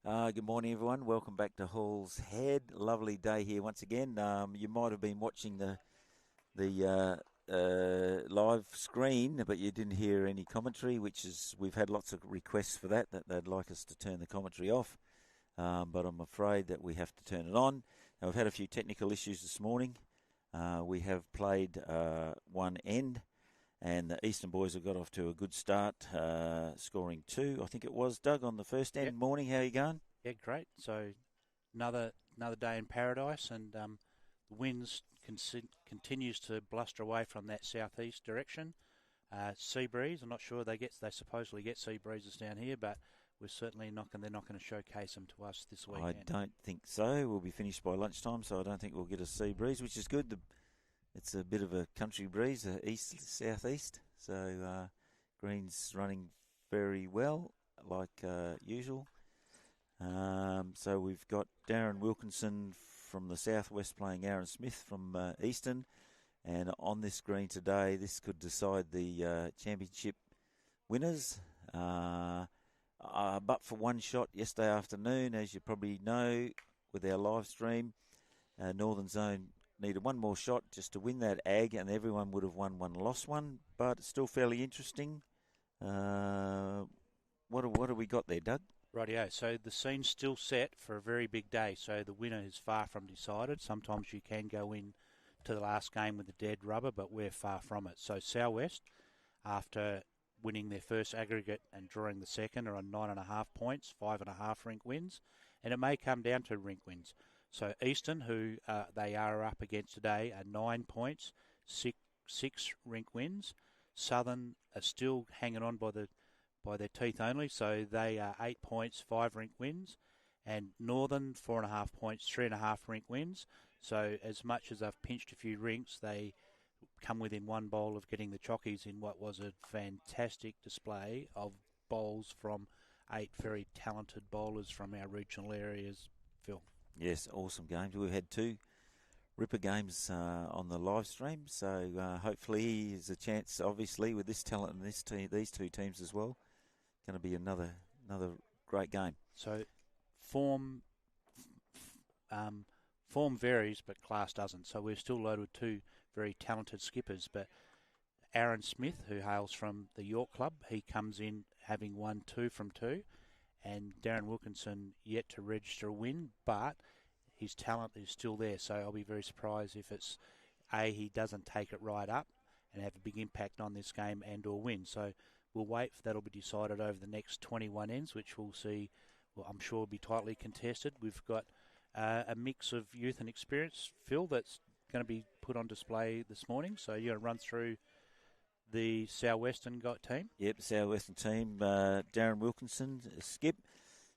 Good morning, everyone. Welcome back to Hall's Head. Lovely day here once again. You might have been watching the live screen, but you didn't hear any commentary, which is we've had lots of requests for that they'd like us to turn the commentary off. But I'm afraid that we have to turn it on. Now, we've had a few technical issues this morning. We have played one end, and the Eastern boys have got off to a good start, scoring 2, I think it was, Doug, on the first end. Yep. Morning, how are you going? Yeah, great. So another day in paradise, and the winds continues to bluster away from that southeast direction. Sea breeze. I'm not sure they supposedly get sea breezes down here, but we're certainly they're not going to showcase them to us this weekend. I don't think so. We'll be finished by lunchtime, so I don't think we'll get a sea breeze, which is good. It's a bit of a country breeze, east-southeast, so green's running very well, like usual. So we've got Darren Wilkinson from the southwest playing Aaron Smith from Eastern, and on this green today, this could decide the championship winners. But for one shot yesterday afternoon, as you probably know, with our live stream, Northern Zone needed one more shot just to win that ag, and everyone would have won one, lost one, but it's still fairly interesting. What have we got there, Doug? Rightio. So the scene's still set for a very big day. So the winner is far from decided. Sometimes you can go in to the last game with a dead rubber, but we're far from it. So Southwest, after winning their first aggregate and drawing the second, are on 9.5 points, 5.5 Rink wins, and it may come down to Rink wins. So Eastern, who they are up against today, are 9 points, six Rink wins. Southern are still hanging on by their teeth only, so they are 8 points, 5 Rink wins, and Northern 4.5 points, 3.5 Rink wins. So as much as they've pinched a few rinks, they come within one bowl of getting the chockies in what was a fantastic display of bowls from 8 very talented bowlers from our regional areas, Phil. Yes, awesome games. We've had 2 ripper games on the live stream, so hopefully there's a chance, obviously, with this talent and these 2 teams as well. Going to be another great game. So form varies, but class doesn't. So we're still loaded with 2 very talented skippers. But Aaron Smith, who hails from the York Club, he comes in having won 2 from 2. And Darren Wilkinson yet to register a win, but his talent is still there. So I'll be very surprised if it's he doesn't take it right up and have a big impact on this game and or win. So we'll wait for that'll be decided over the next 21 ends, which we'll see. Well, I'm sure will be tightly contested. We've got a mix of youth and experience, Phil, that's going to be put on display this morning. So you're going to run through the Southwestern team? Yep, the Southwestern team. Darren Wilkinson, skip.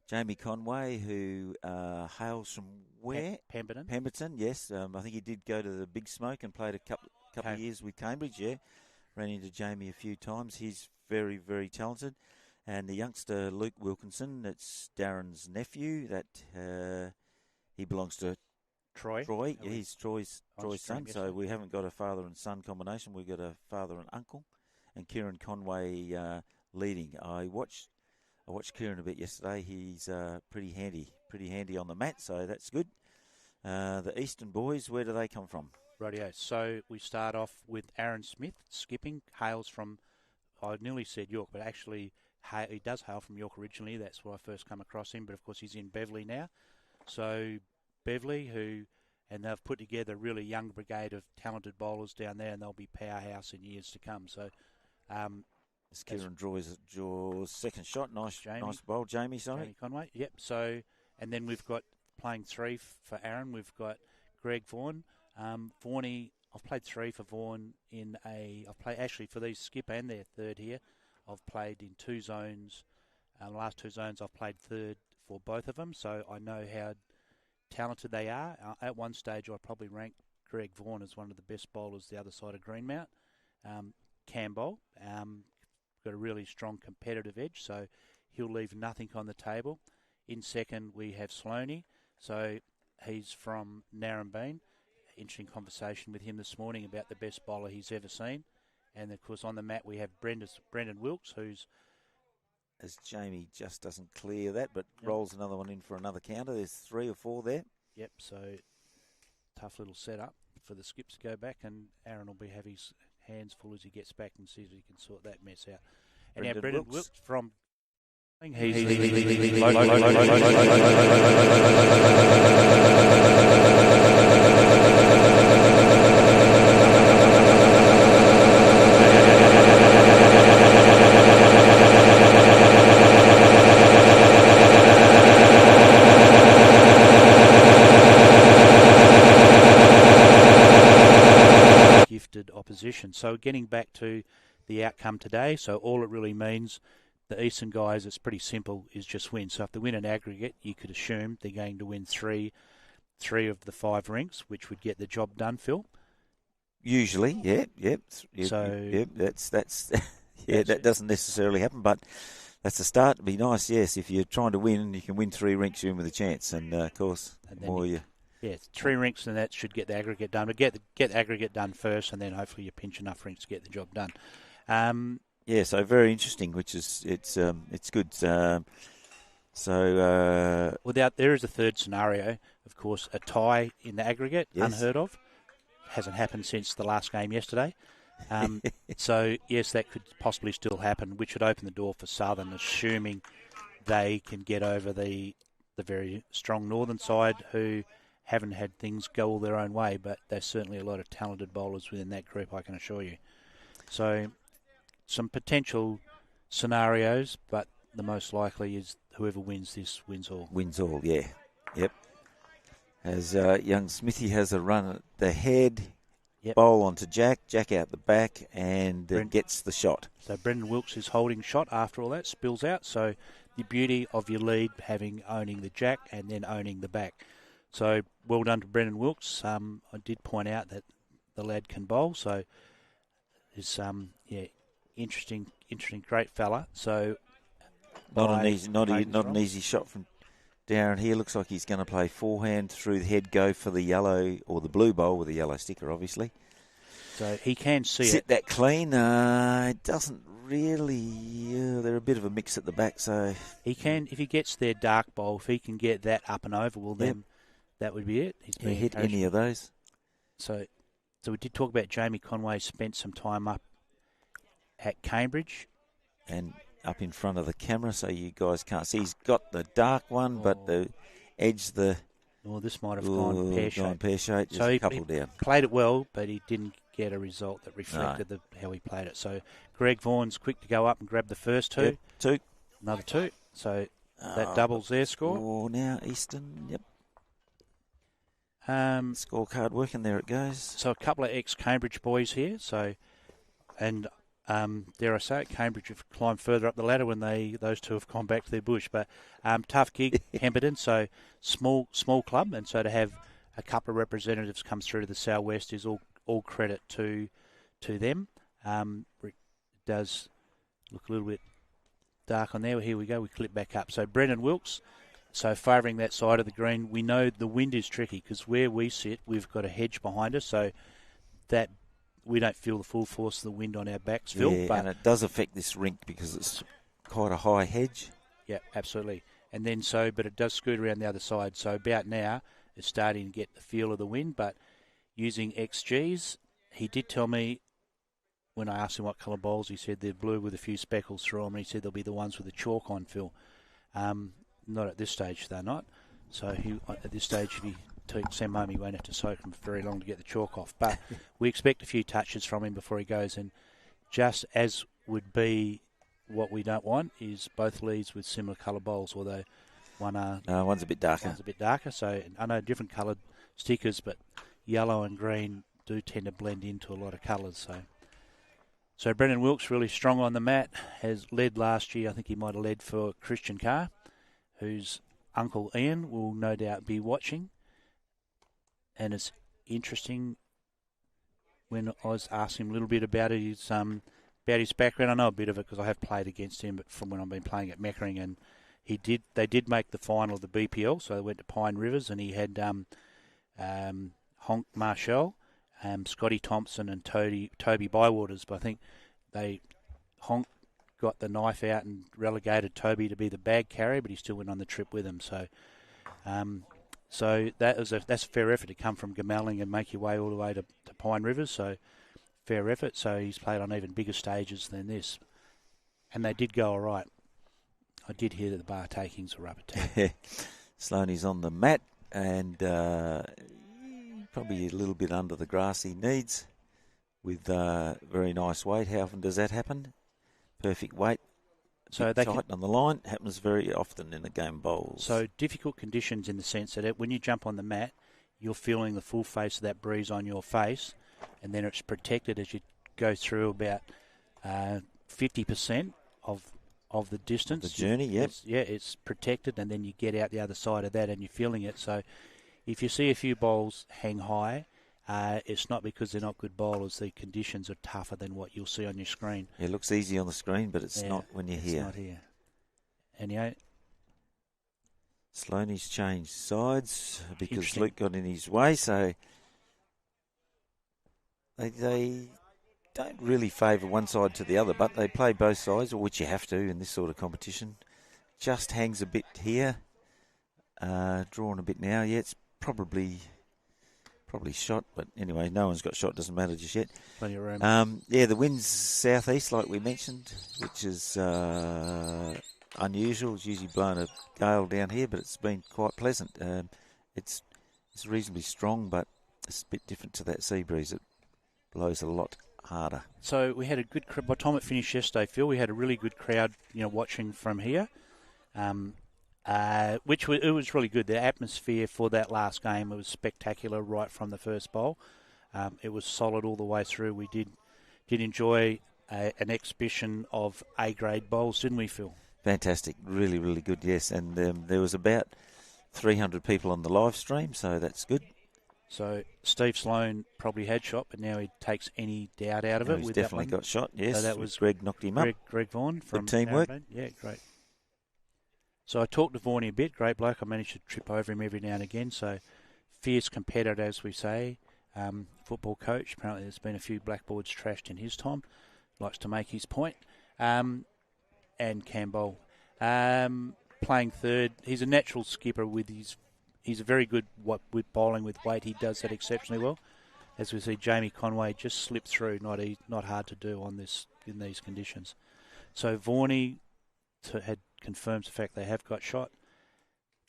Jamie Conway, who hails from where? Pemberton, yes. I think he did go to the Big Smoke and played a couple of years with Cambridge, yeah. Ran into Jamie a few times. He's very, very talented. And the youngster, Luke Wilkinson, it's Darren's nephew. That he belongs to Troy. Yeah, he's Troy's son. So we haven't got a father and son combination. We've got a father and uncle. And Kieran Conway leading. I watched Kieran a bit yesterday. He's pretty handy on the mat, so that's good. The Eastern boys, where do they come from? Rightio. So we start off with Aaron Smith, skipping, hails from, I nearly said York, but actually he does hail from York originally. That's where I first come across him, but of course he's in Beverley now. So Beverley, and they've put together a really young brigade of talented bowlers down there, and they'll be powerhouse in years to come. So Kieran draws second shot. Nice bowl. Jamie Conway. Yep. So, and then we've got playing 3 for Aaron. We've got Greg Vaughan. Vaughanie, I've played 3 for Vaughan I've played actually for these skip and their third here. I've played in 2 zones. The last 2 zones I've played third for both of them, so I know how talented they are. At one stage I probably ranked Greg Vaughan as one of the best bowlers the other side of Greenmount. Can bowl. Got a really strong competitive edge, so he'll leave nothing on the table. In second, we have Sloaney. So he's from Narrabeen. Interesting conversation with him this morning about the best bowler he's ever seen. And, of course, on the mat we have Brendan Wilkes, who's as Jamie just doesn't clear that, but rolls another one in for another counter. There's 3 or 4 there. Yep, so tough little setup for the skips to go back, and Aaron will have his hands full as he gets back and sees if he can sort that mess out. And now Brendan Wilkes from... gifted opposition. So getting back to the outcome today, so all it really means, the Eastern guys, it's pretty simple, is just win. So if they win an aggregate, you could assume they're going to win three of the 5 rinks, which would get the job done, Phil. Usually, yep. So that's that doesn't necessarily happen, but that's a start. It'd be nice, yes. If you're trying to win, you can win 3 rinks, you're in with a chance. And of course, the more you. Yeah, 3 rinks, and that should get the aggregate done. But get the aggregate done first, and then hopefully you pinch enough rinks to get the job done. Yeah, so very interesting, which is it's good. There is a third scenario, of course, a tie in the aggregate, unheard of, hasn't happened since the last game yesterday. So yes, that could possibly still happen, which would open the door for Southern, assuming they can get over the very strong Northern side, who haven't had things go all their own way, but there's certainly a lot of talented bowlers within that group, I can assure you. So some potential scenarios, but the most likely is whoever wins this wins all. Wins all, yeah. Yep. As young Smithy has a run at the head, bowl onto Jack out the back, and gets the shot. So Brendan Wilkes is holding shot after all that, spills out. So the beauty of your lead owning the Jack and then owning the back. So well done to Brendan Wilkes. I did point out that the lad can bowl, so it's interesting, great fella. So not an easy shot from Darren here. Looks like he's going to play forehand through the head, go for the yellow or the blue bowl with the yellow sticker, obviously. So he can sit that clean. It doesn't really. They're a bit of a mix at the back, so he can, if he gets their dark bowl, if he can get that up and over, well then that would be it. He's been hit any of those. So we did talk about Jamie Conway spent some time up at Cambridge. And up in front of the camera so you guys can't see. He's got the dark one, but the edge, this might have gone pear-shaped. So he down. Played it well, but he didn't get a result that reflected how he played it. So Greg Vaughan's quick to go up and grab the first 2. Yep, 2. Another 2. So that doubles their score. Oh, now Easton, yep. Scorecard working, there it goes. So a couple of ex-Cambridge boys here. So, and dare I say it, Cambridge have climbed further up the ladder when those 2 have gone back to their bush. But tough gig, Hemperton. So small club, and so to have a couple of representatives come through to the southwest is all credit to them. It does look a little bit dark on there. Here we go. We clip back up. So Brendan Wilkes. So favouring that side of the green, we know the wind is tricky because where we sit, we've got a hedge behind us, so that we don't feel the full force of the wind on our backs, Phil. Yeah, and it does affect this rink because it's quite a high hedge. Yeah, absolutely. And then but it does scoot around the other side. So about now, it's starting to get the feel of the wind, but using XGs, he did tell me when I asked him what colour bowls, he said they're blue with a few speckles through them, and he said they'll be the ones with the chalk on, Phil. Not at this stage, they're not. So at this stage, if he send home, he won't have to soak them for very long to get the chalk off. But we expect a few touches from him before he goes. And just as would be what we don't want is both leads with similar colour bowls, although one's a bit darker. So I know different coloured stickers, but yellow and green do tend to blend into a lot of colours. So Brendan Wilkes really strong on the mat, has led last year. I think he might have led for Christian Carr, whose Uncle Ian will no doubt be watching. And it's interesting when I was asking him a little bit about his background. I know a bit of it because I have played against him, but from when I've been playing at Meckering, and they did make the final of the BPL, so they went to Pine Rivers, and he had Honk Marshall, Scotty Thompson, and Toby Bywaters. But I think Honk got the knife out and relegated Toby to be the bag carrier, but he still went on the trip with him. So that's a fair effort to come from Gamelling and make your way all the way to Pine Rivers. So fair effort. So he's played on even bigger stages than this. And they did go all right. I did hear that the bar takings were up at 10. Sloaney's on the mat and probably a little bit under the grass he needs with very nice weight. How often does that happen? Perfect weight. So they tight on the line. Happens very often in the game bowls. So difficult conditions in the sense that when you jump on the mat, you're feeling the full face of that breeze on your face, and then it's protected as you go through about 50% of the distance. The journey, yep. It's protected, and then you get out the other side of that and you're feeling it. So if you see a few bowls hang high, it's not because they're not good bowlers. The conditions are tougher than what you'll see on your screen. It looks easy on the screen, but it's not when you're here. It's not here. And Sloaney's changed sides because Luke got in his way, so they don't really favour one side to the other, but they play both sides, which you have to in this sort of competition. Just hangs a bit here, drawn a bit now. Yeah, it's probably shot, but anyway, no one's got shot, doesn't matter just yet. Plenty of room. The wind's southeast, like we mentioned, which is unusual. It's usually blowing a gale down here, but it's been quite pleasant. It's reasonably strong, but it's a bit different to that sea breeze. It blows a lot harder. So we had a good, by the time it finished yesterday, Phil, we had a really good crowd, watching from here. It was really good. The atmosphere for that last game, it was spectacular right from the first bowl. It was solid all the way through. We did enjoy an exhibition of A-grade bowls, didn't we, Phil? Fantastic. Really, really good, yes. And there was about 300 people on the live stream, so that's good. So Steve Sloan probably had shot, but now he takes any doubt out of it. He's definitely got shot, yes. So that was Greg knocked him up. Greg Vaughan from good teamwork. Arrowhead. Yeah, great. So I talked to Vaughan a bit. Great bloke. I managed to trip over him every now and again. So fierce competitor, as we say. Football coach. Apparently there's been a few blackboards trashed in his time. Likes to make his point. And Campbell playing third. He's a natural skipper with his... He's a very good with bowling with weight. He does that exceptionally well. As we see, Jamie Conway just slipped through. Not hard to do in these conditions. So Vaughan had confirms the fact they have got shot.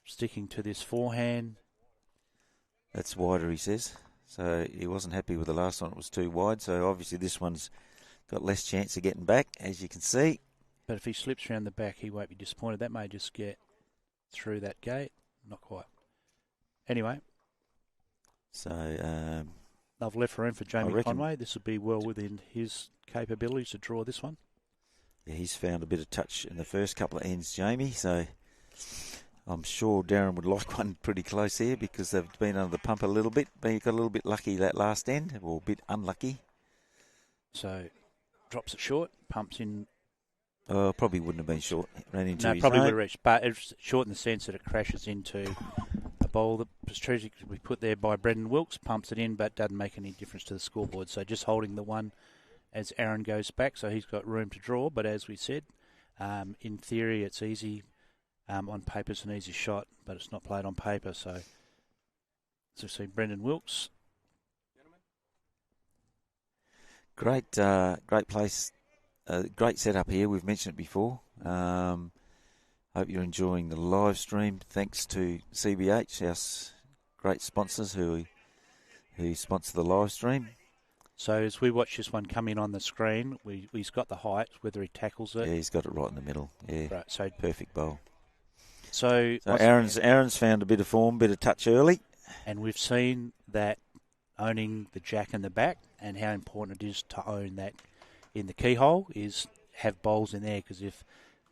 Sticking to this forehand. That's wider, he says. So he wasn't happy with the last one. It was too wide. So obviously this one's got less chance of getting back, as you can see. But if he slips around the back, he won't be disappointed. That may just get through that gate. Not quite. Anyway. So they've left room for Jamie Conway. This would be well within his capabilities to draw this one. Yeah, he's found a bit of touch in the first couple of ends, Jamie. So I'm sure Darren would like one pretty close here because they've been under the pump a little bit. But he got a little bit lucky that last end, or a bit unlucky. So drops it short, pumps in. Probably wouldn't have been short. Ran into his probably own. would have reached, but it's short in the sense that it crashes into a bowl that was strategically put there by Brendan Wilkes, pumps it in, but doesn't make any difference to the scoreboard. So just holding the one as Aaron goes back, so he's got room to draw. But as we said, in theory, it's easy. On paper, it's an easy shot, but it's not played on paper. So we see Brendan Wilkes. Great place. Great setup here. We've mentioned it before. Hope you're enjoying the live stream. Thanks to CBH, our great sponsors who sponsor the live stream. So as we watch this one come in on the screen, he's got the height, whether he tackles it. Yeah, he's got it right in the middle. Yeah, right, so perfect bowl. So Aaron's found a bit of form, bit of touch early. And we've seen that owning the jack in the back and how important it is to own that in the keyhole is have bowls in there, because if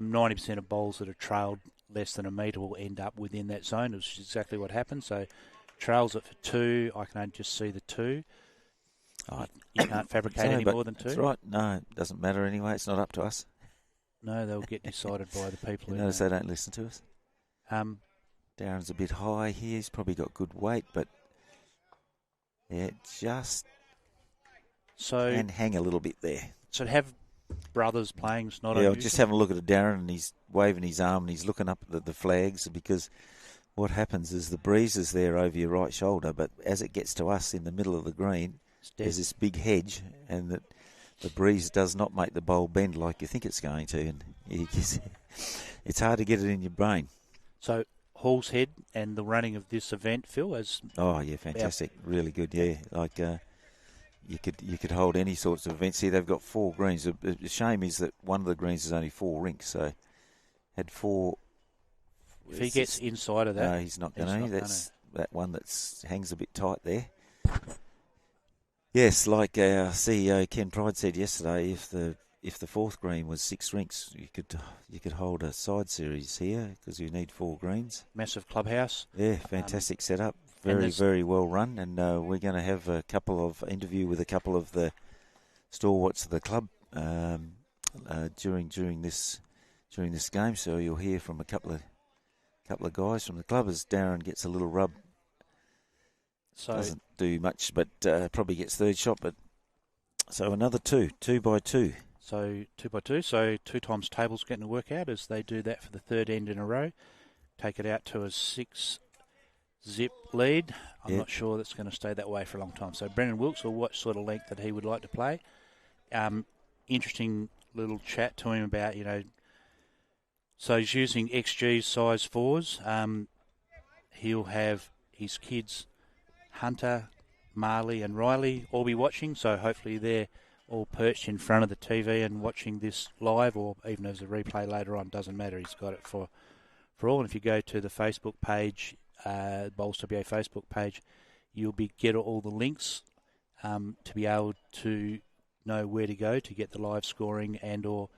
90% of bowls that are trailed less than a metre will end up within that zone, which is exactly what happened. So trails it for 2, I can only just see the 2. You can't fabricate any more than 2. That's right. No, it doesn't matter anyway. It's not up to us. No, they'll get decided by the people. You notice they don't listen to us. Darren's a bit high here. He's probably got good weight, but yeah, just can hang a little bit there. So to have brothers playing. It's not Yeah, unusual. I'm just having a look at Darren, and he's waving his arm and he's looking up at the flags, because what happens is the breeze is there over your right shoulder, but as it gets to us in the middle of the green, there's this big hedge, and the breeze does not make the bowl bend like you think it's going to, and it's hard to get it in your brain. So Hall's Head and the running of this event, Phil, as fantastic, really good. Yeah, like you could hold any sorts of events here. They've got 4 greens. The shame is that one of the greens is only 4 rinks, so had 4. If he gets inside of that, no, he's not going to. That's that one that hangs a bit tight there. Yes, like our CEO Ken Pride said yesterday, if the 4th green was 6 rinks, you could hold a side series here, because you need 4 greens. Massive clubhouse. Yeah, fantastic setup. Very well run, and we're going to have a couple of interview with a couple of the stalwarts of the club during this game. So you'll hear from a couple of guys from the club as Darren gets a little rub. So doesn't do much, but probably gets 3rd shot. But so another 2 by 2. So 2 by 2. So 2 times tables getting to work out as they do that for the 3rd end in a row. Take it out to a 6 zip lead. I'm not sure that's going to stay that way for a long time. So Brendan Wilkes will watch sort of length that he would like to play. Interesting little chat to him about, so he's using XG size 4s. He'll have his kids, Hunter, Marley and Riley, all be watching. So hopefully they're all perched in front of the TV and watching this live, or even as a replay later on. Doesn't matter. He's got it for all. And if you go to the Facebook page, Bowls WA Facebook page, you'll get all the links to be able to know where to go to get the live scoring and or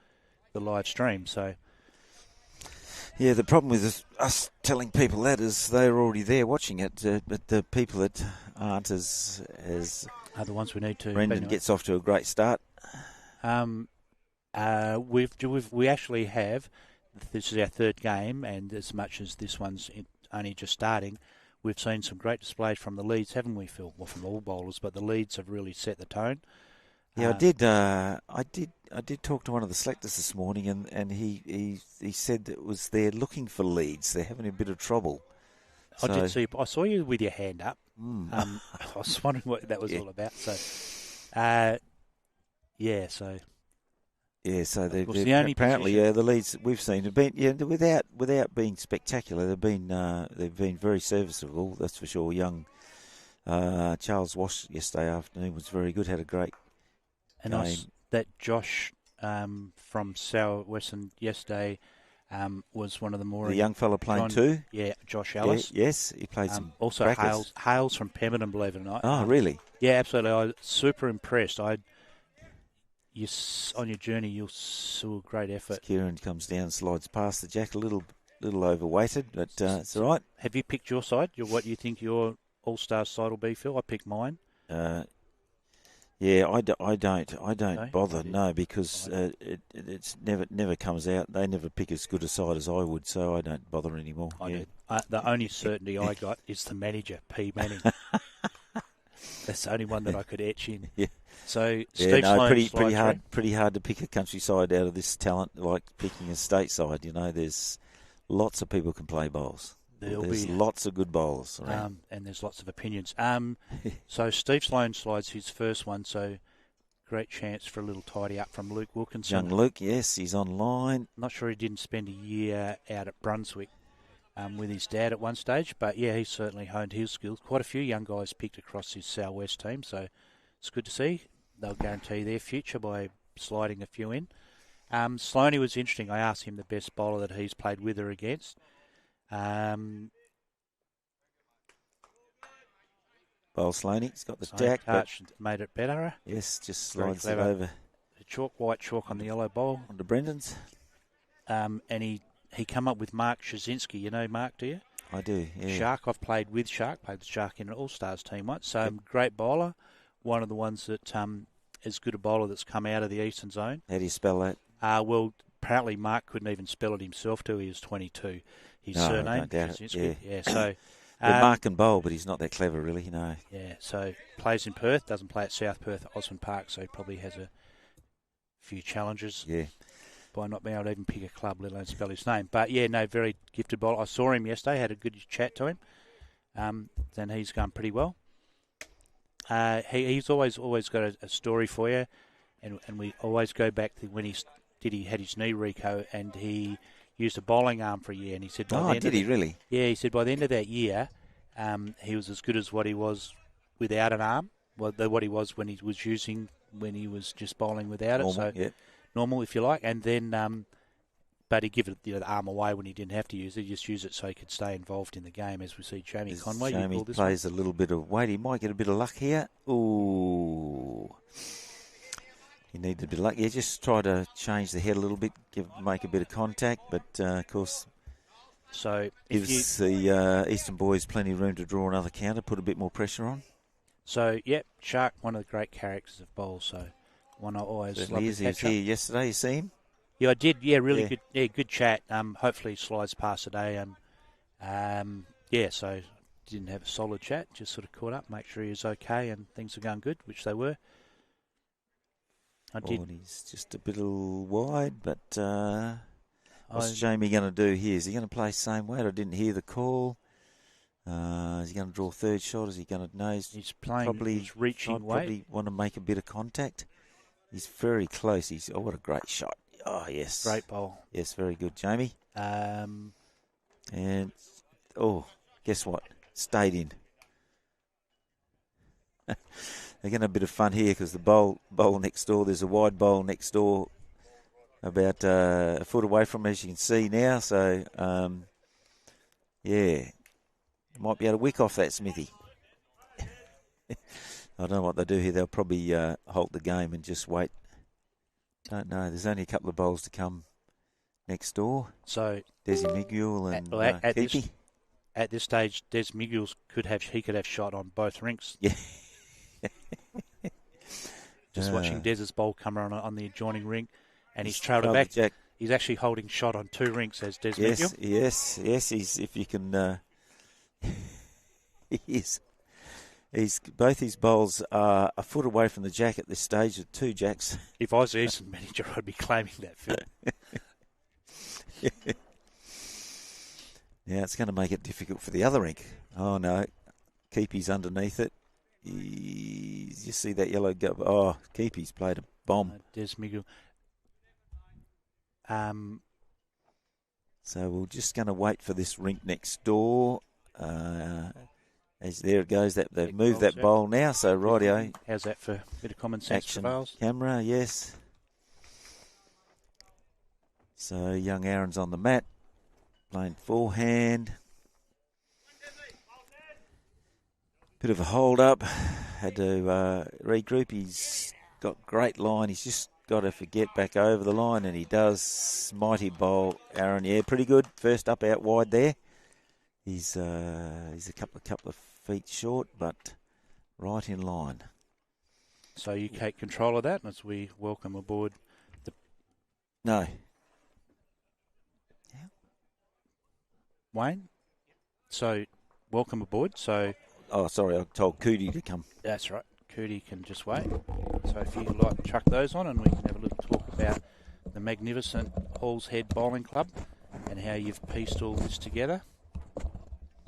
the live stream. So yeah, the problem with us telling people that is they're already there watching it, but the people that aren't as are the ones we need to. Brendan gets off to a great start. We actually have. This is our 3rd game, and as much as this one's only just starting, we've seen some great displays from the leads, haven't we, Phil? Well, from all bowlers, but the leads have really set the tone. Yeah, I did talk to one of the selectors this morning, and he said that they're looking for leads. They're having a bit of trouble. I saw you with your hand up. I was wondering what that was all about. So, so they're apparently the leads that we've seen have been without being spectacular. They've been very serviceable. That's for sure. Young Charles Wash yesterday afternoon was very good. Had a great game. That Josh from South Western yesterday was one of the more... The young fella playing too? Yeah, Josh Ellis. Yes, he played some also brackets. Hales from Pemberton, believe it or not. Oh, really? Yeah, absolutely. I was super impressed. On your journey, you'll saw great effort. Kieran comes down, slides past the jack, a little overweighted, but it's all right. Have you picked your side? What do you think your All-Star side will be, Phil? I picked mine. Yeah, I don't bother, no, because it's never comes out. They never pick as good a side as I would, so I don't bother anymore. The only certainty I got is the manager, P. Manning. That's the only one that I could etch in. Yeah. So Steve Sloan pretty hard to pick a countryside out of this talent, like picking a state side. There's lots of people can play bowls. There's lots of good bowlers around. And there's lots of opinions. So Steve Sloan slides his first one, so great chance for a little tidy up from Luke Wilkinson. Young Luke, yes, he's online. Not sure he didn't spend a year out at Brunswick with his dad at one stage, but yeah, he certainly honed his skills. Quite a few young guys picked across his South West team, so it's good to see. They'll guarantee their future by sliding a few in. Sloaney was interesting. I asked him the best bowler that he's played with or against. Bowl Sloaney, he's got the jack. Made it better. Yes, just slides it over. White chalk on the yellow bowl. Onto Brendan's. And he come up with Mark Shazinski. You know Mark, do you? I do, yeah. Shark, I've played with Shark in an All-Stars team once. So great bowler. One of the ones that is good a bowler that's come out of the Eastern Zone. How do you spell that? Well, apparently Mark couldn't even spell it himself till he was 22. His surname, Shazinski. Yeah, so... Mark can bowl, but he's not that clever, really, no. Yeah, so plays in Perth, doesn't play at South Perth, Osmond Park, so he probably has a few challenges. Yeah. By not being able to even pick a club, let alone spell his name. But yeah, no, very gifted bowler. I saw him yesterday, had a good chat to him. Then he's gone pretty well. He's always got a story for you, and we always go back to when he had his knee reco, and he used a bowling arm for a year, and he said, really? Yeah, he said by the end of that year, he was as good as what he was without an arm, what he was when he was just bowling without Normal, it. So normal, if you like, and then. But he gave it the arm away when he didn't have to use it. He just used it so he could stay involved in the game, as we see Jamie Conway. Jamie plays a little bit of weight. He might get a bit of luck here. Ooh. He needed a bit of luck. Yeah, just try to change the head a little bit, make a bit of contact. But, of course, so gives the Eastern boys plenty of room to draw another counter, put a bit more pressure on. So, yep, Shark, one of the great characters of bowls. So one I always love to catch up. He was here yesterday. You see him? Yeah, I did. Yeah, really good. Yeah, good chat. Hopefully, slides past today. So didn't have a solid chat. Just sort of caught up, make sure he was okay and things were going good, which they were. He's just a bit wide, but what's Jamie going to do here? Is he going to play same weight? I didn't hear the call. Is he going to draw third shot? Is he going to know? He's playing. He's reaching weight. Probably want to make a bit of contact. He's very close. What a great shot. Oh, yes. Great bowl. Yes, very good, Jamie. Guess what? Stayed in. They're going to have a bit of fun here because the bowl next door, there's a wide bowl next door about a foot away from me, as you can see now. So, might be able to wick off that Smithy. I don't know what they do here. They'll probably halt the game and just wait. Don't know. There's only a couple of bowls to come next door. So Desi Miguel and Keepy. At this stage, Des Miguel could have shot on both rinks. Yeah. Just watching Des's bowl come on the adjoining rink, and he's trailed it back. Jack. He's actually holding shot on two rinks as Des Miguel. Yes. He's if you can. He is. Both his bowls are a foot away from the jack at this stage with two jacks. If I was the Eastern manager, I'd be claiming that, Phil. Yeah, it's going to make it difficult for the other rink. Oh, no. Keepy's underneath it. You see that yellow go? Oh, Keepy's played a bomb. Des Miguel. So we're just going to wait for this rink next door. As there it goes, they've moved that bowl now, so rightio. How's that for a bit of common sense? Action prevails? Camera, yes. So young Aaron's on the mat, playing forehand. Bit of a hold up, had to regroup. He's got great line, he's just got to get back over the line, and he does. Mighty bowl, Aaron, yeah, pretty good. First up out wide there. He's a couple of feet short, but right in line. So you take control of that as we welcome aboard No. Yeah. Wayne? So welcome aboard. So. Oh, sorry, I told Cootie to come. That's right. Cootie can just wait. So if you like to chuck those on, and we can have a little talk about the magnificent Hall's Head Bowling Club and how you've pieced all this together.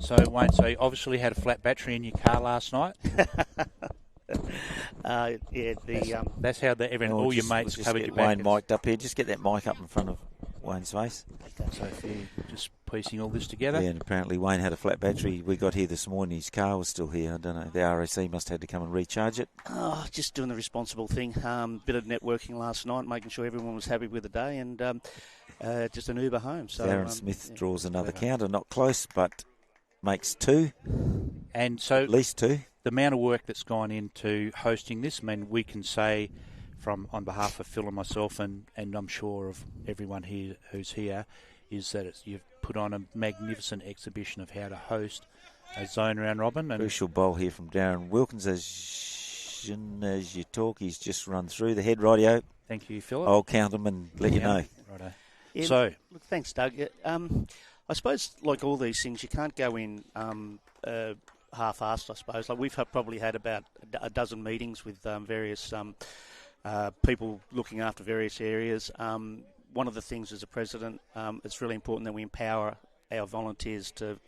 So, Wayne, you obviously had a flat battery in your car last night. That's how all your mates covered your back. Wayne mic'd up here. Just get that mic up in front of Wayne's face. So if you're just piecing all this together. Yeah, and apparently Wayne had a flat battery. We got here this morning. His car was still here. I don't know. The RAC must have had to come and recharge it. Oh, just doing the responsible thing. Bit of networking last night, making sure everyone was happy with the day, and just an Uber home. So Aaron Smith draws another counter. Not close, but makes two. And so at least two. The amount of work that's gone into hosting this, I mean, we can say on behalf of Phil and myself, and I'm sure of everyone here who's here, is that you've put on a magnificent exhibition of how to host a zone round robin. And crucial bowl here from Darren Wilkins as you talk. He's just run through the head radio. Thank you, Philip. I'll count them and let you know. Righto. Yeah, so, look, thanks, Doug. I suppose, like all these things, you can't go in half-assed, I suppose. Like we've probably had about a dozen meetings with various people looking after various areas. One of the things as a president, it's really important that we empower our volunteers to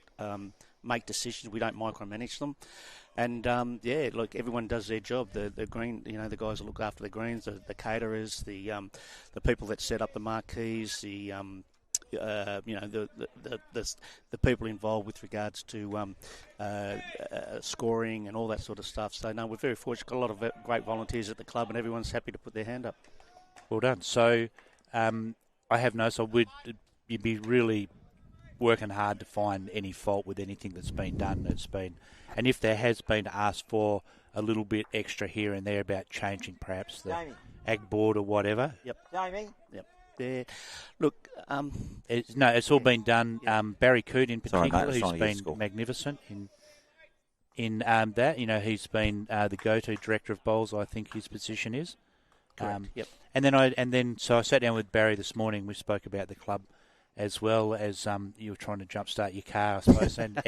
make decisions. We don't micromanage them. And look, everyone does their job. The green, the guys that look after the greens, the caterers, the people that set up the marquees, the people involved with regards to scoring and all that sort of stuff. So no, we're very fortunate. Got a lot of great volunteers at the club, and everyone's happy to put their hand up. Well done. So I have noticed you'd be really working hard to find any fault with anything that's been done. And if there has been asked for a little bit extra here and there about changing perhaps the ag board or whatever. Yep. Jamie. Yep. There. Look, it's all been done. Barry Coote in particular, who's been magnificent in that. He's been the go-to director of bowls. I think his position is. Correct. Yep. So I sat down with Barry this morning. We spoke about the club, as well as you were trying to jumpstart your car, I suppose. And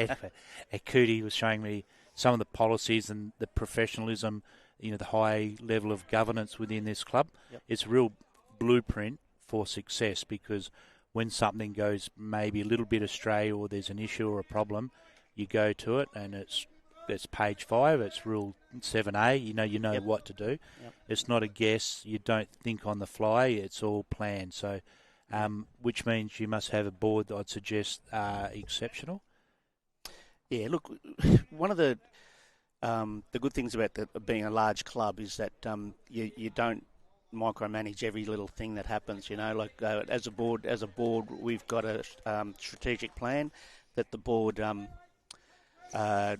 Cootie was showing me some of the policies and the professionalism, the high level of governance within this club. Yep. It's a real blueprint for success, because when something goes maybe a little bit astray or there's an issue or a problem, you go to it, and it's page 5, it's rule 7A, you know Yep. what to do. Yep. It's not a guess, you don't think on the fly, it's all planned. So, which means you must have a board that I'd suggest are exceptional. Yeah, look, one of the good things about being a large club is that you don't micromanage every little thing that happens. As a board, we've got a strategic plan that the board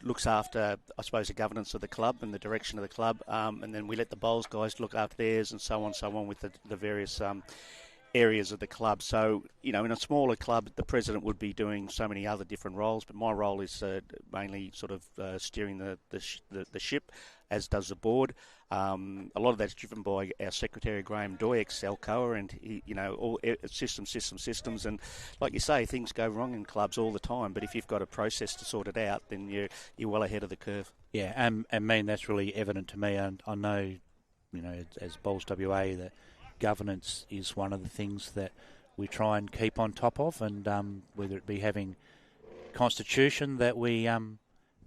looks after, I suppose, the governance of the club and the direction of the club, and then we let the bowls guys look after theirs, and so on with the various areas of the club. So, in a smaller club, the president would be doing so many other different roles, but my role is mainly sort of steering the ship, as does the board. A lot of that's driven by our secretary, Graham Doy, ex-Alcoa, and all systems. And like you say, things go wrong in clubs all the time. But if you've got a process to sort it out, then you're well ahead of the curve. Yeah, and that's really evident to me. And I know, as Bowls WA, that governance is one of the things that we try and keep on top of, and whether it be having constitution that we,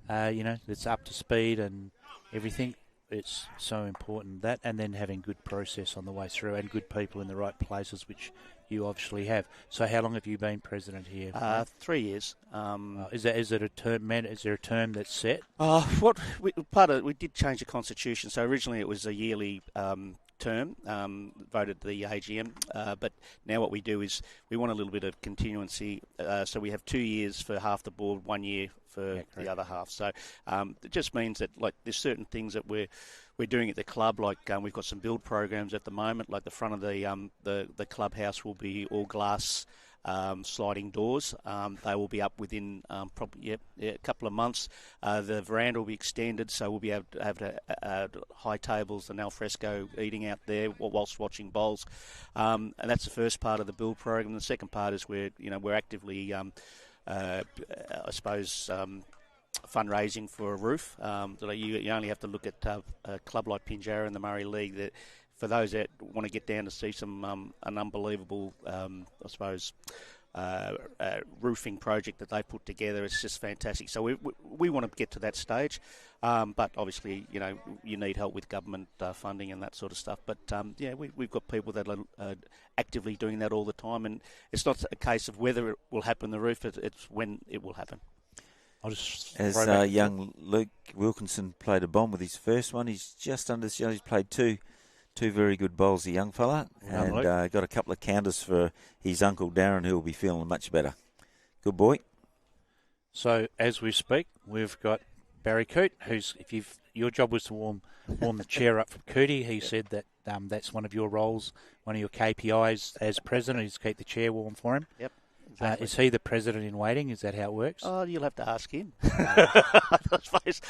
that's up to speed and everything. It's so important, that, and then having good process on the way through and good people in the right places, which you obviously have. So how long have you been president here? 3 years. Is it a term? Is there a term that's set? We did change the constitution. So originally it was a yearly term, voted the AGM, but now what we do is we want a little bit of continuancy, so we have 2 years for half the board, 1 year for the other half. So it just means that, like, there's certain things that we're doing at the club, like we've got some build programs at the moment, like the front of the clubhouse will be all glass sliding doors. They will be up within probably a couple of months. The veranda will be extended, so we'll be able to have high tables and alfresco eating out there whilst watching bowls. And that's the first part of the build program. The second part is we're actively, I suppose, fundraising for a roof. You only have to look at a club like Pinjarra in the Murray League. That for those that want to get down to see some an unbelievable, I suppose, roofing project that they put together, it's just fantastic. So we want to get to that stage, but obviously, you need help with government funding and that sort of stuff. But we've got people that are actively doing that all the time, and it's not a case of whether it will happen the roof; it's when it will happen. As young Luke Wilkinson played a bomb with his first one, he's just under. He's played two very good bowls, the young fella, and got a couple of counters for his uncle Darren, who will be feeling much better. Good boy. So as we speak, we've got Barry Coote, who's your job was to warm the chair up for Cootie. He said that that's one of your roles, one of your KPIs as president, is to keep the chair warm for him. Yep. Exactly. Is he the president in waiting? Is that how it works? Oh, you'll have to ask him. I suppose.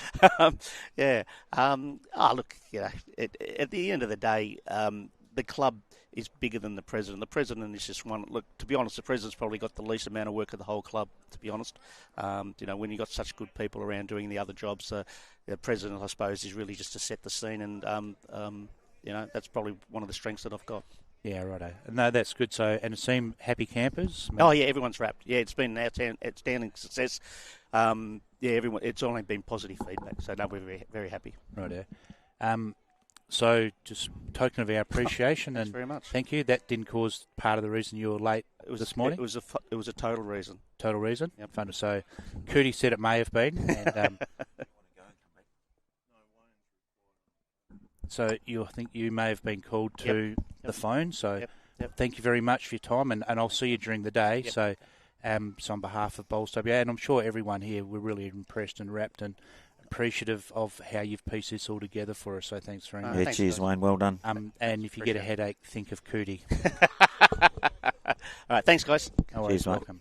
Look, at the end of the day, the club is bigger than the president. The president is just one. Look, to be honest, the president's probably got the least amount of work of the whole club, to be honest. When you've got such good people around doing the other jobs, the president, I suppose, is really just to set the scene and that's probably one of the strengths that I've got. Yeah, righto. No, that's good. So, and it seemed happy campers. Oh yeah, everyone's wrapped. Yeah, it's been an outstanding success. Everyone. It's only been positive feedback, so no, we're very, very happy. Righto. So, just token of our appreciation Thanks and very much. thank you. That didn't cause part of the reason you were late this morning. It was a total reason. Total reason. Yep. Fun. So, Cootie said it may have been. And, so you think you may have been called to the phone. So thank you very much for your time, and I'll see you during the day. Yep. So on behalf of Bowls WA, and I'm sure everyone here, we're really impressed and wrapped and appreciative of how you've pieced this all together for us. So thanks very much. Yeah, Thanks, cheers, guys. Wayne. Well done. And if you get a headache, think of Cootie. All right, thanks, guys. No Cheers, worries, mate. welcome.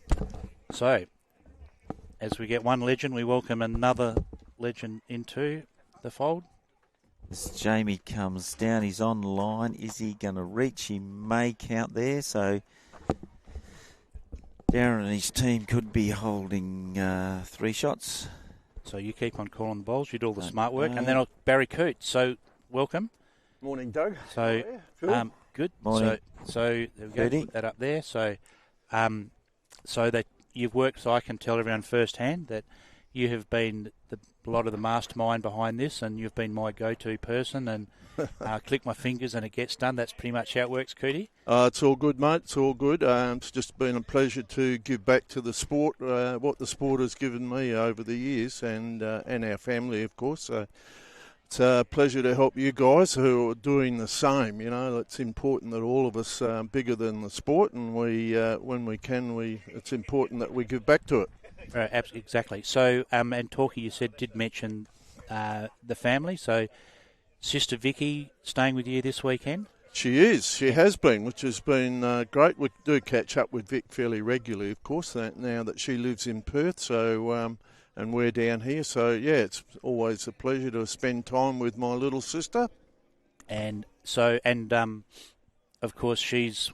So, as we get one legend, we welcome another legend into the fold. As Jamie comes down, he's on line. Is he going to reach? He may count there. So Darren and his team could be holding 3 shots. So you keep on calling the bowls. You do all the smart work, and then Barry Coote. So welcome. Morning, Doug. So good. Morning. So there we go. Cootie. Put that up there. So so that you've worked. So I can tell everyone firsthand that you have been a lot of the mastermind behind this, and you've been my go-to person. And click my fingers and it gets done. That's pretty much how it works, Cootie. It's all good, mate. It's all good. It's just been a pleasure to give back to the sport, what the sport has given me over the years, and our family, of course. It's a pleasure to help you guys who are doing the same. It's important that all of us are bigger than the sport, and we, when we can, it's important that we give back to it. Exactly. So, and Talkie, you did mention the family. So, Sister Vicky staying with you this weekend? She is. She has been, which has been great. We do catch up with Vic fairly regularly, of course, now that she lives in Perth. So, and we're down here. So, yeah, it's always a pleasure to spend time with my little sister. And so, of course, she's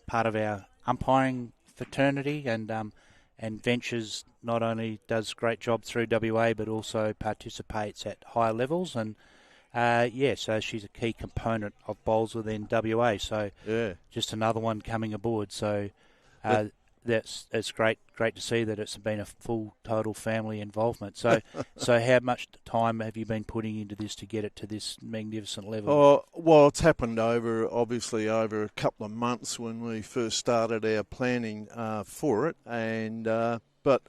part of our umpiring fraternity, and ventures, not only does great job through WA, but also participates at higher levels. And so she's a key component of bowls within WA. So just another one coming aboard. So it's great to see that it's been a full total family involvement. So so how much time have you been putting into this to get it to this magnificent level? Oh, well, it's happened over a couple of months when we first started our planning for it, and but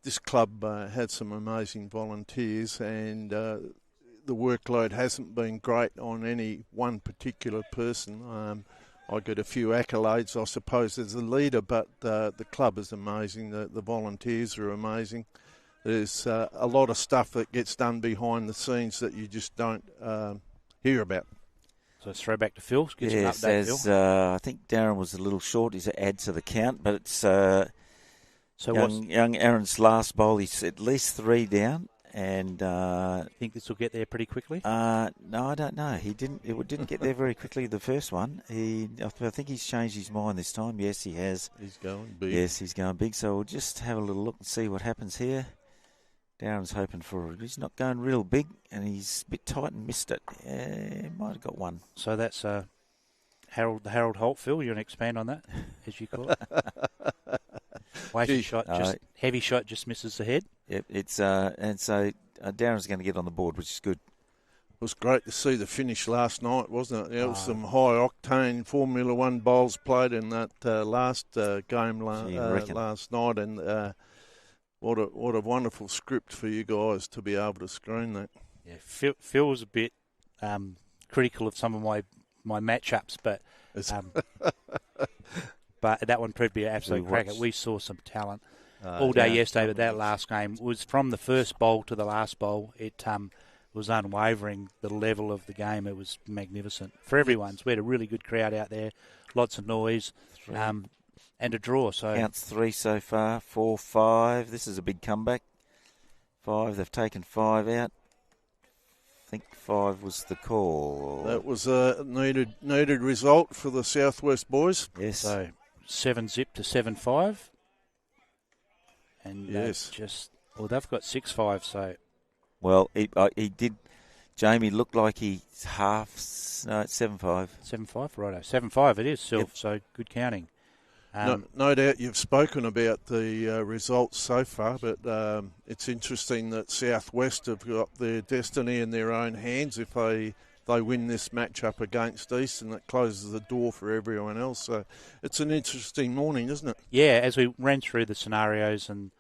this club had some amazing volunteers, and the workload hasn't been great on any one particular person. I get a few accolades, I suppose, as a leader, but the club is amazing. The volunteers are amazing. There's a lot of stuff that gets done behind the scenes that you just don't hear about. So let's throw back to Phil. Get some Yes, update, Phil. I think Darren was a little short. He's to add to the count, but it's young Aaron's last bowl. He's at least 3 down. And think this will get there pretty quickly? No, I don't know. He didn't. It didn't get there very quickly. The first one. I think he's changed his mind this time. Yes, he has. He's going big. Yes, he's going big. So we'll just have a little look and see what happens here. Darren's hoping for it. He's not going real big, and he's a bit tight and missed it. Might have got one. So that's the Harold Holt, Phil. You want to expand on that, as you call it? Weighted shot, heavy shot, just misses the head. Yep, it's and so Darren's going to get on the board, which is good. It was great to see the finish last night, wasn't it? There was some high-octane Formula One bowls played in that last game last night, and what a wonderful script for you guys to be able to screen that. Yeah, Phil was a bit critical of some of my matchups, but but that one proved to be an absolute cracker. We saw some talent all day yesterday, but that last game was from the first bowl to the last bowl. It was unwavering, the level of the game. It was magnificent for everyone. So we had a really good crowd out there, lots of noise, and a draw. So Counts 3 so far, 4, 5. This is a big comeback. 5, they've taken 5 out. I think 5 was the call. That was a needed result for the Southwest boys. Yes. So 7-zip to 7-5. And yes, they've got 6-5. So well, he did. Jamie looked like he's half. No, it's 7-5. 7-5, righto. 7-5 it is, Sylv, Yep. so good counting. No doubt you've spoken about the results so far, but it's interesting that South West have got their destiny in their own hands. If they win this matchup against Eastern, it closes the door for everyone else. So it's an interesting morning, isn't it? Yeah, as we ran through the scenarios and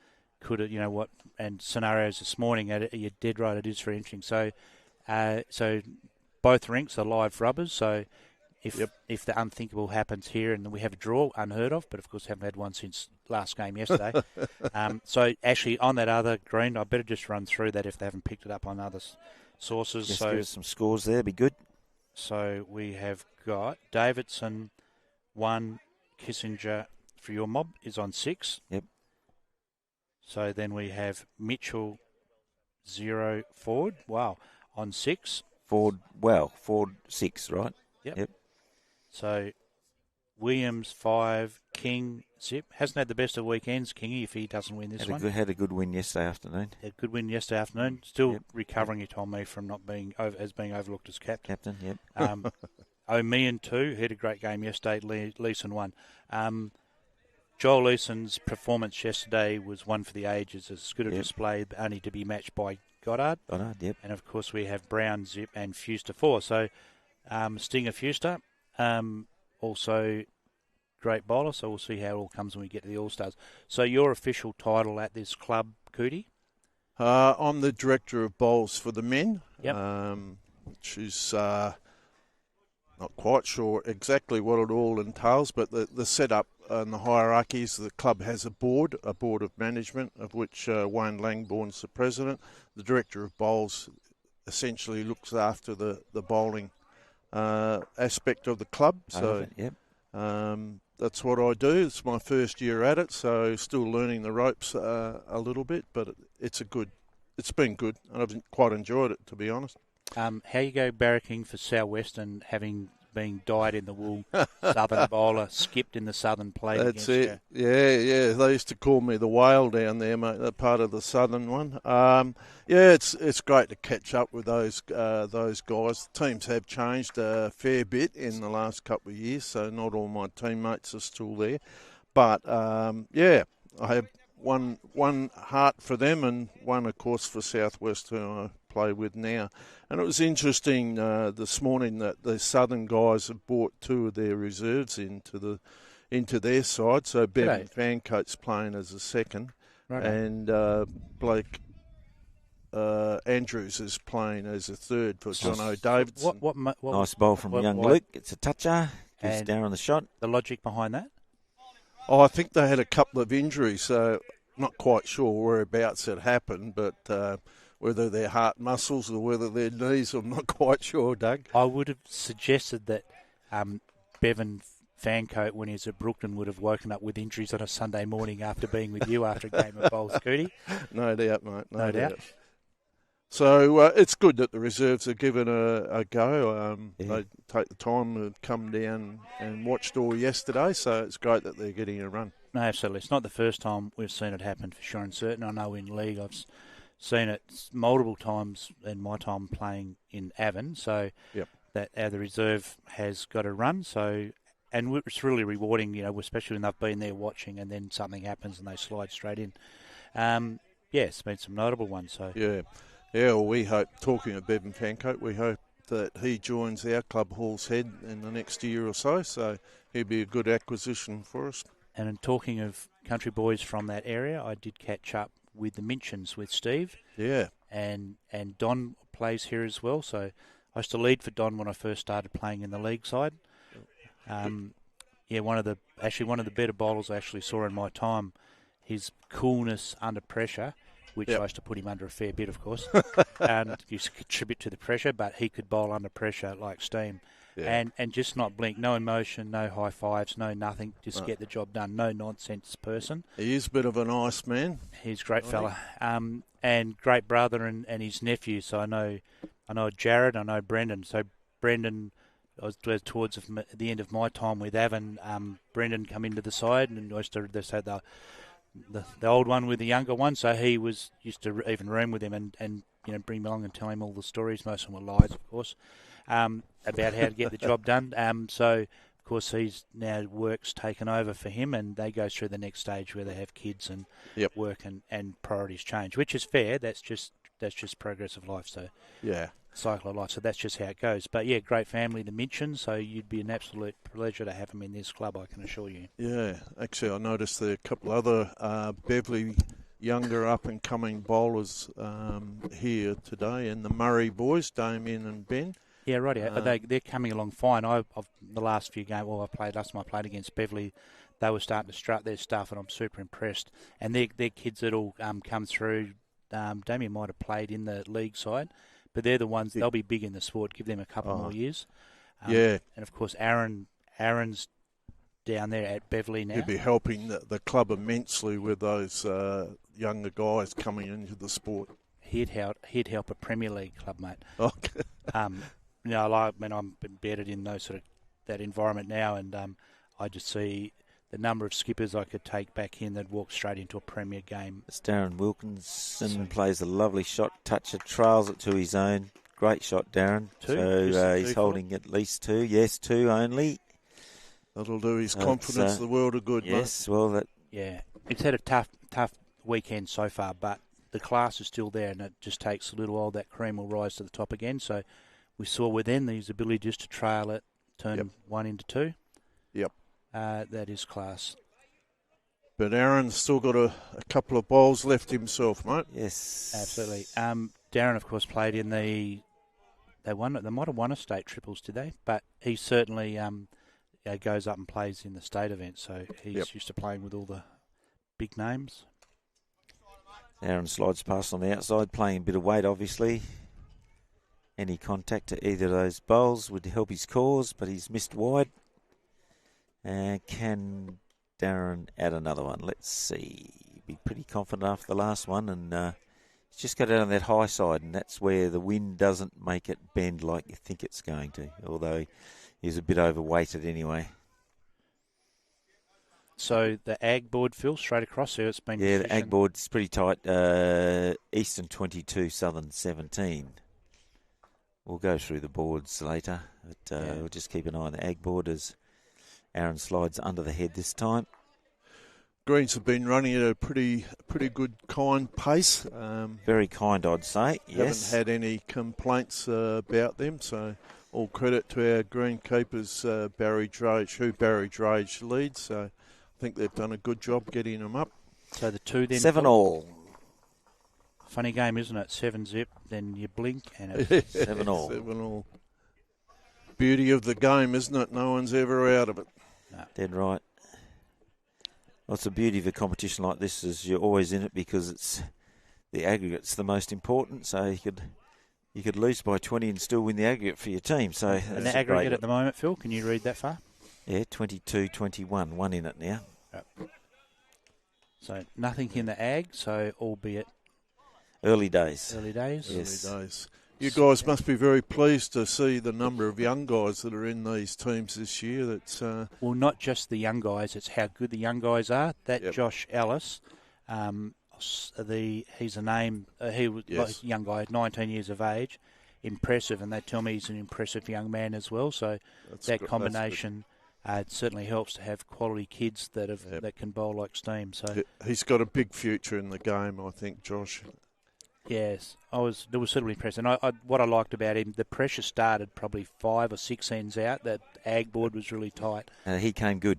scenarios this morning, you're dead right, it is very interesting. So both rinks are live rubbers, so if the unthinkable happens here and we have a draw, unheard of, but of course haven't had one since last game yesterday. So actually on that other green, I better just run through that if they haven't picked it up on other sources. Just so give us some scores there, be good. So we have got Davidson 1, Kissinger for your mob is on 6. Yep. So then we have Mitchell 0, Ford, wow, on 6. Ford 6, right? Yep. So Williams 5, King Zip. Hasn't had the best of weekends, Kingy, if he doesn't win this one. Had a good win yesterday afternoon. Had a good win yesterday afternoon. Still recovering, he told me, from not being being overlooked as captain. Yep. O'Meehan 2, had a great game yesterday. Leeson 1. Joel Leeson's performance yesterday was one for the ages. As good a display, only to be matched by Goddard. Yep. And of course we have Brown, Zip, and Fuster 4. So Stinger Fuster, also great bowler. So we'll see how it all comes when we get to the All Stars. So your official title at this club, Cootie? I'm the director of bowls for the men. Yep. Which is not quite sure exactly what it all entails, but the setup and the hierarchies, the club has a board of management, of which Wayne Langbourne's the president. The director of bowls essentially looks after the bowling aspect of the club. That's what I do. It's my first year at it, so still learning the ropes a little bit, but it's been good, and I've quite enjoyed it, to be honest. How you go barracking for South Western, having been dyed in the wool southern bowler, skipped in the southern plate? That's it. You? Yeah. They used to call me the whale down there, mate. That part of the southern one. It's great to catch up with those guys. Teams have changed a fair bit in the last couple of years, so not all my teammates are still there. But I have one heart for them and one, of course, for South West, who I play with now. And it was interesting this morning that the southern guys have brought 2 of their reserves into their side. So Bevan Fancote's playing as a second, and Blake Andrews is playing as a third for John O'Davidson. What nice bowl from young Luke. It's a toucher. Gives down on the shot. The logic behind that? Oh, I think they had a couple of injuries, so not quite sure whereabouts it happened, but whether they're heart muscles or whether they're knees, I'm not quite sure, Doug. I would have suggested that Bevan Fancote, when he was at Brookton, would have woken up with injuries on a Sunday morning after being with you after a game of bowls, Cootie. No doubt, mate. No doubt. So it's good that the reserves are given a go. They take the time to come down and watched all yesterday, so it's great that they're getting a run. No, absolutely. It's not the first time we've seen it happen, for sure and certain. I know in league I've seen it multiple times in my time playing in Avon, so that the reserve has got a run. So, and it's really rewarding, especially when they've been there watching and then something happens and they slide straight in. It's been some notable ones. So well, we hope, talking of Bevan Fancote, we hope that he joins our club Hall's Head in the next year or so he'll be a good acquisition for us. And in talking of country boys from that area, I did catch up with the Minchins with Steve. Yeah. And Don plays here as well. So I used to lead for Don when I first started playing in the league side. One of the better bowlers I actually saw in my time. His coolness under pressure, which I used to put him under a fair bit, of course, and used to contribute to the pressure, but he could bowl under pressure like steam. Yeah. And just not blink, no emotion, no high fives, no nothing, just get the job done, no nonsense person. He is a bit of an ice man. He's a great fella, and great brother and his nephew. So I know Jared, I know Brendan. So Brendan, I was towards the end of my time with Avon. Brendan come into the side, and I used to say the old one with the younger one. So he used to even room with him, and bring him along and tell him all the stories. Most of them were lies, of course, about how to get the job done. So, of course, he's now work's taken over for him, and they go through the next stage where they have kids and work and priorities change, which is fair. That's just progress of life. So Yeah. Cycle of life. So that's just how it goes. But yeah, great family to mention. So you'd be an absolute pleasure to have him in this club, I can assure you. Yeah, actually, I noticed there are a couple other Beverley younger up-and-coming bowlers here today, and the Murray boys, Damien and Ben. Yeah, right. They're coming along fine. I've the last few games, last time I played against Beverley, they were starting to strut their stuff, and I'm super impressed. And they're kids that all come through. Damien might have played in the league side, but they're the ones, they'll be big in the sport. Give them a couple more years. And, of course, Aaron's down there at Beverley now. He'll be helping the club immensely with those younger guys coming into the sport. He'd help a Premier League club, mate. Okay. I'm embedded in that environment now, and I just see the number of skippers I could take back in that walk straight into a Premier game. It's Darren Wilkinson plays a lovely shot, toucher, trails it to his own. Great shot, Darren. He's holding at least 2. Yes, 2 only. That'll do his confidence the world of good, yes, mate. Well, it's had a tough weekend so far, but the class is still there, and it just takes a little while. That cream will rise to the top again. So we saw within his ability just to trail it, turn 1 into 2. Yep. That is class. But Aaron's still got a couple of bowls left himself, mate. Yes. Absolutely. Darren, of course, played in they might have won a state triples today, but he certainly goes up and plays in the state event, so he's used to playing with all the big names. Aaron slides past on the outside, playing a bit of weight, obviously. Any contact to either of those bowls would help his cause, but he's missed wide. Can Darren add another one? Let's see. Be pretty confident after the last one, and he's just got out on that high side, and that's where the wind doesn't make it bend like you think it's going to, although he's a bit overweighted anyway. So the ag board, Phil, straight across there, it's been... Yeah, the ag board's pretty tight. Eastern 22, Southern 17. We'll go through the boards later, but we'll just keep an eye on the ag board as Aaron slides under the head this time. Greens have been running at a pretty good, kind pace. Very kind, I'd say, yes. Haven't had any complaints about them, so all credit to our greenkeepers, Barry Drage leads. So I think they've done a good job getting them up. So the 2 then... 7 all. Funny game, isn't it? 7-zip, then you blink and it's 7 all. 7 all. Beauty of the game, isn't it? No one's ever out of it. No. Dead right. Well, it's the beauty of a competition like this is you're always in it because it's the aggregate's the most important. So you could lose by 20 and still win the aggregate for your team. So and the aggregate at the moment, Phil, can you read that far? Yeah, 22-21, 1 in it now. Yep. So nothing in the ag, so albeit early days. Early days. Yes. Early days. You guys must be very pleased to see the number of young guys that are in these teams this year. That's well, not just the young guys; it's how good the young guys are. That Josh Ellis, he's a name. He was like a young guy, 19 years of age, impressive, and they tell me he's an impressive young man as well. So that combination it certainly helps to have quality kids that can bowl like steam. So he's got a big future in the game, I think, Josh. Yes, there was certainly impressed. And what I liked about him, the pressure started probably 5 or 6 ends out. That ag board was really tight. He came good.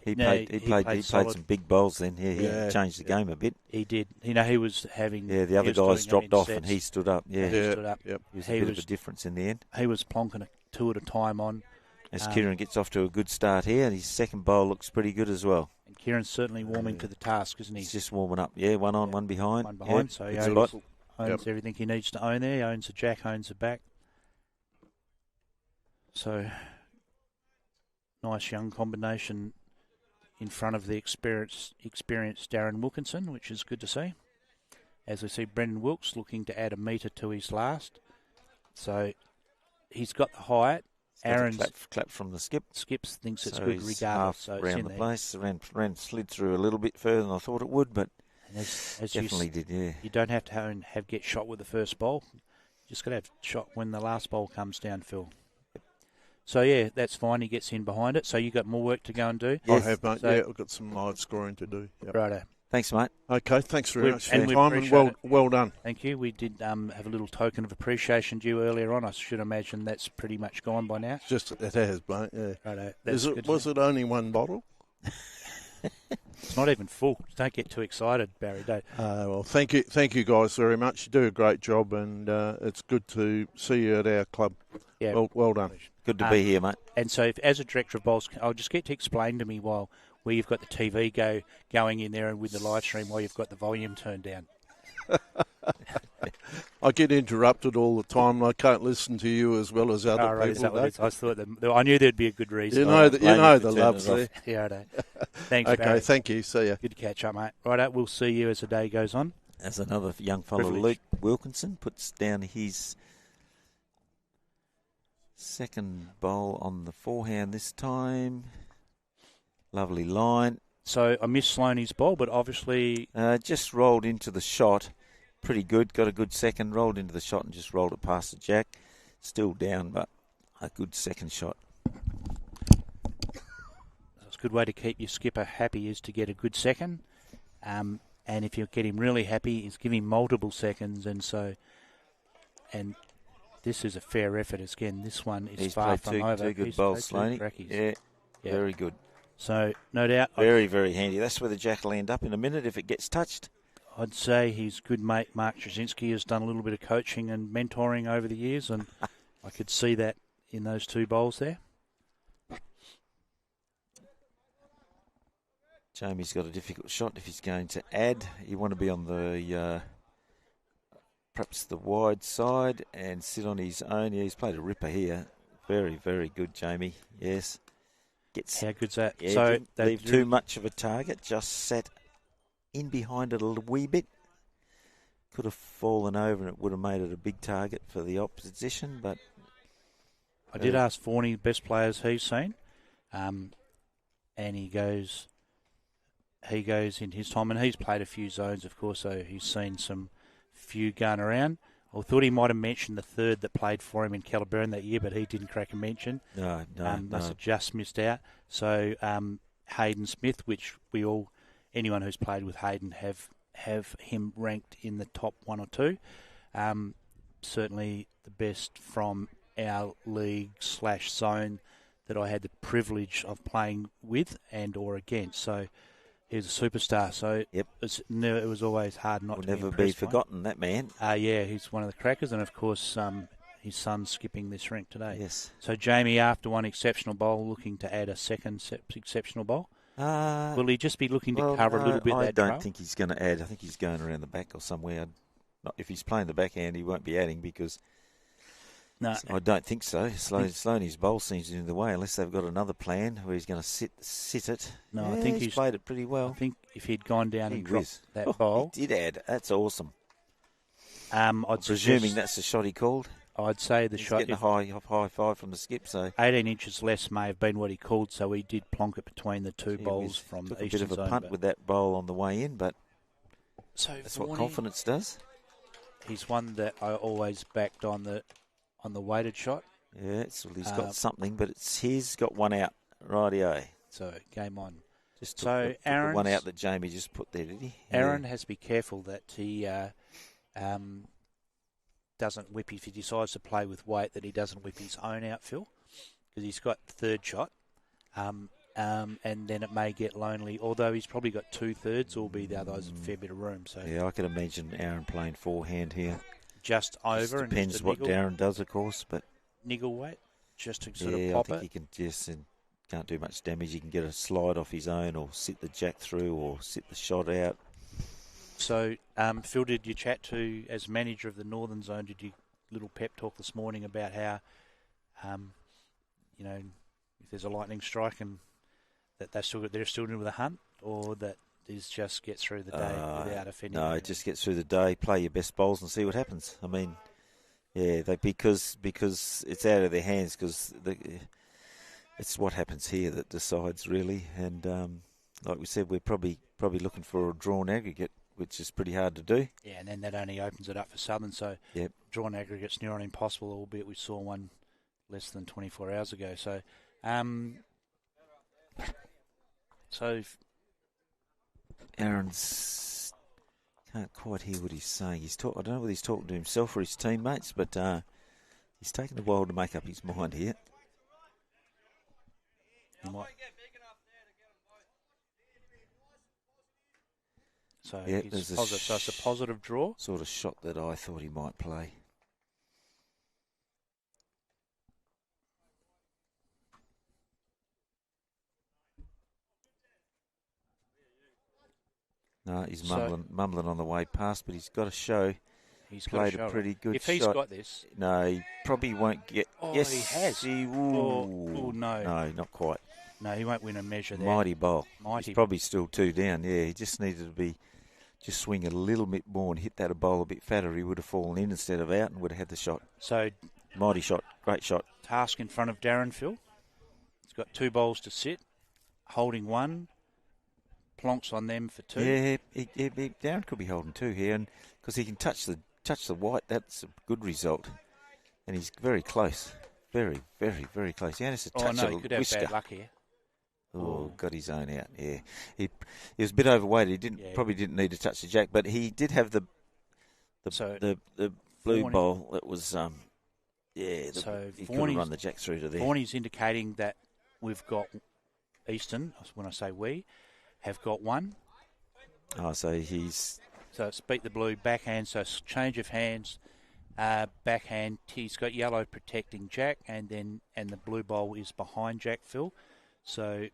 He played some big bowls then. He changed the game a bit. He did. He was having... Yeah, the other guys dropped off and he stood up. Yeah, he stood up. Yep. It was a bit of a difference in the end. He was plonking 2 at a time on. As Kieran gets off to a good start here, and his second bowl looks pretty good as well. And Kieran's certainly warming to the task, isn't he? He's just warming up. Yeah, one on, one behind. One behind, so he owns everything he needs to own there. He owns the jack, owns the back. So, nice young combination in front of the experienced Darren Wilkinson, which is good to see. As we see Brendan Wilkes looking to add a metre to his last. So, he's got the height. Aaron's clap from the skip. Skips thinks it's good regardless. So around the place. Slid through a little bit further than I thought it would, but And as Definitely did, yeah. You don't have to get shot with the first bowl. You just got to have shot when the last bowl comes down, Phil. So, yeah, that's fine. He gets in behind it. So you got more work to go and do? Yes. I have, mate. So, yeah, I've got some live scoring to do. Yep. Righto. Thanks, mate. Okay, thanks very much for your we time, and well done. Thank you. We did have a little token of appreciation due earlier on. I should imagine that's pretty much gone by now. It has, mate, yeah. Righto. Was it only one bottle? It's not even full. Don't get too excited, Barry. Don't. Well, thank you guys very much. You do a great job, and it's good to see you at our club. Yeah. Well done. Good to be here, mate. And so, as a director of bowls, I'll just get to explain to me where you've got the TV going in there and with the live stream while you've got the volume turned down. I get interrupted all the time. I can't listen to you as well as other people. Is that what it is? I thought I knew there'd be a good reason. You know the love's there. Yeah, I know. Thanks, okay, Barry. thank you. See ya. Good to catch up, mate. Righto, we'll see you as the day goes on. As another young fellow, Luke Wilkinson, puts down his second bowl on the forehand this time. Lovely line. So I missed Sloaney's bowl, but obviously... just rolled into the shot. Pretty good. Got a good second. Rolled into the shot and just rolled it past the jack. Still down, but a good second shot. It's a good way to keep your skipper happy is to get a good second. And if you get him really happy, is give him multiple seconds. And this is a fair effort. Again, this one is far from over. Two good bowls, Sloaney. Yeah, very good. So, no doubt. Very, very handy. That's where the jack will end up in a minute if it gets touched. I'd say his good mate Mark Trzynski has done a little bit of coaching and mentoring over the years, and I could see that in those two bowls there. Jamie's got a difficult shot if he's going to add. You want to be on the perhaps the wide side and sit on his own. Yeah, he's played a ripper here. Very, very good, Jamie. Yes. How good's that? Yeah, so didn't leave too much of a target, just sat in behind it a little wee bit. Could have fallen over and it would have made it a big target for the opposition, but... I did ask Forney best players he's seen, and he goes in his time, and he's played a few zones, of course, so he's seen some few going around. I thought he might have mentioned the third that played for him in Caliburn that year, but he didn't crack a mention. No. Must have just missed out. So Hayden Smith, which anyone who's played with Hayden have him ranked in the top one or two. Certainly the best from our league/zone that I had the privilege of playing with and or against. So he's a superstar. So yep. It was always hard not to be never be forgotten, that man. Yeah, he's one of the crackers, and of course his son's skipping this rink today. Yes. So Jamie, after one exceptional bowl, looking to add a second exceptional bowl. Will he just be looking to cover a little bit? I don't think he's going to add. I think he's going around the back or somewhere. If he's playing the backhand, he won't be adding because. No, I don't think so. Sloaney's bowl seems in the way unless they've got another plan where he's going to sit it. No, yeah, I think he's played it pretty well. I think if he'd gone down and dropped that bowl, he did add. That's awesome. Presuming that's the shot he called. I'd say the shot. Getting a high five from the skip. So 18 inches less may have been what he called. So he did plonk it between the two bowls from the eastern zone. Took a bit of a punt with that bowl on the way in, but that's what confidence does. He's one that I always backed on the weighted shot. Yeah, he's got something, but he's got one out. Rightio. So game on. Just took the one out that Jamie just put there, did he? Aaron has to be careful that he doesn't whip if he decides to play with weight, that he doesn't whip his own out, Phil, because he's got the third shot, and then it may get lonely. Although he's probably got 2/3, albeit the others a fair bit of room. So yeah, I can imagine Aaron playing forehand here. Just over, and depends what Darren does, of course, but niggle weight just to sort of I pop think he can just can't do much damage. He can get a slide off his own, or sit the jack through, or sit the shot out. So, Phil, did you chat to, as manager of the Northern Zone, did you little pep talk this morning about how, if there's a lightning strike and that they're still in with a hunt, or that is just get through the day without offending? No, just get through the day, play your best bowls and see what happens. I mean, yeah, because it's out of their hands, because it's what happens here that decides really. And like we said, we're probably looking for a drawn aggregate which is pretty hard to do. Yeah, and then that only opens it up for Southern. So Yep. drawn aggregate's near on impossible, albeit we saw one less than 24 hours ago. So, Aaron's can't quite hear what he's saying. I don't know whether he's talking to himself or his teammates, but he's taken a while to make up his mind here. So, yeah, it's positive. So it's a positive draw. Sort of shot that I thought he might play. No, he's mumbling on the way past, but he's got a show. He's played got a pretty good if shot. If he's got this... No, he probably won't get... Oh, yes, he has. No. No, not quite. No, he won't win a measure there. Mighty bowl. He's probably still 2 down. Yeah, he just needed to be... Just swing a little bit more and hit that a bowl a bit fatter. He would have fallen in instead of out and would have had the shot. So... Mighty shot. Great shot. Task in front of Darren, Phil. He's got 2 bowls to sit. Holding 1. Plonks on them for 2. Yeah, Darren could be holding 2 here, and because he can touch the white, that's a good result. And he's very close, very, very, very close. He only has to touch he could have bad luck here. Oh, got his own out. Yeah, he was a bit overweight. He probably didn't need to touch the jack, but he did have the blue bowl that was he could have run the jack through to there. Forney's indicating that we've got Easton. When I say we. Have got 1. Oh, so he's... So it's beat the blue, backhand, so change of hands, backhand. He's got yellow protecting jack, and the blue bowl is behind jack, Phil. So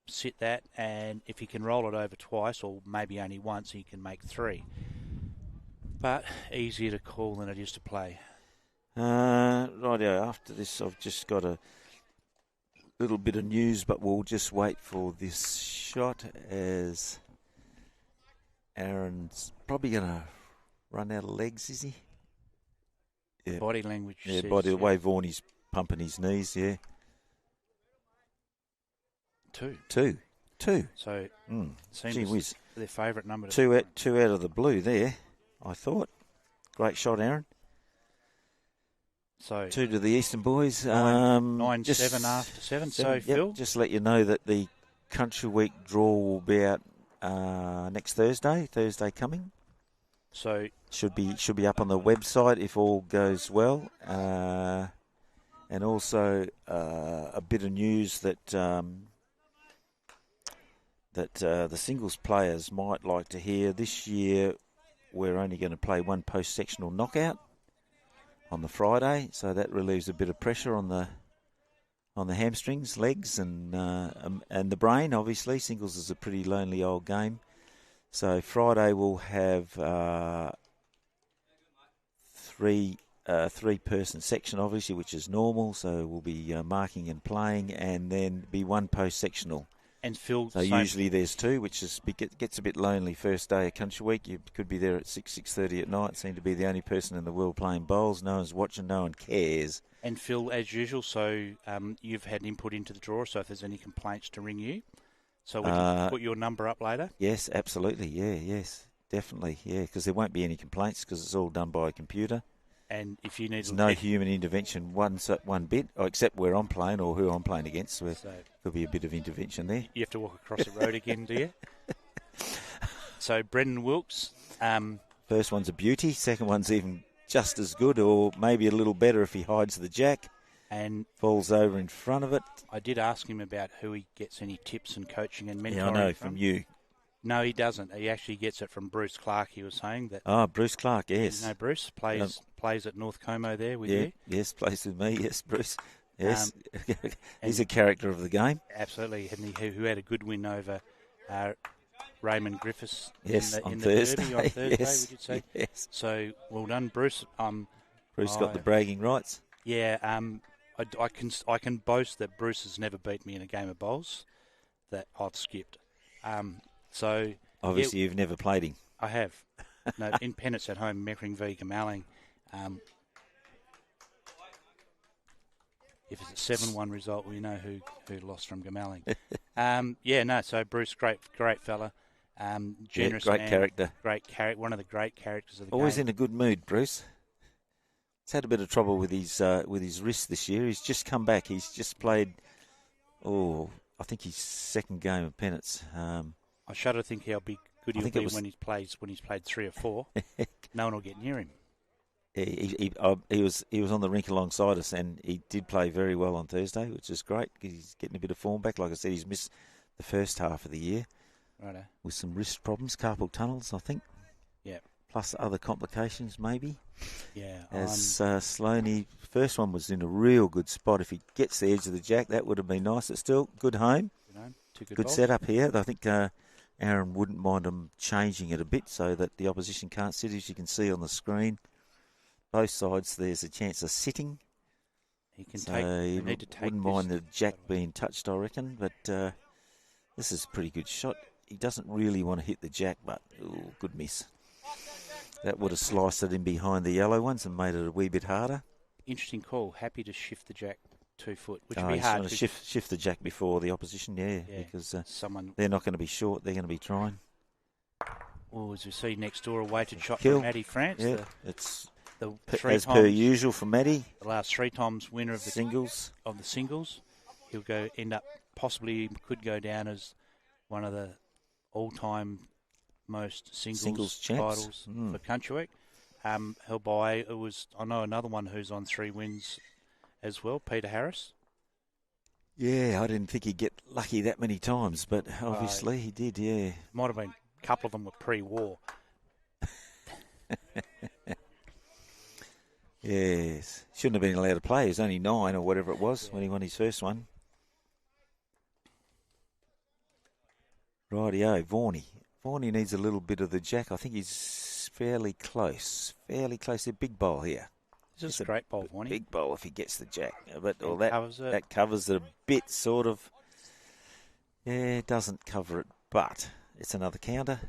sit that, and if he can roll it over twice, or maybe only once, he can make 3. But easier to call than it is to play. Rightio, after this I've just got a little bit of news, but we'll just wait for this shot as Aaron's probably going to run out of legs, is he? Yeah. Body language. Yeah, says, the way Varney's pumping his knees, yeah. 2. So, gee whiz. Their favourite number. 2 out of the blue there, I thought. Great shot, Aaron. So 2 to the Eastern boys. 9-7 after 7. So, Phil? Just let you know that the Country Week draw will be out next Thursday coming. So should be up on the website if all goes well. And also a bit of news that the singles players might like to hear. This year we're only going to play 1 post-sectional knockout on the Friday, so that relieves a bit of pressure on the hamstrings, legs, and the brain. Obviously, singles is a pretty lonely old game. So Friday we'll have 3-person section, obviously, which is normal. So we'll be marking and playing, and then be 1 post-sectional. And Phil, so usually there's 2, which gets a bit lonely first day of Country Week. You could be there at 6:30 at night. Seem to be the only person in the world playing bowls. No one's watching. No one cares. And Phil, as usual, so you've had input into the draw. So if there's any complaints, to ring you. So we can put your number up later. Yes, absolutely. Yeah, yes, definitely. Yeah, because there won't be any complaints because it's all done by a computer. And if you need... There's no human intervention one bit, except where I'm playing or who I'm playing against. So there'll be a bit of intervention there. You have to walk across the road again, do you? So Brendan Wilkes. First one's a beauty. Second one's even just as good, or maybe a little better if he hides the jack and falls over in front of it. I did ask him about who he gets any tips and coaching and mentoring I know from you. No, he doesn't. He actually gets it from Bruce Clark. He was saying that. Oh, Bruce Clark, yes. You know, Bruce plays at North Como there with you. Yes, plays with me. Yes, Bruce. Yes, he's a character of the game. Absolutely, and who had a good win over Raymond Griffiths. Yes, in the Thursday. Derby On Thursday, yes, would you say? Yes. So well done, Bruce. Bruce got the bragging rights. Yeah, I can boast that Bruce has never beat me in a game of bowls that I've skipped. So obviously you've never played him. I have. No, in Pennants at home, Meckering v. Gamalling. If it's a 7-1 result, we know who lost from Gamalling. So Bruce, great fella. Generous great man, character. Great character. One of the great characters of the Always game. in a good mood, Bruce. He's had a bit of trouble with his wrist this year. He's just come back. He's just played, I think his second game of Pennants. I shudder to think how good he'll be when he's played 3 or 4. No one will get near him. He was on the rink alongside us, and he did play very well on Thursday, which is great because he's getting a bit of form back. Like I said, he's missed the first half of the year with some wrist problems, carpal tunnels, I think. Yeah. Plus other complications, maybe. Yeah. As Sloaney, first one was in a real good spot. If he gets the edge of the jack, that would have been nice. It's still good home. Good setup here. I think Aaron wouldn't mind him changing it a bit so that the opposition can't sit. As you can see on the screen, both sides there's a chance of sitting. He need to take wouldn't mind the jack being touched, I reckon. But this is a pretty good shot. He doesn't really want to hit the jack, but good miss. That would have sliced it in behind the yellow ones and made it a wee bit harder. Interesting call. Happy to shift the jack 2 foot, which would be hard. To shift the jack before the opposition, because they're not going to be short. They're going to be trying. Well, as we see next door, a weighted shot Kill. from Matty France. Yeah, it's the as per usual from Matty. The last 3 times winner of the singles. He'll possibly could go down as one of the all-time most singles titles for Country Week. I know another one who's on 3 wins as well, Peter Harris. Yeah, I didn't think he'd get lucky that many times, but obviously he did, yeah. Might have been a couple of them were pre-war. Yes. Shouldn't have been allowed to play. He was only 9 or whatever it was when he won his first one. Rightio, Vorney needs a little bit of the jack. I think he's fairly close. A big bowl here. This is a great bowl, Vorney. Big bowl if he gets the jack. But that covers it a bit, sort of. Yeah, it doesn't cover it, but it's another counter.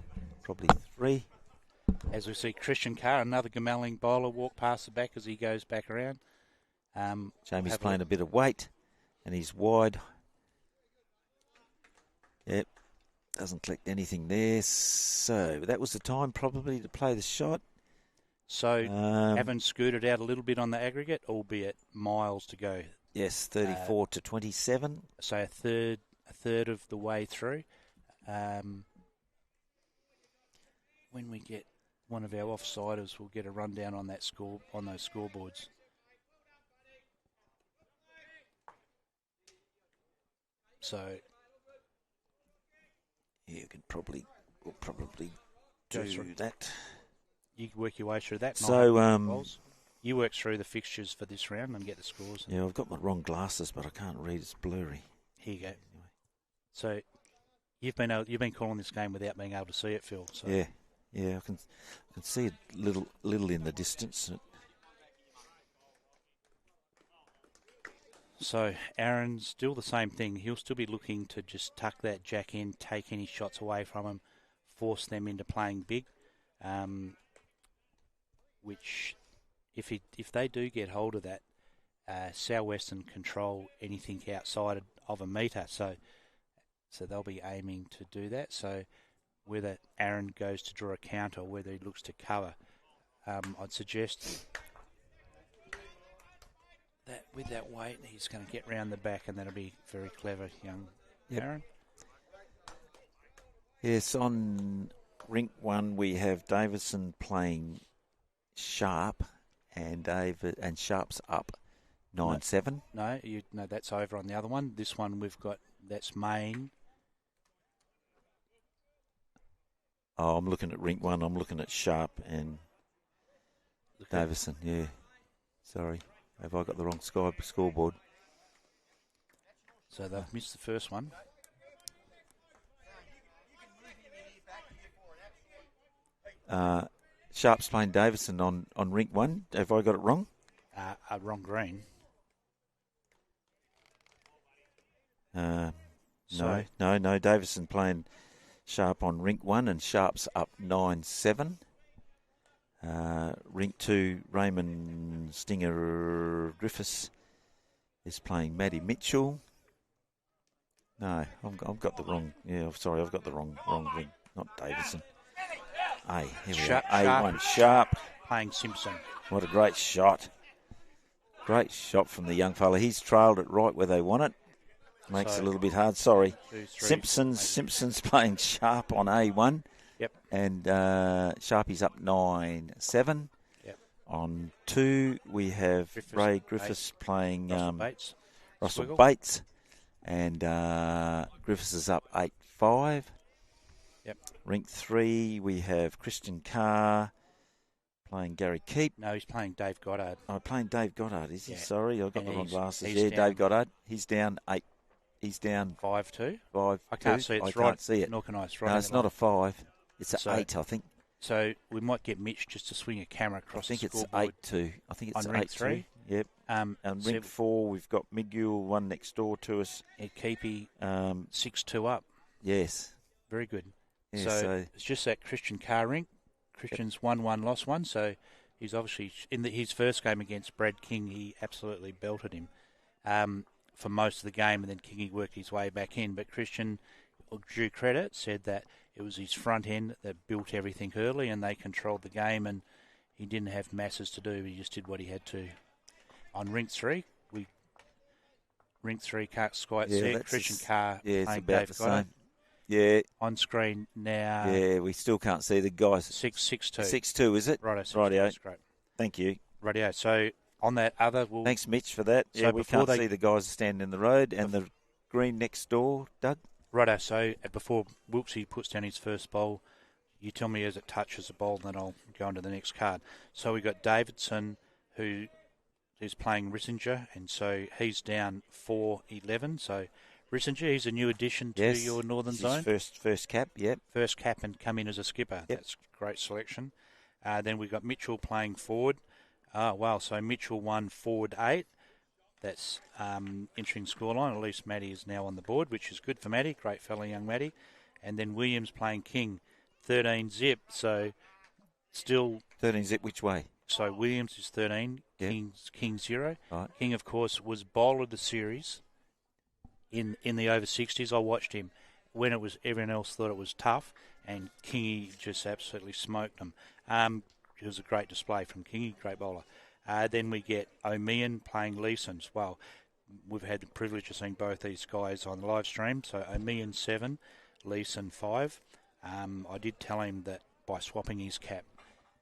Probably 3. As we see Christian Carr, another Gamelling bowler, walk past the back as he goes back around. Jamie's playing a bit of weight, and he's wide. Yep. Doesn't collect anything there. So that was the time probably to play the shot. So haven't scooted out a little bit on the aggregate, albeit miles to go. Yes, 34 to 27. So a third of the way through. When we get one of our offsiders, we'll get a rundown on that score on those scoreboards. So you can we'll probably do that. You can work your way through that. So you work through the fixtures for this round and get the scores. Yeah, I've got my wrong glasses, but I can't read. It's blurry. Here you go. Anyway. So you've been calling this game without being able to see it, Phil. So. Yeah, I can see it little in the distance. So Aaron's still the same thing. He'll still be looking to just tuck that jack in, take any shots away from him, force them into playing big. Which, if they do get hold of that, Southwestern control anything outside of a metre. So they'll be aiming to do that. So whether Aaron goes to draw a counter or whether he looks to cover, I'd suggest that with that weight, he's going to get round the back, and that'll be very clever, young Aaron. Yes, on Rink 1 we have Davison playing Sharp, and Sharp's up 9-7. No, that's over on the other one. This one that's main. Oh, I'm looking at Rink 1. I'm looking at Sharp and Davison. Yeah, sorry. Have I got the wrong scoreboard? So they've missed the first one. Sharp's playing Davison on Rink 1. Have I got it wrong? Wrong green. No. Davison playing Sharp on Rink 1, and Sharp's up 9-7. Rink 2, Raymond Stinger Griffiths is playing Matty Mitchell. No, I've got the wrong. Yeah, sorry, I've got the wrong Not Davidson. Hey, here we Sharp, are. A1, Sharp. Playing Simpson. What a great shot. Great shot from the young fella. He's trailed it right where they want it. Makes it a little bit hard. Sorry. 2, 3, Simpson's playing Sharp on A1. Yep. And Sharpie's up 9-7. Yep. On 2, we have Ray Griffiths playing Russell Bates. And Griffiths is up 8-5. Yep. Rink 3, we have Christian Carr playing Gary Keep. No, he's playing Dave Goddard. Oh, playing Dave Goddard, is he? Yeah. Sorry, I've got And the wrong glasses. he's Yeah, down. Dave Goddard. He's down 8. He's down 5-2. 5. I can't see it. It's I right. can't see it. Nor can I. It's right. No, it's not a 5. It's an So- 8, I think. So we might get Mitch just to swing a camera across. I think the it's scoreboard. 8-2. I think it's On Rink 8-2. 3? Yep. And So Rink 4, we've got Miguel, one next door to us. Keepy 6-2 up. Yes. Very good. Yeah, So it's just that Christian Carr rink. Christian's 1-1, lost 1. So he's obviously in his first game against Brad King. He absolutely belted him for most of the game, and then Kingy worked his way back in. But Christian, due credit, said that it was his front end that built everything early, and they controlled the game, and he didn't have masses to do. He just did what he had to. On Rink 3, Sky said Christian Carr it's playing about Dave the Goddard. same. Yeah. On screen now. Yeah, we still can't see the guys. 6-2. 6-2, is it? Righto. Rightio. That's great. Thank you. Rightio. So on that other, Thanks, Mitch, for that. So Yeah, we before can't see the guys standing in the road and the green next door, Doug. Righto. So before Wilkesy puts down his first bowl, you tell me as it touches the bowl, and then I'll go on to the next card. So we got Davidson, who is playing Rissinger, and so he's down 4-11. So Rissinger, he's a new addition to your Northern Zone. First cap, yep. First cap and come in as a skipper. Yep. That's a great selection. Then we've got Mitchell playing forward. Wow, so Mitchell 1, forward 8. That's entering scoreline. At least Matty is now on the board, which is good for Matty. Great fellow, young Matty. And then Williams playing King, 13 zip. So still 13 zip which way? So Williams is 13, Yep. King 0. Right. King, of course, was bowler of the series in the over 60s. I watched him when everyone else thought it was tough, and Kingy just absolutely smoked them. It was a great display from Kingy, great bowler. Then we get O'Meehan playing Leeson's. Well, we've had the privilege of seeing both these guys on the live stream. So O'Meehan 7, Leeson 5. I did tell him that by swapping his cap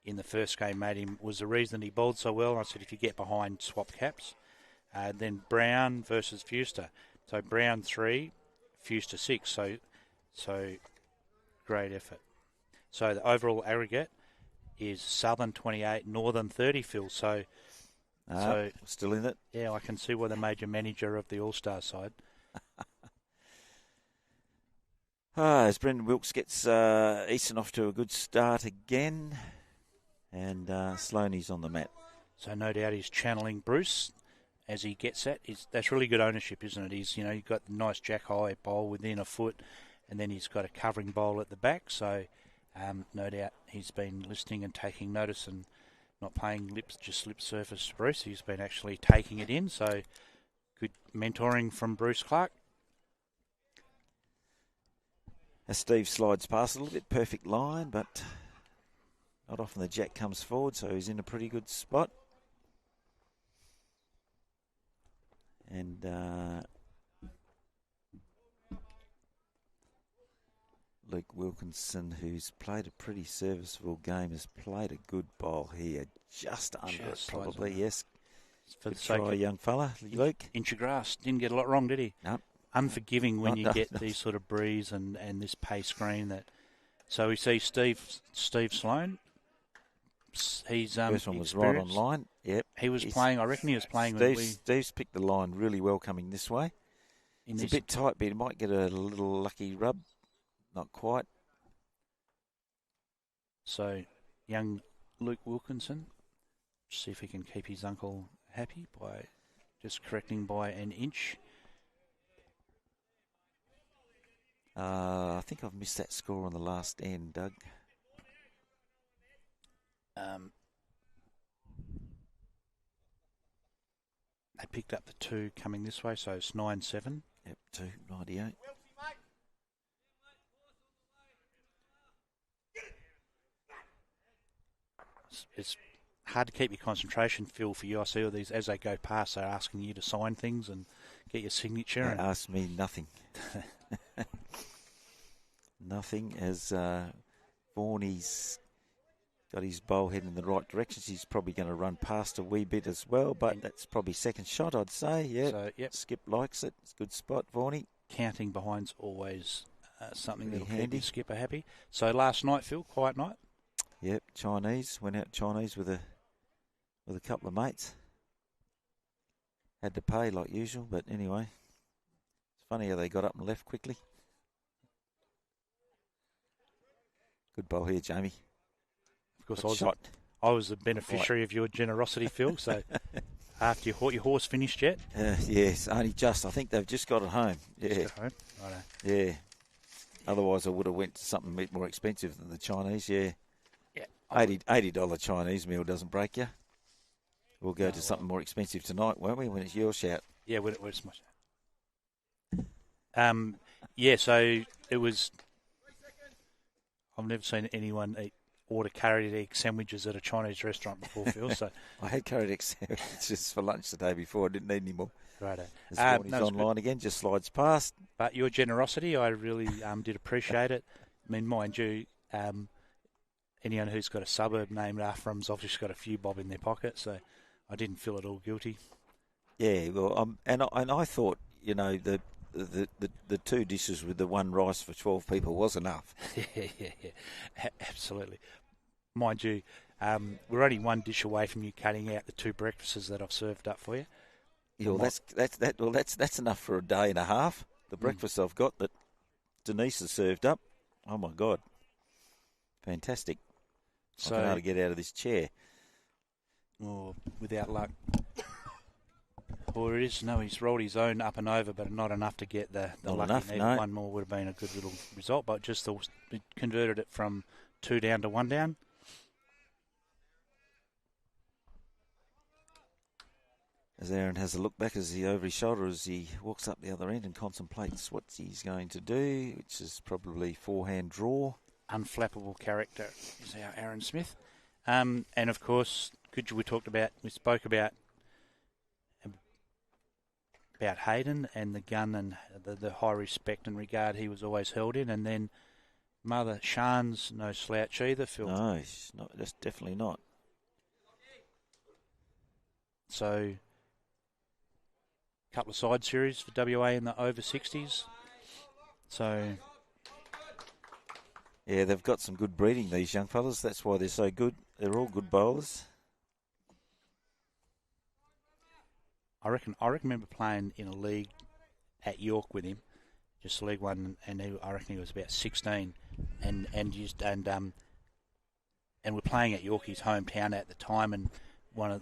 in the first game was the reason he bowled so well. I said, if you get behind, swap caps. Then Brown versus Fuster. So Brown 3, Fuster 6. So great effort. So the overall aggregate is Southern 28, Northern 30, Phil. So still in it? Yeah, I can see why the major manager of the All-Star side. As Brendan Wilkes gets Easton off to a good start again. And Sloaney's on the mat. So no doubt he's channeling Bruce as he gets that. That's really good ownership, isn't it? You've got the nice jack high bowl within a foot, and then he's got a covering bowl at the back. So no doubt he's been listening and taking notice and not playing just lip surface to Bruce. He's been actually taking it in. So good mentoring from Bruce Clark. As Steve slides past a little bit, perfect line, but not often the jack comes forward, so he's in a pretty good spot. And Luke Wilkinson, who's played a pretty serviceable game, has played a good bowl here, just under it probably, yes. For Good the sake try, of young fella, Luke. Inch of grass. Didn't get a lot wrong, did he? No. Unforgiving when you get these sort of breeze and this pace screen. So we see Steve Sloan. He's First one was right on line. Yep. He was playing. I reckon he was playing. Steve's picked the line really well coming this way. It's a bit tight, but he might get a little lucky rub. Not quite. So, young Luke Wilkinson, see if he can keep his uncle happy by just correcting by an inch. I think I've missed that score on the last end, Doug. They picked up the 2 coming this way, so it's 9-7. Yep, 2.98. it's hard to keep your concentration, Phil, for you. I see all these, as they go past, they're asking you to sign things and get your signature. They asked me nothing. Nothing, as Vaughan's got his bowl heading in the right direction. He's probably going to run past a wee bit as well, but that's probably second shot, I'd say. Yeah, so, yep. Skip likes it. It's a good spot, Vaughan. Counting behind's always something Pretty that'll handy. keep your skipper happy. So last night, Phil, quiet night. Yep, Chinese. Went out Chinese with a couple of mates. Had to pay like usual, but anyway. It's funny how they got up and left quickly. Good bowl here, Jamie. Of course, shot. I was the beneficiary of your generosity, Phil. So after your horse finished yet? Yes, only just. I think they've just got it home. Yeah. Just got home. Righto. Yeah. Otherwise, I would have went to something a bit more expensive than the Chinese. Yeah. Yeah. $80 Chinese meal doesn't break you. We'll go to something more expensive tonight, won't we? When it's your shout. Yeah, when it's my shout. Yeah. So it was. I've never seen anyone order carrot egg sandwiches at a Chinese restaurant before, Phil. So I had carrot egg sandwiches for lunch the day before. I didn't need any more. Righto. This morning's online again, just slides past. But your generosity, I really did appreciate it. I mean, mind you, anyone who's got a suburb named after them's obviously got a few bob in their pocket, so I didn't feel at all guilty. Yeah, well, and I thought, you know, the two dishes with the one rice for 12 people was enough. Yeah, absolutely. Mind you, we're only one dish away from you cutting out the two breakfasts that I've served up for you. Yeah, well, that's enough for a day and a half. The breakfast I've got that Denise has served up. Oh my God, fantastic! So I can hardly get out of this chair. Oh, without luck. Or it is, no, he's rolled his own up and over, but not enough to get the lucky enough, need. no. One more would have been a good little result, but just converted it from 2 down to 1 down. As Aaron has a look back as he over his shoulder as he walks up the other end and contemplates what he's going to do, which is probably forehand draw. Unflappable character is our Aaron Smith. And of course, we spoke about Hayden and the gun and the high respect and regard he was always held in. And then Mother Shan's no slouch either, Phil. No, she's not. That's definitely not. So, a couple of side series for WA in the over 60s. So, yeah, they've got some good breeding, these young fellas. That's why they're so good. They're all good bowlers. I remember playing in a league at York with him, just League One, and I reckon he was about 16, and we're playing at York, his hometown at the time, and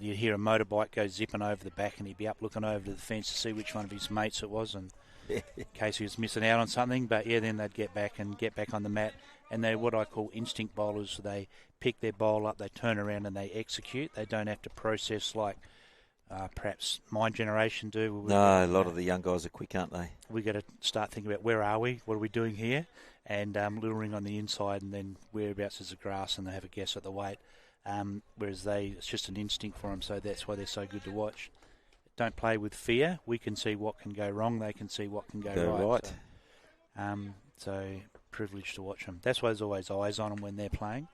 you'd hear a motorbike go zipping over the back, and he'd be up looking over to the fence to see which one of his mates it was, and in case he was missing out on something. But yeah, then they'd get back on the mat, and they're what I call instinct bowlers. They pick their bowl up, they turn around, and they execute. They don't have to process like perhaps my generation do. No, a lot of the young guys are quick, aren't they? We got to start thinking about where are we, what are we doing here, and luring on the inside, and then whereabouts is the grass, and they have a guess at the weight. Whereas it's just an instinct for them, so that's why they're so good to watch. Don't play with fear. We can see what can go wrong. They can see what can go right. So privileged to watch them. That's why there's always eyes on them when they're playing.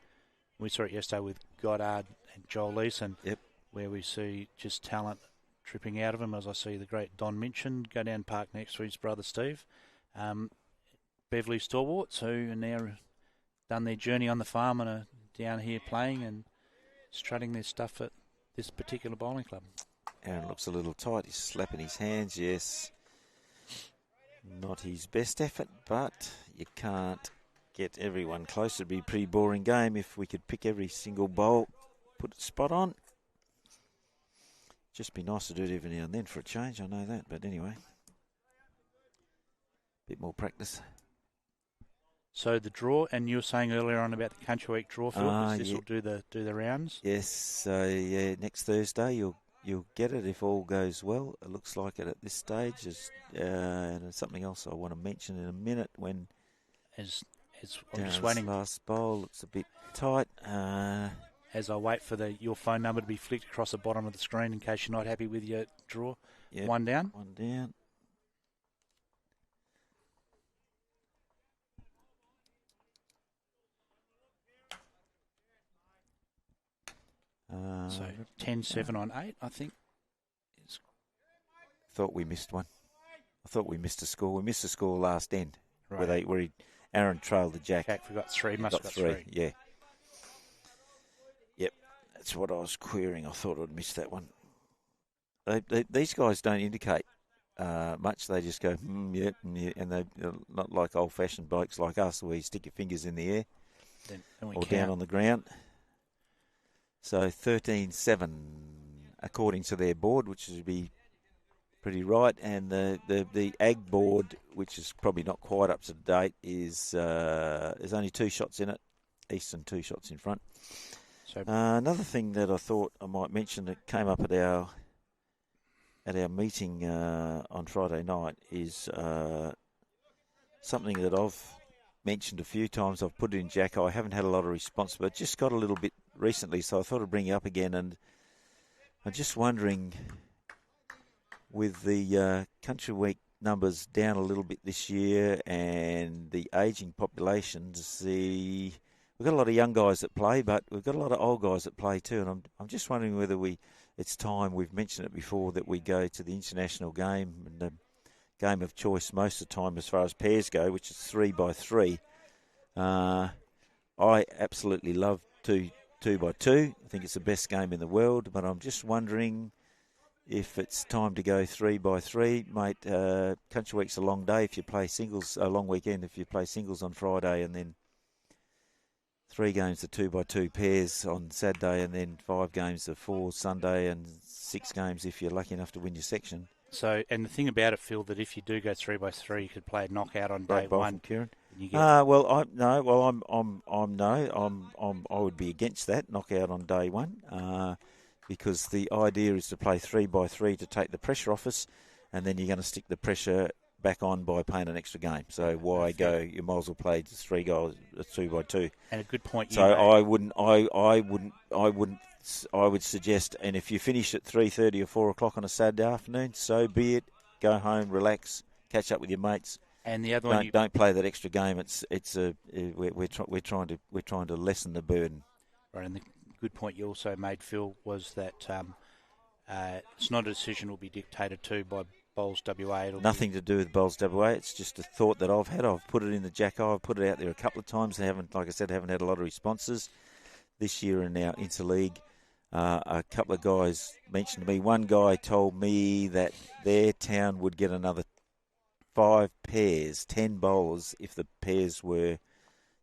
We saw it yesterday with Goddard and Joel Leeson. Yep. Where we see just talent tripping out of him, as I see the great Don Minchin go down park next to his brother Steve. Beverley Stalwarts, who are now done their journey on the farm and are down here playing and strutting their stuff at this particular bowling club. Aaron looks a little tight. He's slapping his hands, yes. Not his best effort, but you can't get everyone close. It'd be a pretty boring game if we could pick every single bowl, put it spot on. Just be nice to do it every now and then for a change, I know that, but anyway. Bit more practice. So the draw, and you were saying earlier on about the Country Week draw, Phil, this will do the rounds? Yes, so yeah, next Thursday you'll get it if all goes well. It looks like it at this stage. And there's something else I want to mention in a minute when I'm just waiting. Last bowl looks a bit tight. as I wait for your phone number to be flicked across the bottom of the screen in case you're not happy with your draw. Yep. One down. One down. So 10-7 on 8, I think. Thought we missed one. I thought we missed a score. We missed a score last end Right. where Aaron trailed the jack. Jack forgot 3. Must have got 3. Yeah. Yep. That's what I was querying. I thought I'd missed that one. These guys don't indicate much. They just go, yeah, and they're not like old-fashioned blokes like us where you stick your fingers in the air Then we or count. down on the ground. So 13-7 according to their board, which would be pretty right. And the ag board, which is probably not quite up to date, is there's only 2 shots in it. Eastern 2 shots in front. So Another thing that I thought I might mention that came up at our meeting on Friday night is something that I've mentioned a few times. I've put it in Jacko. I haven't had a lot of response, but just got a little bit recently, so I thought I'd bring it up again. And I'm just wondering, with the Country Week numbers down a little bit this year and the ageing populations, we've got a lot of young guys that play, but we've got a lot of old guys that play too. And I'm just wondering whether it's time, we've mentioned it before, that we go to the international game and the game of choice most of the time as far as pairs go, which is 3x3. I absolutely love 2x2. I think it's the best game in the world, but I'm just wondering if it's time to go 3x3. Mate, Country Week's a long day if you play singles, a long weekend if you play singles on Friday, and then 3 games of 2x2 pairs on Saturday, and then 5 games of 4 Sunday, and 6 games if you're lucky enough to win your section. So, and the thing about it, Phil, that if you do go 3x3, you could play a knockout on day one. Kieran. You get I would be against that knockout on day one, because the idea is to play 3x3 to take the pressure off us, and then you're going to stick the pressure back on by playing an extra game. So why go? You might as well play 3 goals, 2x2. And a good point. So I would suggest, and if you finish at 3:30 or 4 o'clock on a Saturday afternoon, so be it. Go home, relax, catch up with your mates. And the other one, don't play that extra game. We're trying to lessen the burden. right, and the good point you also made, Phil, was that it's not a decision will be dictated to by Bowls WA. It'll Nothing to do with Bowls WA. It's just a thought that I've had. I've put it in the Jacko. I've put it out there a couple of times. Like I said, haven't had a lot of responses this year in our interleague. A couple of guys mentioned to me. One guy told me that their town would get another 5 pairs, 10 bowlers, if the pairs were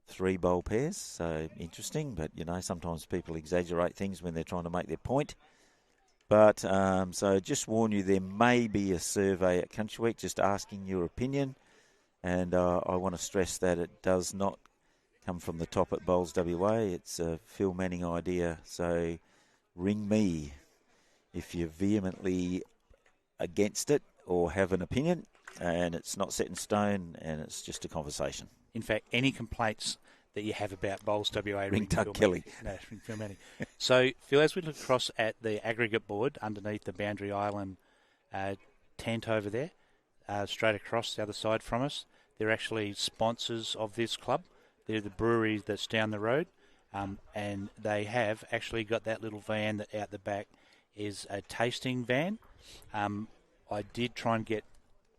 3 bowl pairs. So interesting, but sometimes people exaggerate things when they're trying to make their point. But so just warn you, there may be a survey at Country Week just asking your opinion, and I want to stress that it does not come from the top at Bowls WA. It's a Phil Manning idea. So ring me if you're vehemently against it or have an opinion, and it's not set in stone, and it's just a conversation. In fact, any complaints that you have about Bowls WA, ring Doug Kelly. No, ring Phil Manning. So, Phil, as we look across at the aggregate board underneath the Boundary Island tent over there, straight across the other side from us, they're actually sponsors of this club. They're the brewery that's down the road, and they have actually got that little van that out the back is a tasting van. I did try and get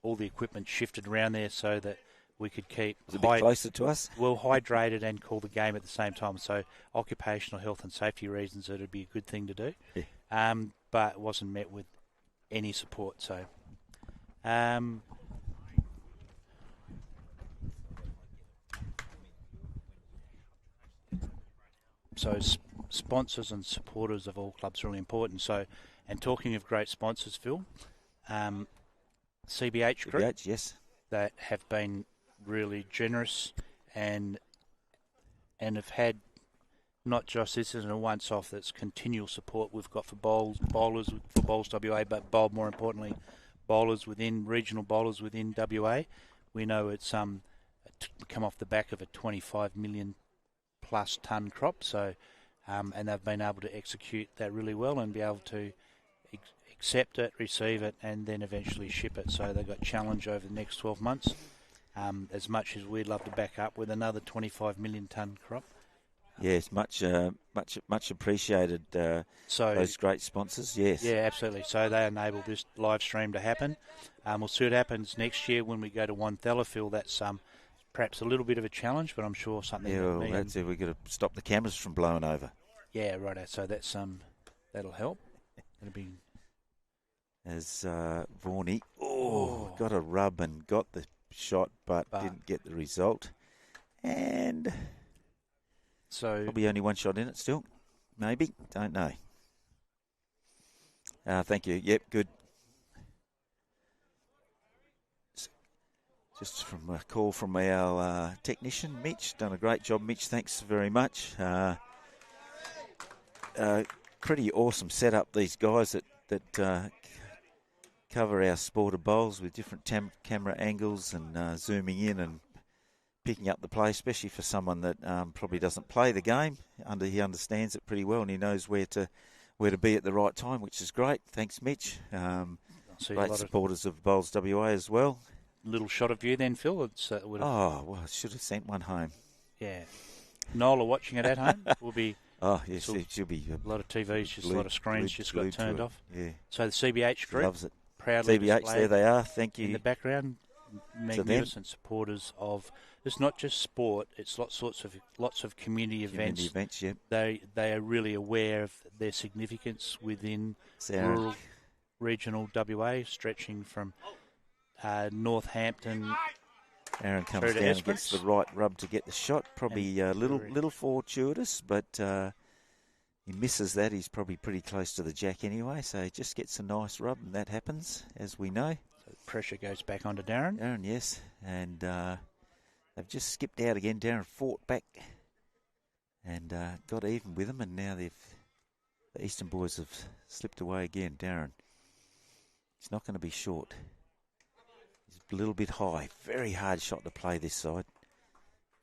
all the equipment shifted around there so that we could keep a bit closer to us. Well, hydrated and call the game at the same time. So occupational health and safety reasons, it would be a good thing to do. Yeah. But it wasn't met with any support. So sponsors and supporters of all clubs are really important. So, and talking of great sponsors, Phil, CBH Group, yes, that have been really generous and have had not just this isn't a once-off, that's continual support we've got for bowlers for Bowls WA, but more importantly, bowlers within regional bowlers within WA. We know it's come off the back of a 25 million plus tonne crop, so and they've been able to execute that really well and be able to accept it, receive it, and then eventually ship it. So they've got challenge over the next 12 months, as much as we'd love to back up with another 25 million tonne crop. Yes, much appreciated. Those great sponsors, yes. Yeah, absolutely. So they enable this live stream to happen. We'll see what happens next year when we go to Wanthellerfield. That's perhaps a little bit of a challenge, but I'm sure something. Yeah, well, that's it. We've got to stop the cameras from blowing over. Yeah, right. So that's that'll help. It'll be as Vaughan got a rub and got the shot, but didn't get the result. And so probably only one shot in it still. Maybe. Don't know. Thank you. Yep, good. Just from a call from our technician, Mitch. Done a great job, Mitch. Thanks very much. Pretty awesome setup, these guys that cover our sporter bowls with different camera angles and zooming in and picking up the play, especially for someone that probably doesn't play the game. He understands it pretty well and he knows where to be at the right time, which is great. Thanks, Mitch. Great supporters of Bowls WA as well. Little shot of you then, Phil. Well, I should have sent one home. Yeah. Nola watching it at home will be. Oh, yes, she'll be. A lot of TVs, just a lot of screens just got turned off. Yeah. So the CBH group loves it. Proudly CBH, there they are. Thank you. In the background, magnificent supporters of. It's not just sport. It's lots of community events. Yep. They are really aware of their significance within rural, regional WA, stretching from Northampton. Aaron comes down and gets the right rub to get the shot. Probably a little fortuitous, but he misses that. He's probably pretty close to the jack anyway, so he just gets a nice rub, and that happens, as we know. So the pressure goes back onto Darren. Darren, yes, and they've just skipped out again. Darren fought back and got even with them, and now the Eastern boys have slipped away again. Darren, he's not going to be short. He's a little bit high. Very hard shot to play this side.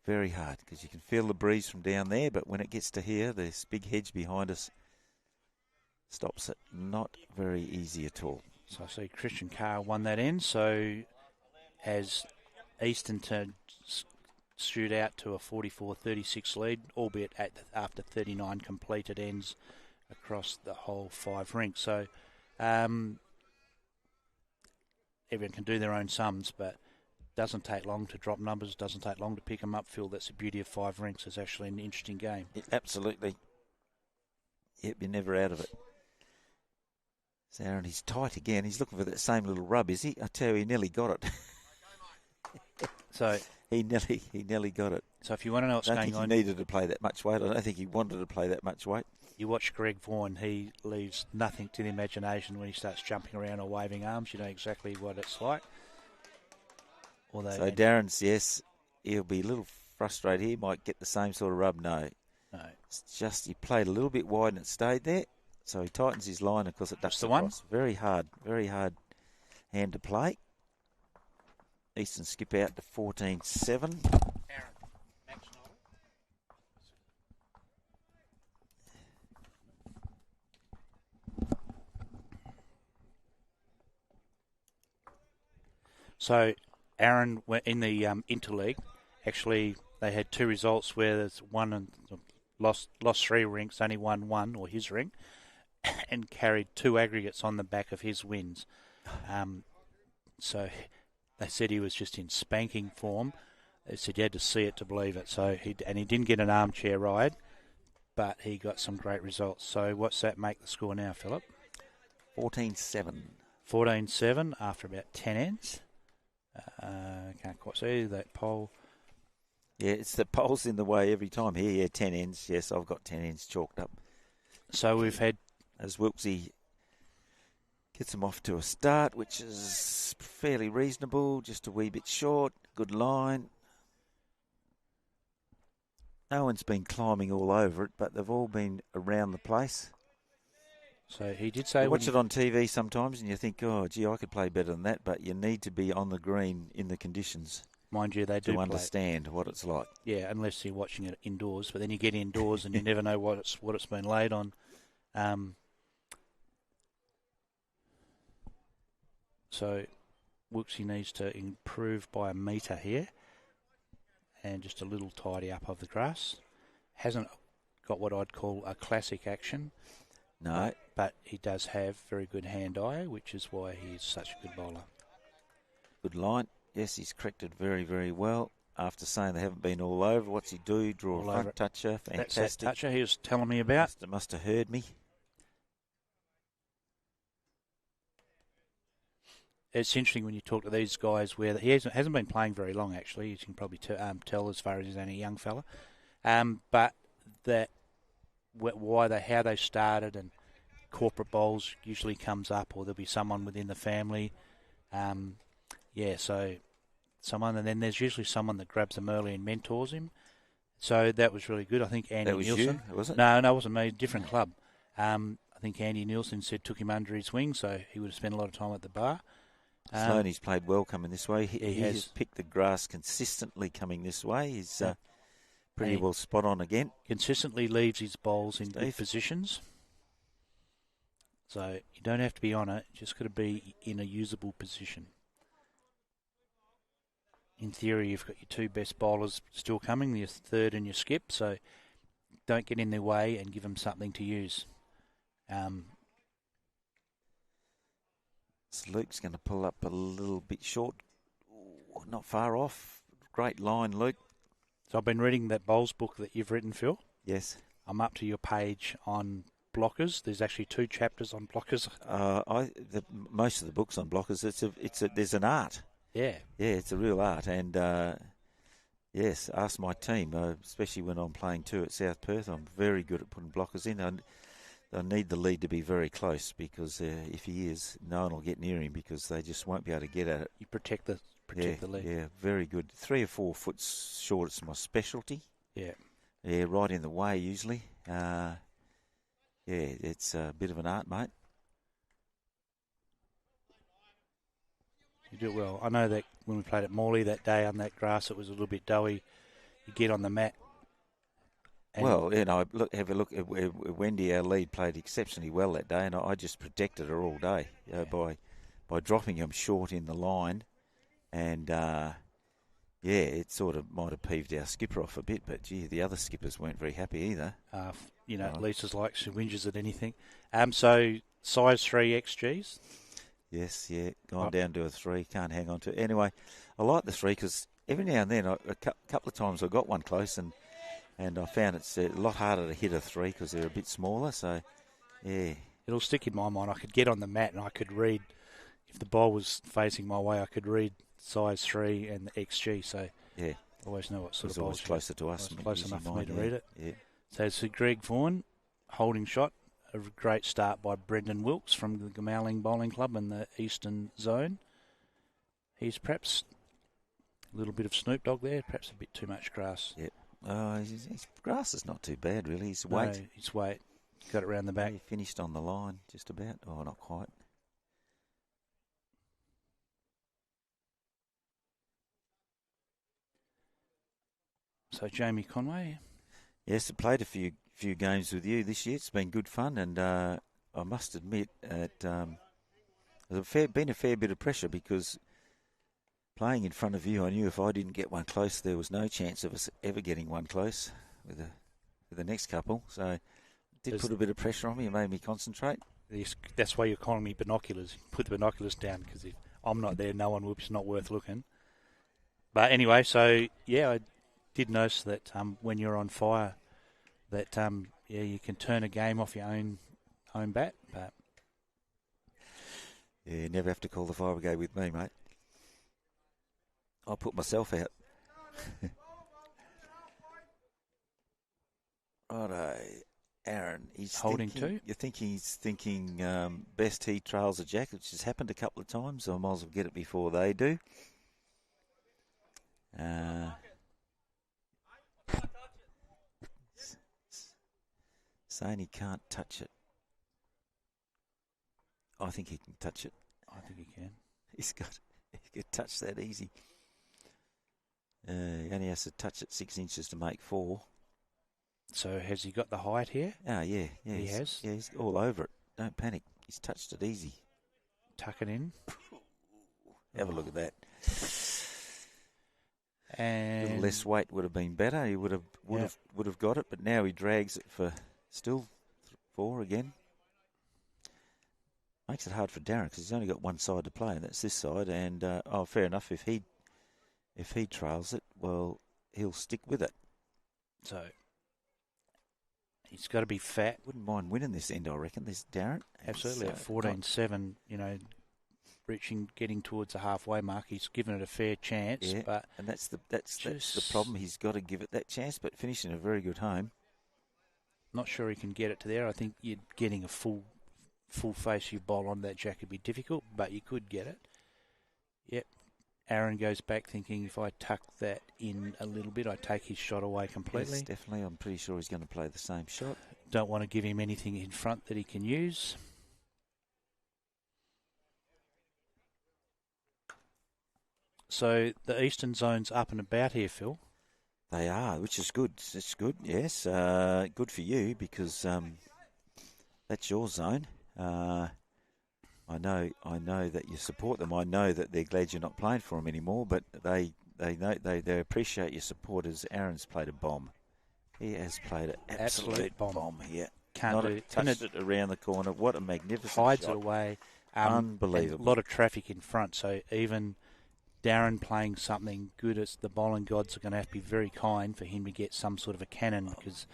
Very hard, because you can feel the breeze from down there, but when it gets to here, this big hedge behind us stops it. Not very easy at all. So I see Christian Carr won that end, so as Eastern shoot out to a 44-36 lead, albeit after 39 completed ends across the whole 5 rinks. So everyone can do their own sums, but doesn't take long to drop numbers, doesn't take long to pick them up. Phil, that's the beauty of 5 rinks. It's actually an interesting game. Absolutely. Yep, you're never out of it. So Aaron, he's tight again. He's looking for that same little rub, is he? I tell you, he nearly got it. So he nearly got it. So if you want to know what's going on, I don't think he needed to play that much weight. I don't think he wanted to play that much weight. You watch Greg Vaughan, he leaves nothing to the imagination when he starts jumping around or waving arms. You know exactly what it's like. So Darren's, yes, he'll be a little frustrated. He might get the same sort of rub. No. It's just he played a little bit wide and it stayed there. So he tightens his line, of course it ducks across. Very hard hand to play. Eastern skip out to 14-7. So Aaron in the interleague, actually they had 2 results where there's one and lost 3 rinks, only won 1 or his rink, and carried 2 aggregates on the back of his wins. So they said he was just in spanking form. They said you had to see it to believe it. So he didn't get an armchair ride, but he got some great results. So what's that make the score now, Philip? 14-7. 14-7 after about 10 ends. Can't quite see that pole. Yeah, it's the pole's in the way every time here. Yeah, 10 ends. Yes, I've got 10 ends chalked up. So we've had... As Wilksy gets him off to a start, which is fairly reasonable, just a wee bit short. Good line. No one's been climbing all over it, but they've all been around the place. So he did say... You watch it on TV sometimes and you think, oh, gee, I could play better than that, but you need to be on the green in the conditions. Mind you, they do to play understand what it's like. Yeah, unless you're watching it indoors. But then you get indoors and you never know what it's been laid on. So Wooksy needs to improve by a metre here, and just a little tidy up of the grass. Hasn't got what I'd call a classic action. No. But he does have very good hand-eye, which is why he's such a good bowler. Good line. Yes, he's corrected very, very well. After saying they haven't been all over, what's he do? Draw All a front over. toucher. That's Fantastic. that toucher he was telling me about. Must have heard me. It's interesting when you talk to these guys where he hasn't been playing very long, actually. You can probably tell as far as he's only a young fella. But that how they started, and corporate bowls usually comes up, or there'll be someone within the family. So someone, and then there's usually someone that grabs them early and mentors him. So that was really good. I think Andy That was Nielsen. you, was it? No, it wasn't me. Different club. I think Andy Nielsen took him under his wing, so he would have spent a lot of time at the bar. Sloane's played well coming this way. He has has picked the grass consistently coming this way. He's pretty well spot on again. Consistently leaves his bowls in good positions. So you don't have to be on it, just got to be in a usable position. In theory, you've got your two best bowlers still coming, your third and your skip, so don't get in their way and give them something to use. So Luke's going to pull up a little bit short. Ooh, not far off. Great line, Luke. So I've been reading that bowls book that you've written, Phil. Yes. I'm up to your page on blockers. There's actually 2 chapters on blockers. Most of the books on blockers, there's an art. Yeah. Yeah, it's a real art. And yes, ask my team, especially when I'm playing too at South Perth. I'm very good at putting blockers in. I need the lead to be very close, because if he is, no one will get near him, because they just won't be able to get at it. You protect the lead. Yeah, very good. 3 or 4 foot short, it's my specialty. Yeah. Yeah, right in the way usually. It's a bit of an art, mate. You do it well. I know that when we played at Morley that day on that grass, it was a little bit doughy. You get on the mat. Have a look at Wendy, our lead, played exceptionally well that day, and I just protected her all day by dropping him short in the line, and it sort of might have peeved our skipper off a bit, but gee, the other skippers weren't very happy either. Lisa's like she whinges at anything. So size 3 XGs. Yes, gone down to a 3, can't hang on to it. Anyway, I like the 3 because every now and then, a couple of times I got one close, and I found it's a lot harder to hit a 3 because they're a bit smaller. So, yeah. It'll stick in my mind. I could get on the mat and I could read, if the ball was facing my way, I could read size 3 and the XG. So, yeah, I always know what sort of ball. ball. It's closer to us. Close enough for me to read it. Yeah. So it's Greg Vaughan, holding shot. A great start by Brendan Wilkes from the Gomowling Bowling Club in the Eastern Zone. He's perhaps a little bit of Snoop Dogg there, perhaps a bit too much grass. Yep. His grass is not too bad, really. His weight. No, his weight. Got it round the back. He finished on the line, just about. Oh, not quite. So Jamie Conway. Yes, I played a few games with you this year. It's been good fun, and I must admit there's been a fair bit of pressure, because playing in front of you, I knew if I didn't get one close, there was no chance of us ever getting one close with the next couple. So it did put a bit of pressure on me. It made me concentrate. That's why you're calling me binoculars. Put the binoculars down, because if I'm not there, no one will. It's not worth looking. But anyway, so yeah, I did notice that when you're on fire, that you can turn a game off your own bat. But yeah, you never have to call the fire brigade with me, mate. I'll put myself out. Righto, Aaron. He's holding thinking, 2. You think he's thinking best he trails a jack, which has happened a couple of times, so I might as well get it before they do. Saying he can't touch it. I think he can touch it. I think he can. He can touch that easy. only has to touch it 6 inches to make 4. So has he got the height here? Oh, yeah. He has? Yeah, he's all over it. Don't panic. He's touched it easy. Tuck it in. Have a look at that. And A little less weight would have been better. He would have got it, but now he drags it for still 4 again. Makes it hard for Darren because he's only got one side to play, and that's this side. And fair enough. If he trails it, well, he'll stick with it. So he's got to be fat. Wouldn't mind winning this end, I reckon. This Darren, Absolutely, at 14-7, getting towards the halfway mark, he's given it a fair chance. Yeah, but and that's the problem. He's got to give it that chance, but finishing a very good home. Not sure he can get it to there. I think you're getting a full face you bowl on that jack would be difficult, but you could get it. Yep. Aaron goes back thinking if I tuck that in a little bit, I take his shot away completely. Yes, definitely. I'm pretty sure he's going to play the same shot. Don't want to give him anything in front that he can use. So the eastern zone's up and about here, Phil. They are, which is good. It's good, yes. Good for you because that's your zone. I know that you support them. I know that they're glad you're not playing for them anymore, but they appreciate your support as Aaron's played a bomb. He has played an absolute bomb here. Touched it around the corner. What a magnificent hides shot. It away. Unbelievable. A lot of traffic in front, so even Darren playing something good, it's the bowling gods are going to have to be very kind for him to get some sort of a cannon because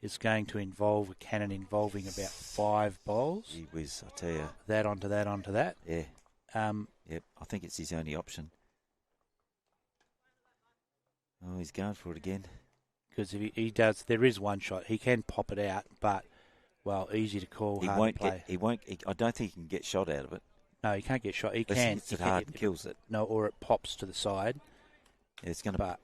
it's going to involve a cannon involving about 5 bowls. Gee whiz, I tell you. That onto that onto that. Yeah. Yep, I think it's his only option. Oh, he's going for it again. Because if he does, there is one shot. He can pop it out, but, well, easy to call, hard to play. I don't think he can get shot out of it. No, he can't get shot. He Unless can. He hits it hard and kills it. No, or it pops to the side. Yeah, it's going to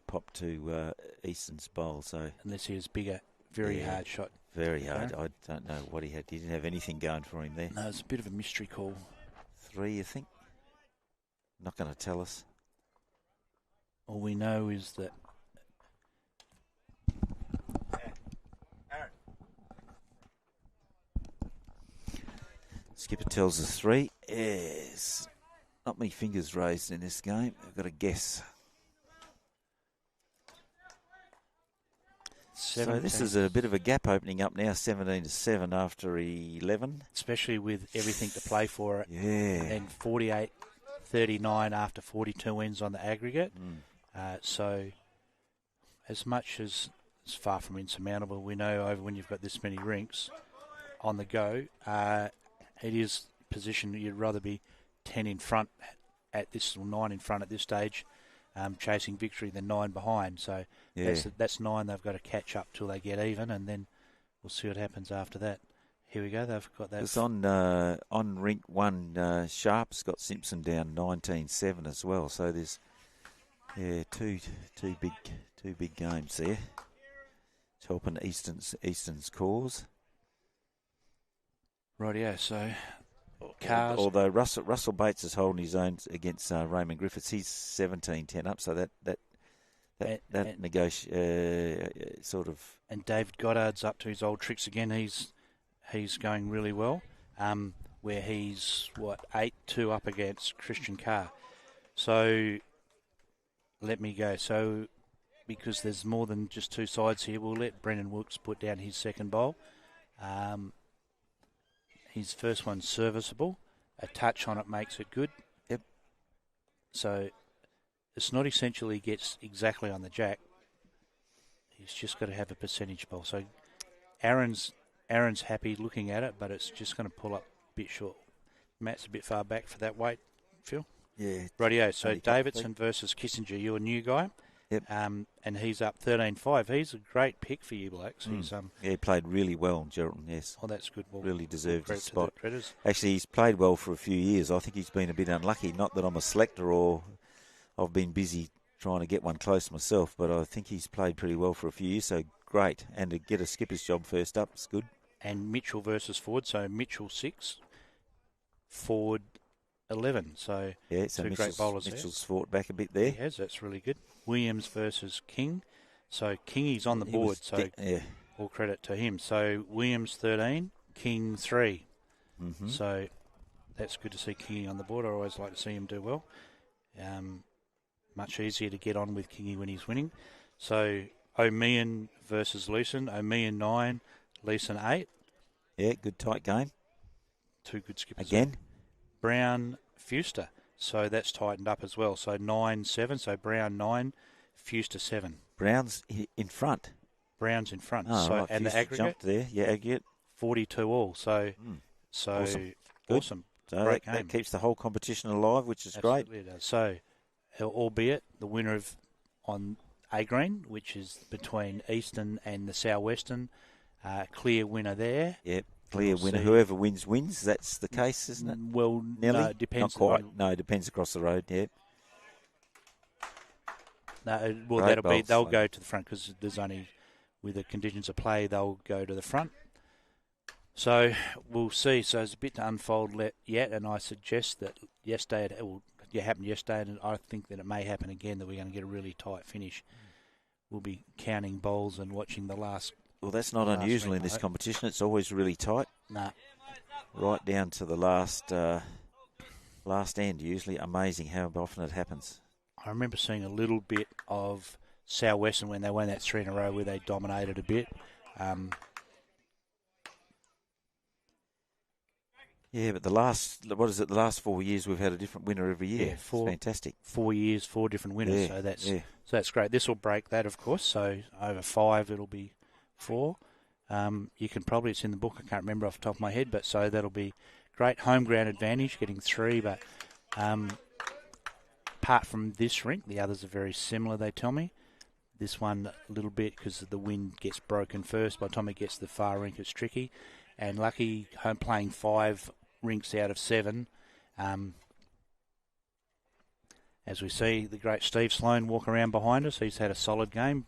pop to Easton's bowl. So unless he was bigger, very hard shot. Very hard. I don't know what he had. He didn't have anything going for him there. No, it's a bit of a mystery call. 3, you think? Not going to tell us. All we know is that. Skipper tells us 3. Yes. Not many fingers raised in this game. I've got to guess. 17. So this is a bit of a gap opening up now, 17-7 after 11. Especially with everything to play for it. Yeah. And 48-39 after 42 wins on the aggregate. So as much as it's far from insurmountable, we know over when you've got this many rinks on the go, it is position you'd rather be 10 in front at this, or 9 in front at this stage, chasing victory than 9 behind. So that's 9 they've got to catch up till they get even, and then we'll see what happens after that. Here we go. They've got that. It's on Rink 1. Sharp's got Simpson down 19-7 as well. So there's two big games there. It's helping Easton's cause. Rightio, so Cars. Although Russell Bates is holding his own against Raymond Griffiths, he's 17-10 up, so that negotiate sort of. And David Goddard's up to his old tricks again. He's going really well. Where he's 8-2 up against Christian Carr. So let me go. So because there's more than just 2 sides here, we'll let Brendan Wilkes put down his second bowl. His first one's serviceable. A touch on it makes it good. Yep. So it's not essentially gets exactly on the jack. He's just got to have a percentage bowl. So Aaron's happy looking at it, but it's just going to pull up a bit short. Matt's a bit far back for that weight, Phil. Yeah. Rightio. So Davidson versus Kissinger, your new guy. Yep. And he's up 13-5. He's a great pick for you Blacks. He's he played really well in Geraldton, yes. Oh, that's good. Well, really deserved his spot. Predators. Actually, he's played well for a few years. I think he's been a bit unlucky. Not that I'm a selector or I've been busy trying to get one close myself, but I think he's played pretty well for a few years, so great. And to get a skipper's job first up, it's good. And Mitchell versus Ford, so Mitchell 6, Ford 11. So Yeah, so two great bowlers Mitchell's fought back a bit there. He has, that's really good. Williams versus King. So Kingy's on the board, so all credit to him. So Williams 13, King 3. Mm-hmm. So that's good to see Kingy on the board. I always like to see him do well. Much easier to get on with Kingy when he's winning. So O'Meehan versus Leeson. O'Meehan 9, Leeson 8. Yeah, good tight game. Two good skippers. Again. Brown, Fuster. So that's tightened up as well. So 9-7. So Brown 9, Fuster 7. Brown's in front. Brown's in front. Oh, so right. and Fuster the aggregate jumped there. Yeah, aggregate 42 all. So awesome. Awesome. So Great that game. keeps the whole competition alive, which is Absolutely great. It does. So, albeit the winner of on A Green, which is between Eastern and the Southwestern, clear winner there. Yep. Clear We'll winner. see. Whoever wins, wins. That's the case, isn't it? Well, Nearly? no, it depends. Not quite. No, it depends across the road, yeah. No, well, Great that'll be. bowls, They'll so. go to the front because there's only, with the conditions of play, they'll go to the front. So we'll see. So there's a bit to unfold yet, and I suggest that yesterday, it happened yesterday, and I think that it may happen again, that we're going to get a really tight finish. We'll be counting bowls and watching the last. Well, that's not unusual in this competition. It's always really tight. Nah. Right down to the last end, usually. Amazing how often it happens. I remember seeing a little bit of Southwestern when they won that 3 in a row where they dominated a bit. Yeah, but the last 4 years we've had a different winner every year. Yeah, It's fantastic. 4 years, 4 different winners. Yeah, So that's great. This will break that, of course. So over 5, it'll be 4. You can probably, it's in the book, I can't remember off the top of my head, but so that'll be great. Home ground advantage, getting 3, but apart from this rink, the others are very similar, they tell me. This one a little bit because the wind gets broken first. By the time it gets to the far rink, it's tricky. And lucky, home playing 5 rinks out of 7. As we see the great Steve Sloan walk around behind us, he's had a solid game.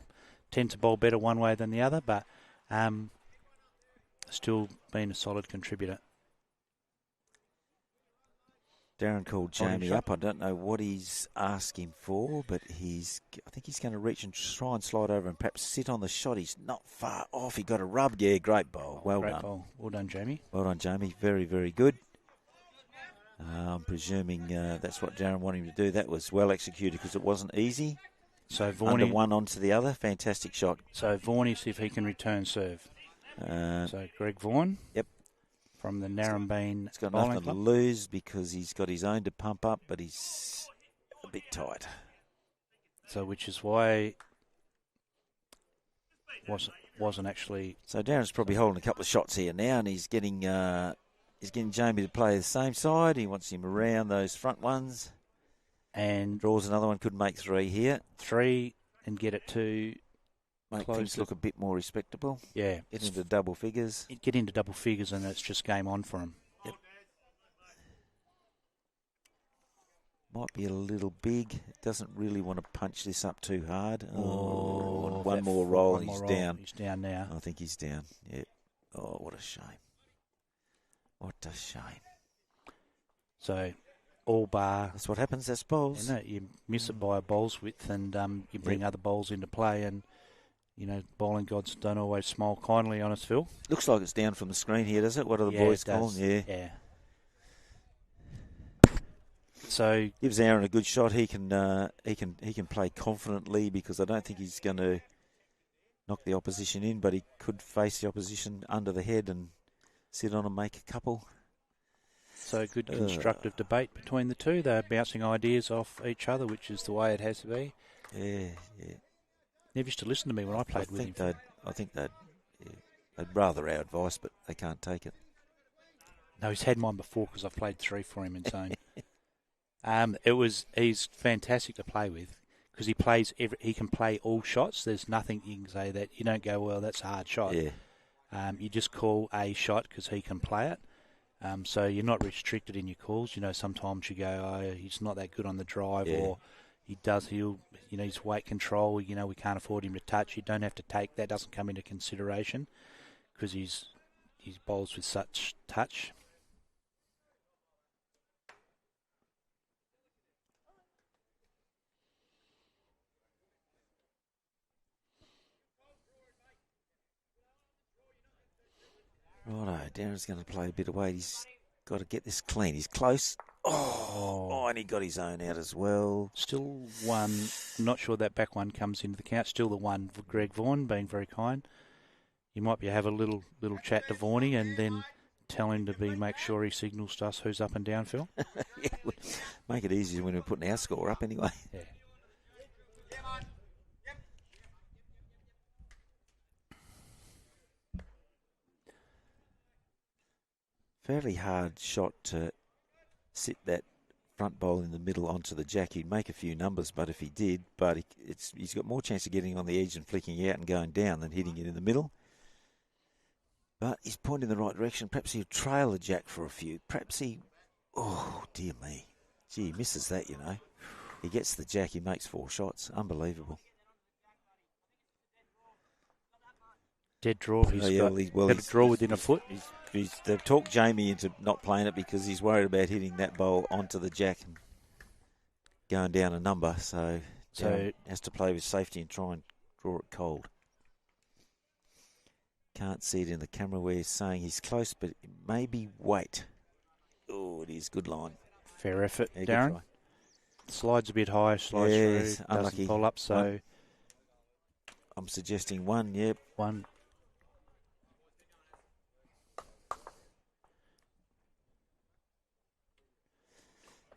Tends to bowl better one way than the other, but still been a solid contributor. Darren called Jamie up. I don't know what he's asking for, but I think he's going to reach and try and slide over and perhaps sit on the shot. He's not far off. He got a rub. Yeah, great bowl. Well Great done. bowl. Well done, Jamie. Well done, Jamie. Very, very good. I'm presuming that's what Darren wanted him to do. That was well executed because it wasn't easy. So Under one onto the other. Fantastic shot. So Vaughan, see if he can return serve. So Greg Vaughan. Yep. From the Narrabeen He's got Bowling nothing Club. to lose because he's got his own to pump up, but he's a bit tight. So which is why wasn't actually. So Darren's probably holding a couple of shots here now, and he's getting Jamie to play the same side. He wants him around those front ones. And Draws another one, could make 3 here. 3 and get it to Make close things look a bit more respectable. Yeah. Get into double figures. Get into double figures and it's just game on for him. Yep. Might be a little big. Doesn't really want to punch this up too hard. One more roll and he's down. He's down now. I think he's down. Yeah. Oh, what a shame. What a shame. So, all bar. That's what happens, I suppose. You miss it by a bowl's width and you bring other bowls into play and, bowling gods don't always smile kindly on us, Phil. Looks like it's down from the screen here, does it? What are the boys calling? Yeah. So gives Aaron a good shot. He can play confidently because I don't think he's going to knock the opposition in, but he could face the opposition under the head and sit on and make a couple. So good constructive debate between the two. They're bouncing ideas off each other, which is the way it has to be. Yeah. Never used to listen to me when I played with him. I think they'd rather our advice, but they can't take it. No, he's had mine before because I've played 3 for him in zone. He's fantastic to play with because he can play all shots. There's nothing you can say that you don't go, well, that's a hard shot. Yeah. You just call a shot because he can play it. So you're not restricted in your calls. Sometimes you go, oh, he's not that good on the drive, or his weight control. We can't afford him to touch. You don't have to take that. Doesn't come into consideration because he's bowls with such touch. Righto, Darren's going to play a bit of weight. He's got to get this clean. He's close. Oh, and he got his own out as well. Still one. I'm not sure that back one comes into the count. Still the one for Greg Vaughan, being very kind. You might be have a little chat to Vaughany and then tell him to make sure he signals to us who's up and down, Phil. Yeah, make it easier when we're putting our score up anyway. Yeah. Fairly hard shot to sit that front bowl in the middle onto the jack. He'd make a few numbers, but if he did, he's got more chance of getting on the edge and flicking out and going down than hitting it in the middle. But he's pointing in the right direction. Perhaps he'll trail the jack for a few. Perhaps oh, dear me. Gee, he misses that, you know. He gets the jack, he makes 4 shots. Unbelievable. Dead draw. He's got a draw within a foot. They've talked Jamie into not playing it because he's worried about hitting that bowl onto the jack and going down a number. So has to play with safety and try and draw it cold. Can't see it in the camera where he's saying he's close, but maybe wait. Oh, it is. Good line. Fair effort, yeah, Darren. Slides a bit high, slides through, unlucky. Doesn't pull up, so... I'm suggesting 1, yep. 1.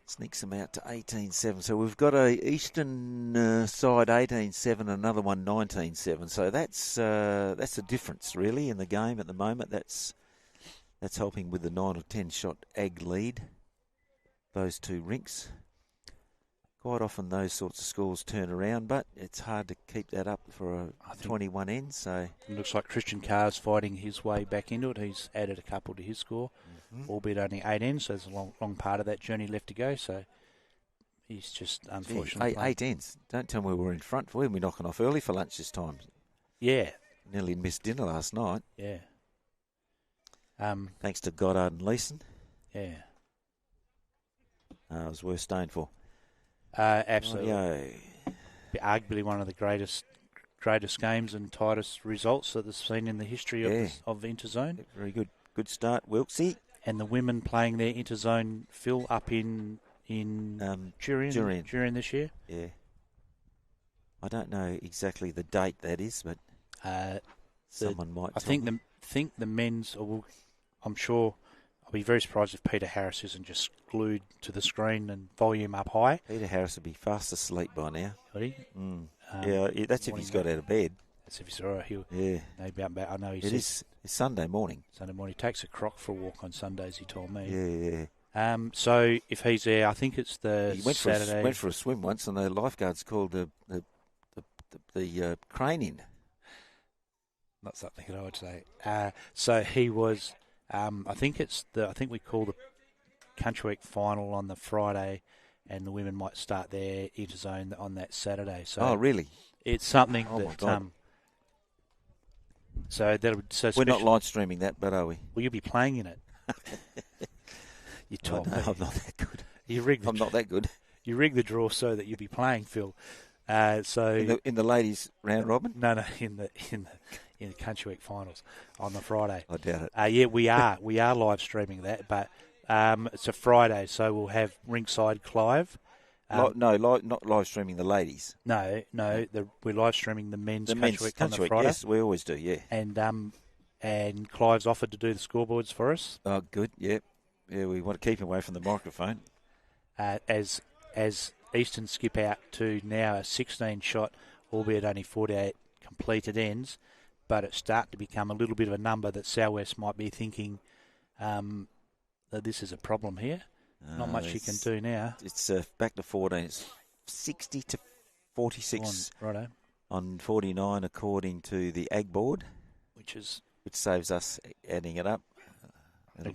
Sneaks them out to 18-7. So we've got a eastern side 18-7, another one 19-7. So that's a difference really in the game at the moment. That's helping with the 9 or 10 shot Ag lead. Those two rinks. Quite often those sorts of scores turn around, but it's hard to keep that up for a 21 end. So it looks like Christian Carr's fighting his way back into it. He's added a couple to his score, albeit only 8 ends, so there's a long part of that journey left to go. So he's just unfortunately 8 ends. Don't tell me we're in front. We'll be knocking off early for lunch this time. Yeah, nearly missed dinner last night. Yeah. Thanks to Goddard and Leeson. Yeah. It was worth staying for. Absolutely. Oh, arguably one of the greatest games and tightest results that is seen in the history of Interzone. Very good start, Wilksy. And the women playing their Interzone, Phil, up in Jurien this year. Yeah. I don't know exactly the date that is, but someone might. I think the men's. I'm sure. I'll be very surprised if Peter Harris isn't just glued to the screen and volume up high. Peter Harris would be fast asleep by now. Would he? That's if he's got out of bed. That's if he's all right. Yeah. Maybe I know it is. It's Sunday morning. Sunday morning. He takes a croc for a walk on Sundays, he told me. Yeah. So if he's there, I think it's he went for a swim once, and the lifeguards called the crane in. Not something that I would say. So he was. I think we call the Country Week final on the Friday, and the women might start their Interzone on that Saturday. So really? It's something that. We're not live streaming that, but are we? Well, you'll be playing in it. You told me. I'm not that good. I'm not that good. You rigged the draw so that you'll be playing, Phil. So in the ladies round robin? No, in the Country Week finals on the Friday. I doubt it. Yeah, we are live streaming that, but it's a Friday, so we'll have Rinkside Clive. Not live streaming the ladies. No, we're live streaming the men's Country Week on the Friday. Yes, we always do. Yeah. And Clive's offered to do the scoreboards for us. Oh, good. Yeah, we want to keep him away from the microphone. As Eastern skip out to now a 16 shot, albeit only 48 completed ends, but it's starting to become a little bit of a number that Southwest might be thinking that this is a problem here. Not much you can do now. It's back to 14. It's 60 to 46 on 49 according to the Ag board, which saves us adding it up.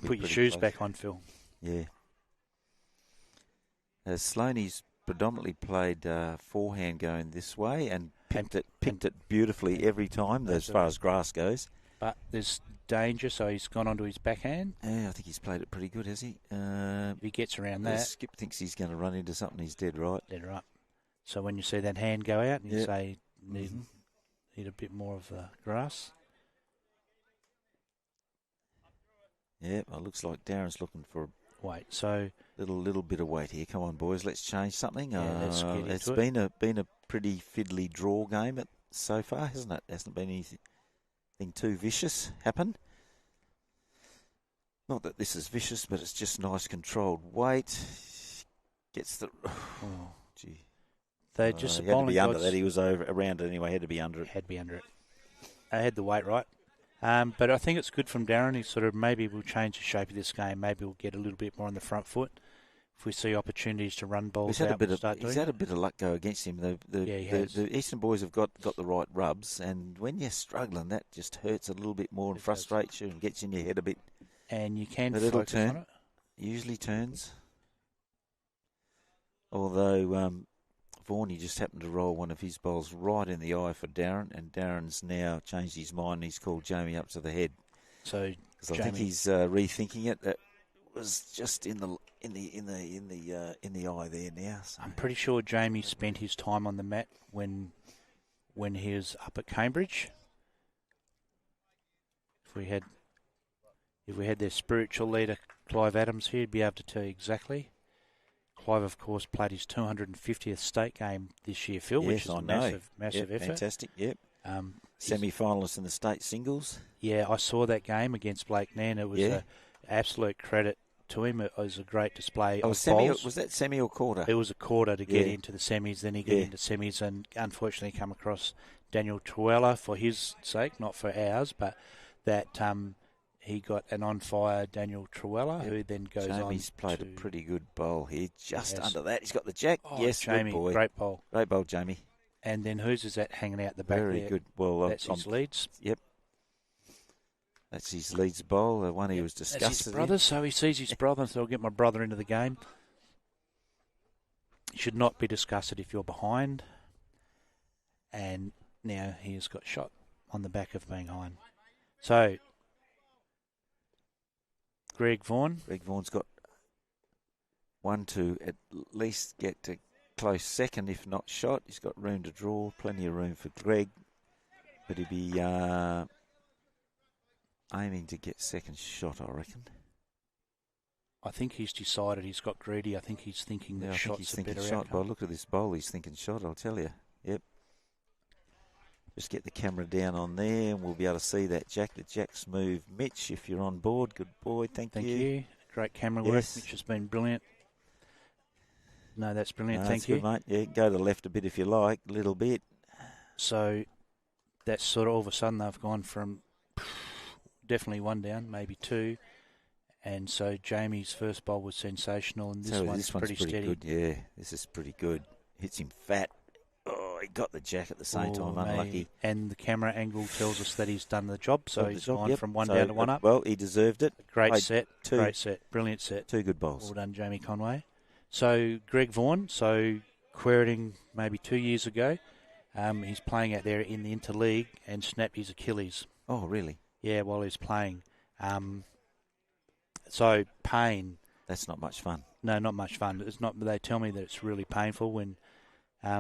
Put your shoes back on, Phil. Yeah. Sloaney's predominantly played forehand going this way and picked it beautifully every time as far as grass goes. But there's danger, so he's gone onto his backhand. Yeah, I think he's played it pretty good, has he? If he gets around that. Skip thinks he's going to run into something. He's dead right. Dead right. So when you see that hand go out, and you say need a bit more of the grass. Yeah, well, it looks like Darren's looking for Wait, so a little bit of weight here. Come on, boys, let's change something. Yeah, let's get It's into been a pretty fiddly draw game so far, hasn't it? Hasn't been anything too vicious happen. Not that this is vicious, but it's just nice controlled weight. Gets the... Oh, gee. They just he had to be under that. He was around it anyway. Had to be under it. Had to be under it. I had the weight right. But I think it's good from Darren. He sort of maybe will change the shape of this game. Maybe we'll get a little bit more on the front foot. If we see opportunities to run balls out, he's had a bit of luck go against him. The Eastern boys have got the right rubs, and when you're struggling, that just hurts a little bit more and frustrates you and gets in your head a bit. And you can but focus on it. Usually turns. Although Vaughan just happened to roll one of his balls right in the eye for Darren, and Darren's now changed his mind. And he's called Jamie up to the head. So I think he's rethinking it. That was just in the eye there now. So. I'm pretty sure Jamie spent his time on the mat when he was up at Cambridge. If we had their spiritual leader, Clive Adams, here, he'd be able to tell you exactly. Clive, of course, played his 250th state game this year, Phil, which is a massive effort. Fantastic, yep. Semi-finalist in the state singles. Yeah, I saw that game against Blake Nan. It was an absolute credit to him. It was a great display of bowls. Was that semi or quarter? It was a quarter to get into the semis. Then he got into semis and unfortunately come across Daniel Truella for his sake, not for ours, but that he got an on-fire Daniel Truella, who then goes on. Jamie's played a pretty good bowl here, just under that. He's got the jack. Oh, yes, Jamie, good boy. great bowl. Great bowl, Jamie. And then whose is that hanging out the back Very there? good. Well, that's his leads. Yep. That's his leads bowl, the one he was discussing. That's his brother, so he sees his brother, so I'll get my brother into the game. Should not be discussed if you're behind. And now he has got shot on the back of being behind. So, Greg Vaughan. Greg Vaughan's got one to at least get to close second, if not shot. He's got room to draw, plenty of room for Greg. But he'd be aiming to get second shot, I reckon. I think he's decided he's got greedy. I think he's thinking that shot's a better outcome. Well, look at this bowl. He's thinking shot, I'll tell you. Yep. Just get the camera down on there and we'll be able to see that jack. The jack's moved. Mitch, if you're on board, good boy. Thank you. Thank you. Great camera work. Mitch has been brilliant. No, that's brilliant. Thank you. Good, mate. Yeah, go to the left a bit if you like, a little bit. So that's sort of all of a sudden they've gone from definitely one down, maybe two. And so Jamie's first bowl was sensational, and this one's pretty steady. Good. Yeah, this is pretty good. Hits him fat. Oh, he got the jack at the same time. Unlucky. And the camera angle tells us that he's done the job, so he's gone from one down to one up. Well, he deserved it. Great set. Brilliant set. Two good bowls. Well done, Jamie Conway. So Greg Vaughan, querying maybe 2 years ago, he's playing out there in the interleague and snapped his Achilles. Oh, really? Yeah, while he's playing. So pain. That's not much fun. No, not much fun. It's not. They tell me that it's really painful when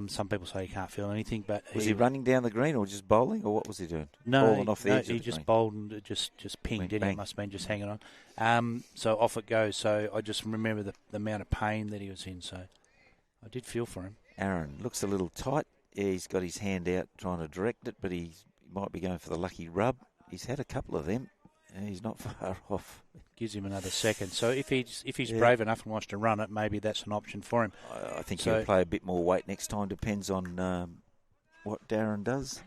some people say you can't feel anything. But was he running down the green or just bowling, or what was he doing? No, he just bowled and just pinged. Didn't he? Must have been just hanging on. So off it goes. So I just remember the amount of pain that he was in. So I did feel for him. Aaron looks a little tight. Yeah, he's got his hand out trying to direct it, but he might be going for the lucky rub. He's had a couple of them. And he's not far off. Gives him another second. So if he's brave enough and wants to run it, maybe that's an option for him. I think he'll play a bit more weight next time. Depends on what Darren does.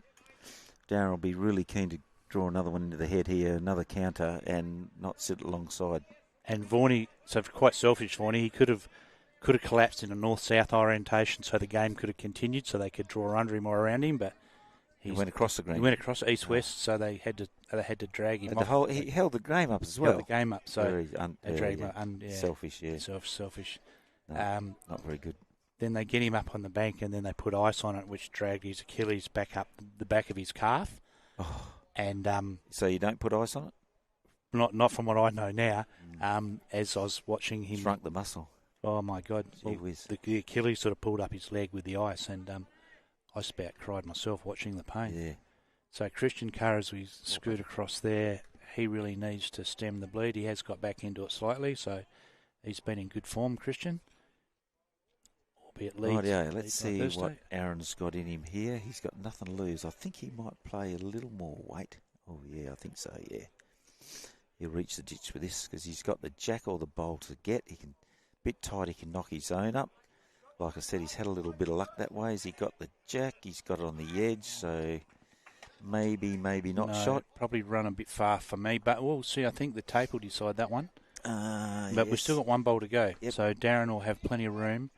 Darren will be really keen to draw another one into the head here, another counter, and not sit alongside. And Vaughan, so quite selfish, Vaughan, he could have collapsed in a north-south orientation, so the game could have continued, so they could draw under him or around him, but he went across the green. He went across east-west, so they had to drag him off. He held the game up as well. Held the game up, so they dragged him up. Selfish, yeah. Selfish. No, not very good. Then they get him up on the bank, and then they put ice on it, which dragged his Achilles back up the back of his calf. Oh. And so you don't put ice on it? Not from what I know now. As I was watching him, shrunk the muscle. Oh my God! Gee whiz. The Achilles sort of pulled up his leg with the ice, and I just about cried myself watching the pain. Yeah. So Christian Carr, as we scoot across there, he really needs to stem the bleed. He has got back into it slightly, so he's been in good form, Christian. Albeit Leeds. Rightio, let's see Thursday. what Aaron's got in him here. He's got nothing to lose. I think he might play a little more weight. Oh, yeah, I think so, yeah. He'll reach the ditch with this because he's got the jack or the bowl to get. He can, bit tight, he can knock his own up. Like I said, he's had a little bit of luck that way. As he got the jack, he's got it on the edge, so maybe not shot. Probably run a bit far for me, but we'll see. I think the tape will decide that one. But yes. we've still got one bowl to go. Yep. So Darren will have plenty of room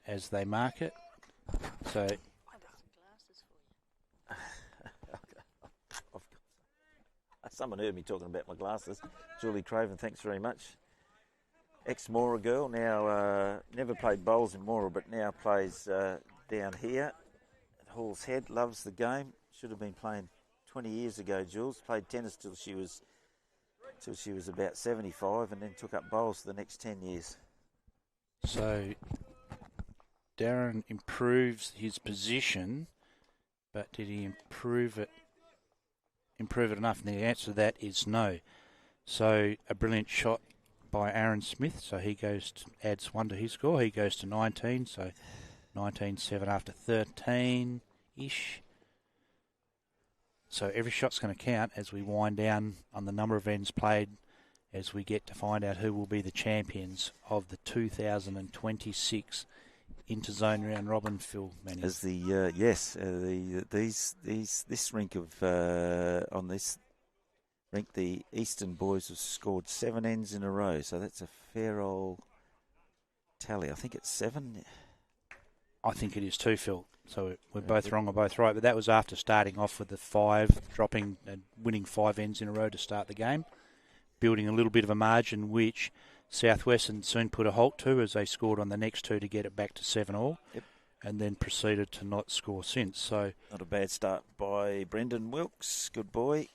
as they mark it. So someone heard me talking about my glasses. Julie Craven, thanks very much. Ex-Mora girl, now never played bowls in Mora, but now plays down here at Hall's Head. Loves the game. Should have been playing 20 years ago, Jules. Played tennis till she was about 75, and then took up bowls for the next 10 years. So Darren improves his position, but did he improve it enough? And the answer to that is no. So a brilliant shot by Aaron Smith. So he adds 1 to his score. He goes to 19. So 19-7 after 13-ish. So every shot's going to count as we wind down on the number of ends played, as we get to find out who will be the champions of the 2026 Interzone Round Robin, Phil Manning. As the this rink on this rink, the Eastern boys have scored 7 ends in a row, so that's a fair old tally. I think it's 7. I think it is too, Phil. So we're both wrong or both right, but that was after starting off with the 5, dropping and winning 5 ends in a row to start the game, building a little bit of a margin, which Southwestern soon put a halt to as they scored on the next 2 to get it back to 7-all, and then proceeded to not score since. So not a bad start by Brendan Wilkes. Good boy.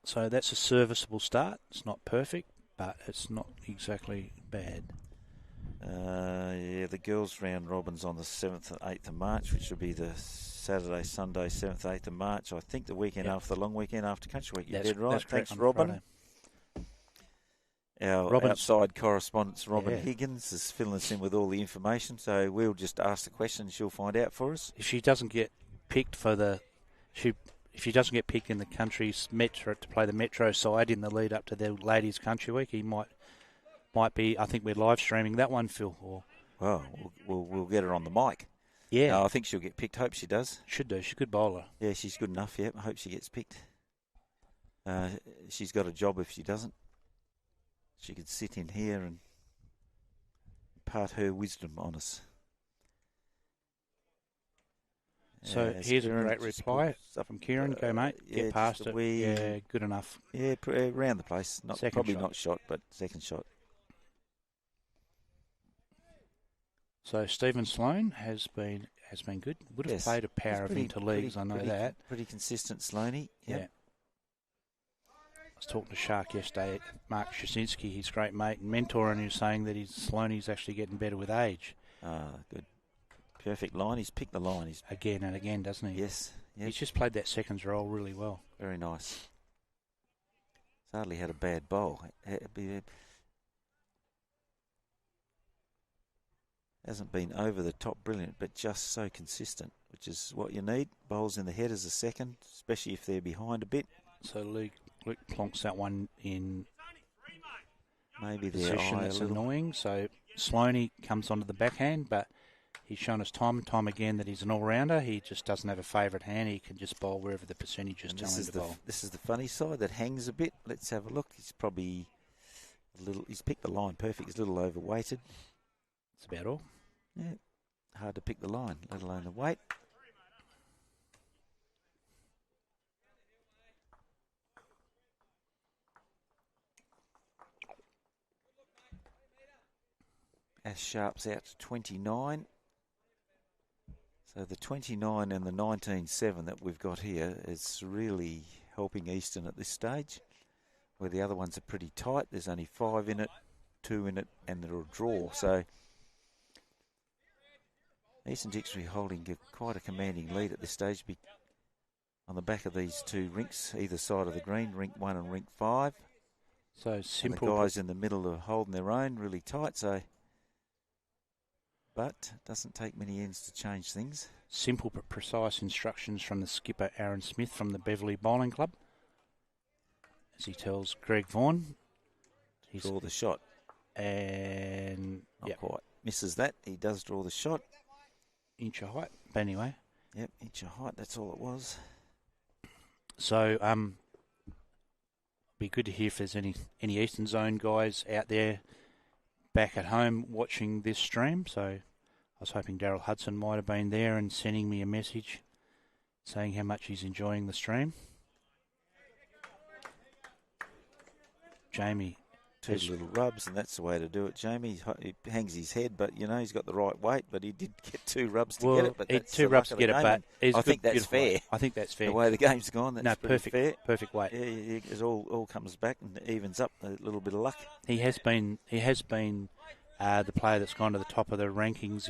So that's a serviceable start. It's not perfect, but it's not exactly bad. The girls' round robin's on the 7th and 8th of March, which will be the Saturday, Sunday, 7th, 8th of March. I think the weekend after the long weekend after Country Week. You did right. Thanks, Robin. Our outside correspondent, Robin Higgins, is filling us in with all the information. So we'll just ask the question, she'll find out for us. If she doesn't get picked if she doesn't get picked in the country's metro to play the metro side in the lead up to the Ladies Country Week, he might be. I think we're live streaming that one, Phil. Well, we'll get her on the mic. Yeah, no, I think she'll get picked. Hope she does. Should do. She's a good bowler. Yeah, she's good enough. Yeah, I hope she gets picked. She's got a job if she doesn't. She could sit in here and impart her wisdom on us. So here's Kieran, a great reply from Kieran. Go, mate. Get past it. Yeah, good enough. Yeah, around the place. Probably shot. not shot, but second shot. So Stephen Sloan has been good. Would have played a pair of interleagues. I know that. Pretty consistent, Sloaney. Yep. Yeah. I was talking to Shark yesterday. Mark Shasinski, his great mate and mentor, and he was saying that Sloaney's actually getting better with age. Good. Perfect line. He's picked the line. He's again and again, doesn't he? Yes. Yep. He's just played that seconds role really well. Very nice. He's hardly had a bad bowl. Hasn't been over the top brilliant, but just so consistent, which is what you need. Bowls in the head as a second, especially if they're behind a bit. So Luke plonks that one in. Maybe their position eye that's a little. Annoying. So Sloaney comes onto the backhand, but he's shown us time and time again that he's an all-rounder. He just doesn't have a favourite hand. He can just bowl wherever the percentage is telling him to bowl. This is the funny side that hangs a bit. Let's have a look. He's probably he's picked the line perfect. He's a little overweighted. That's about all. Yeah, hard to pick the line, let alone the weight. Ash Sharp's out to 29. So the 29 and the 19-7 that we've got here is really helping Eastern at this stage, where the other ones are pretty tight. There's only 5 in it, 2 in it, and they're a draw. So Eastern Dixbury holding quite a commanding lead at this stage on the back of these two rinks, either side of the green, Rink 1 and Rink 5. So simple. And the guys in the middle are holding their own really tight, but it doesn't take many ends to change things. Simple but precise instructions from the skipper, Aaron Smith, from the Beverley Bowling Club. As he tells Greg Vaughan. Draw the shot. And not quite. Misses that. He does draw the shot. Inch of height. But anyway. Yep, inch of height. That's all it was. So, be good to hear if there's any Eastern Zone guys out there back at home watching this stream. So, I was hoping Daryl Hudson might have been there and sending me a message saying how much he's enjoying the stream. Jamie. Two little rubs, and that's the way to do it, Jamie. He hangs his head, but, he's got the right weight, but he did get 2 rubs to get it. But that's 2 rubs to get it, but I think that's fair. I think that's fair. The way the game's gone, that's perfect, fair. Perfect weight. Yeah, it all comes back and evens up a little bit of luck. He has been the player that's gone to the top of the rankings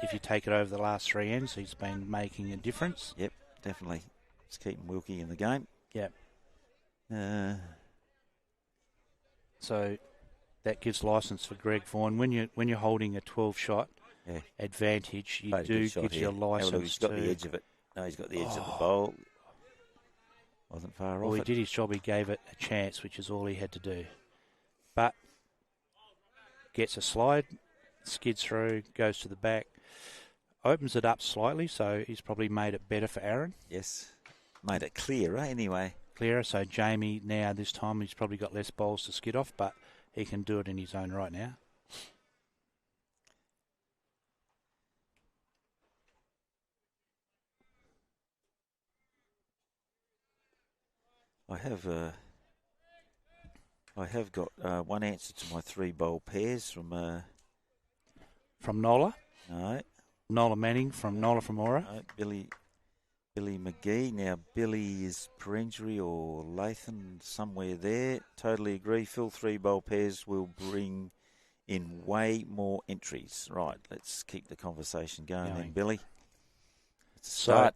if you take it over the last 3 ends. He's been making a difference. Yep, definitely. It's keeping Wilkie in the game. Yep. So that gives licence for Greg Vaughan. When you're holding a 12-shot advantage, you do give your licence. He's got the edge of it. No, he's got the edge of the bowl. Wasn't far off. Well, he did his job. He gave it a chance, which is all he had to do. But gets a slide, skids through, goes to the back, opens it up slightly. So he's probably made it better for Aaron. Yes, made it clearer anyway. Clearer, so Jamie now this time he's probably got less bowls to skid off, but he can do it in his own right now. I have got one answer to my 3 bowl pairs from Nola. No, Nola Manning from Nola from Aura. No, Billy McGee. Now, Billy is per injury or Lathan, somewhere there. Totally agree. Phil, 3 bowl pairs will bring in way more entries. Right, let's keep the conversation going then, Billy. Let's start.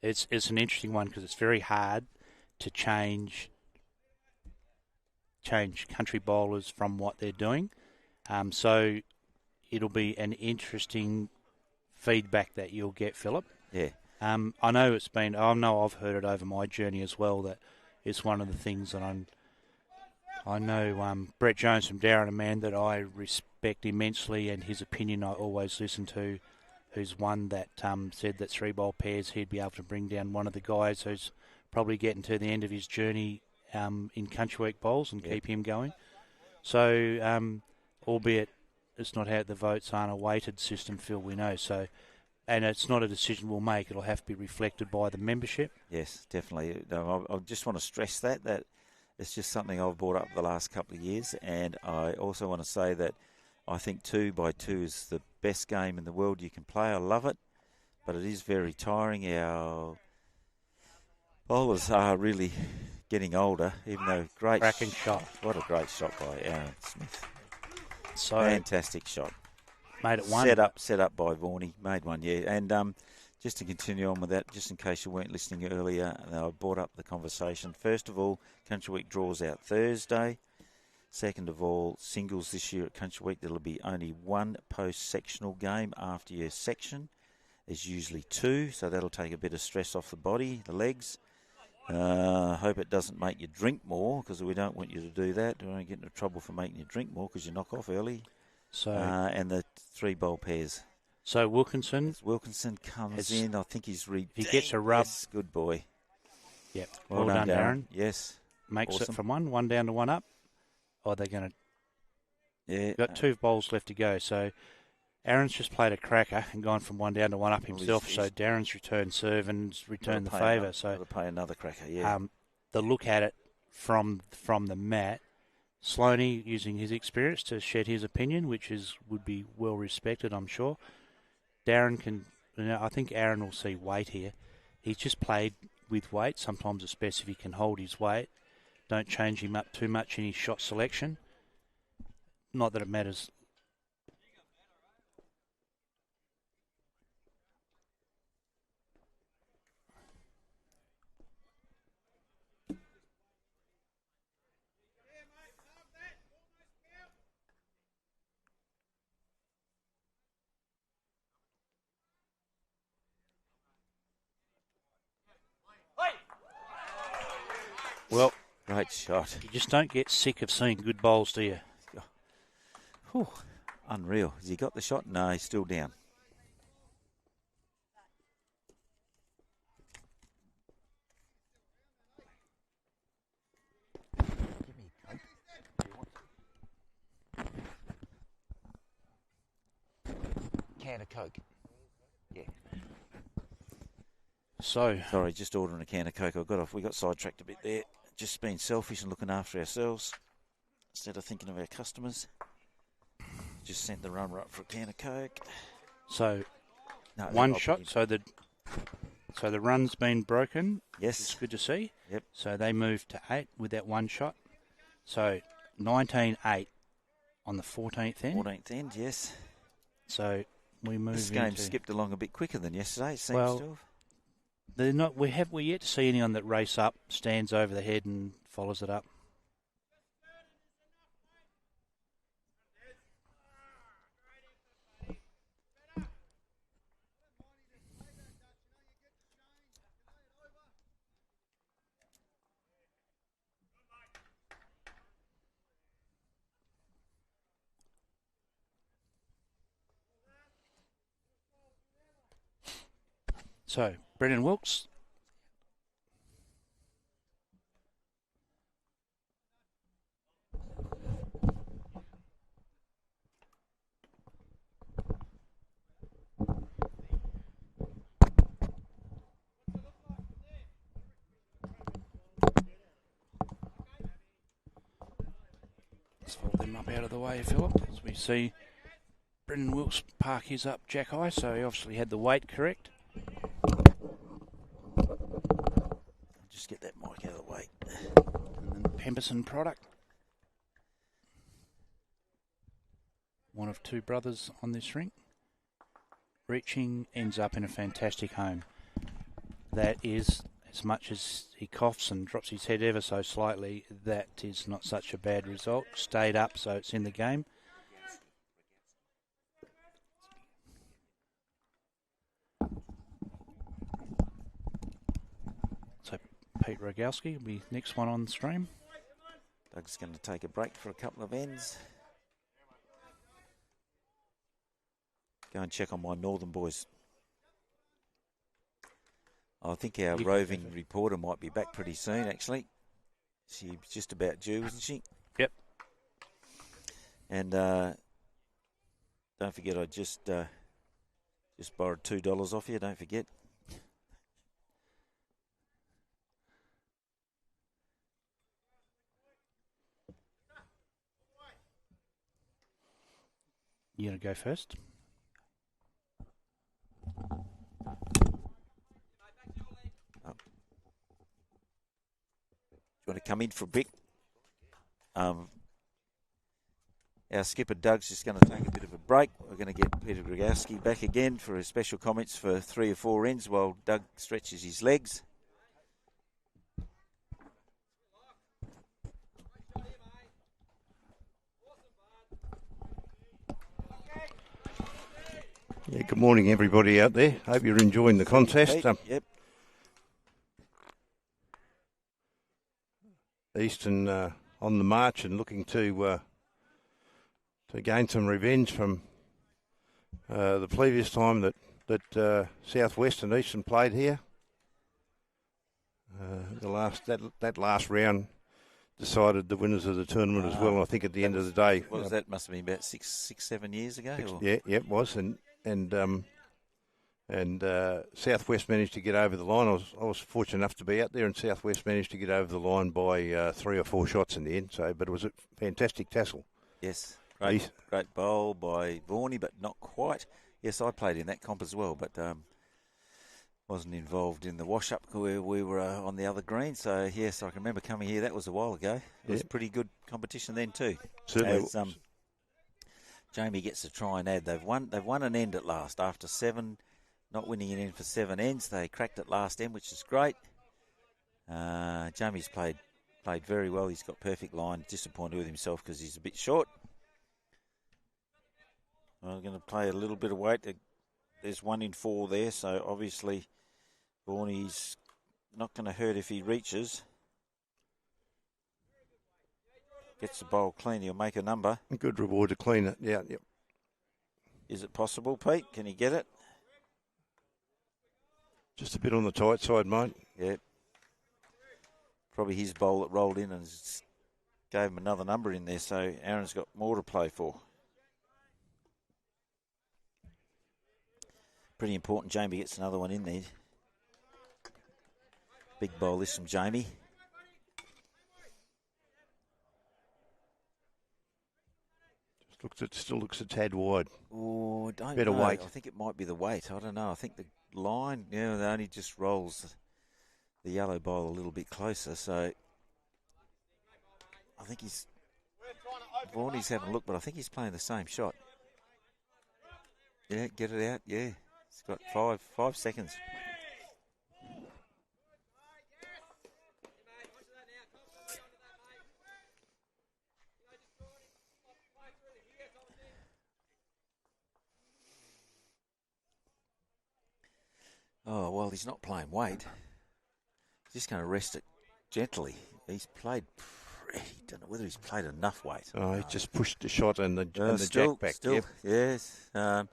So it's an interesting one because it's very hard to change country bowlers from what they're doing. So it'll be an interesting feedback that you'll get, Philip. Yeah. I know I've heard it over my journey as well, that it's one of the things that I know Brett Jones from Darren, a man that I respect immensely, and his opinion I always listen to, who's one that said that 3 bowl pairs he'd be able to bring down one of the guys who's probably getting to the end of his journey in country week bowls and keep him going. So, albeit it's not how the votes aren't a weighted system, Phil, we know. So. And it's not a decision we'll make. It'll have to be reflected by the membership. Yes, definitely. I just want to stress that it's just something I've brought up the last couple of years. And I also want to say that I think 2x2 is the best game in the world you can play. I love it. But it is very tiring. Our bowlers are really getting older, even though great... Cracking shot. What a great shot by Aaron Smith. So fantastic shot. Made it one. Set up by Vaughan. Made one, yeah. And just to continue on with that, just in case you weren't listening earlier, I brought up the conversation. First of all, Country Week draws out Thursday. Second of all, singles this year at Country Week, there'll be only 1 post-sectional game after your section. There's usually 2, so that'll take a bit of stress off the body, the legs. Hope it doesn't make you drink more, because we don't want you to do that. We don't get into trouble for making you drink more because you knock off early. So and the 3 bowl pairs. So Wilkinson comes in. I think he's redeemed. He gets a rub. Yes, good boy. Yep. Well done, Darren. Yes. Makes awesome. it from 1 down to 1 up. Or they're going to... Yeah. Got 2 bowls left to go. So Aaron's just played a cracker and gone from 1 down to 1 up himself. He's so Darren's returned serve and returned the favour. So got to pay another cracker, yeah. The look at it from the mat, Sloaney using his experience to shed his opinion, which would be well respected, I'm sure. Darren can, I think Aaron will see weight here. He's just played with weight. Sometimes it's best if he can hold his weight. Don't change him up too much in his shot selection. Not that it matters. Well, Great shot. you just don't get sick of seeing good bowls, do you? Whew. Unreal. Has he got the shot? No, he's still down. Can of Coke. Yeah. So, Sorry, just ordering a can of Coke. We got sidetracked a bit there. Just being selfish and looking after ourselves instead of thinking of our customers. Just sent the runner up for a can of Coke. so No, one shot. So the run's been broken. Yes. It's good to see. Yep. So they moved to 8 with that one shot. So 19-8 on the 14th end. 14th end, yes. So we move This game into... skipped along a bit quicker than yesterday, it seems Well, to have. They're not. We yet to see anyone that race up, stands over the head and follows it up. So, Brendan Wilkes. Let's fold them up out of the way, Philip. As we see Brendan Wilkes park his up jack high, so he obviously had the weight correct. Just get that mic out of the way. And then Pemberson product. One of two brothers on this rink. Reaching ends up in a fantastic home. That is, as much as he coughs and drops his head ever so slightly, that is not such a bad result. Stayed up, so it's in the game. So Pete Rogowski will be next one on the stream. Doug's going to take a break for a couple of ends. Go and check on my northern boys. I think our roving reporter might be back pretty soon, actually. She's just about due, isn't she? Yep. And don't forget, I just borrowed $2 off you, don't forget. You going to go first? You want to come in for a bit? Our skipper Doug's just going to take a bit of a break. We're going to get Peter Grigowski back again for his special comments for 3 or 4 ends while Doug stretches his legs. Yeah, good morning, everybody out there. Hope you're enjoying the contest. Yep. Eastern on the march and looking to gain some revenge from the previous time that Southwest and Eastern played here. That last round decided the winners of the tournament as well. I think at the end of the day, What was that? Must have been about 6-7 years ago. Yeah, it was, and Southwest managed to get over the line. I was fortunate enough to be out there, and Southwest managed to get over the line by 3 or 4 shots in the end. So, but it was a fantastic tassel. Yes, great bowl by Vorney, but not quite. Yes, I played in that comp as well, but wasn't involved in the wash-up where we were on the other green. So, yes, I can remember coming here. That was a while ago. It was pretty good competition then too. Certainly. As, Jamie gets to try and add. They've won an end at last after 7. Not winning an end for 7 ends. They cracked it last end, which is great. Jamie's played very well. He's got perfect line. Disappointed with himself because he's a bit short. I'm going to play a little bit of weight. There's 1 in 4 there, so obviously Vorney's not going to hurt if he reaches. gets the bowl clean, he'll make a number. A good reward to clean it. Yeah, yep. Is it possible, Pete? Can he get it? Just a bit on the tight side, mate. Yeah. Probably his bowl that rolled in and gave him another number in there, so Aaron's got more to play for. Pretty important Jamie gets another one in there. Big bowl this from Jamie. Still looks a tad wide. Oh, I don't Better know. weight. I think it might be the weight. I don't know. I think the line, it only just rolls the yellow bowl a little bit closer. So I think Varney's having a look, but I think he's playing the same shot. Yeah, get it out. Yeah, it's got 5 seconds. Oh, well, he's not playing weight. He's just going to rest it gently. He's played don't know whether he's played enough weight. Oh, he just pushed the shot and the jack back. Still, yep. Yes. The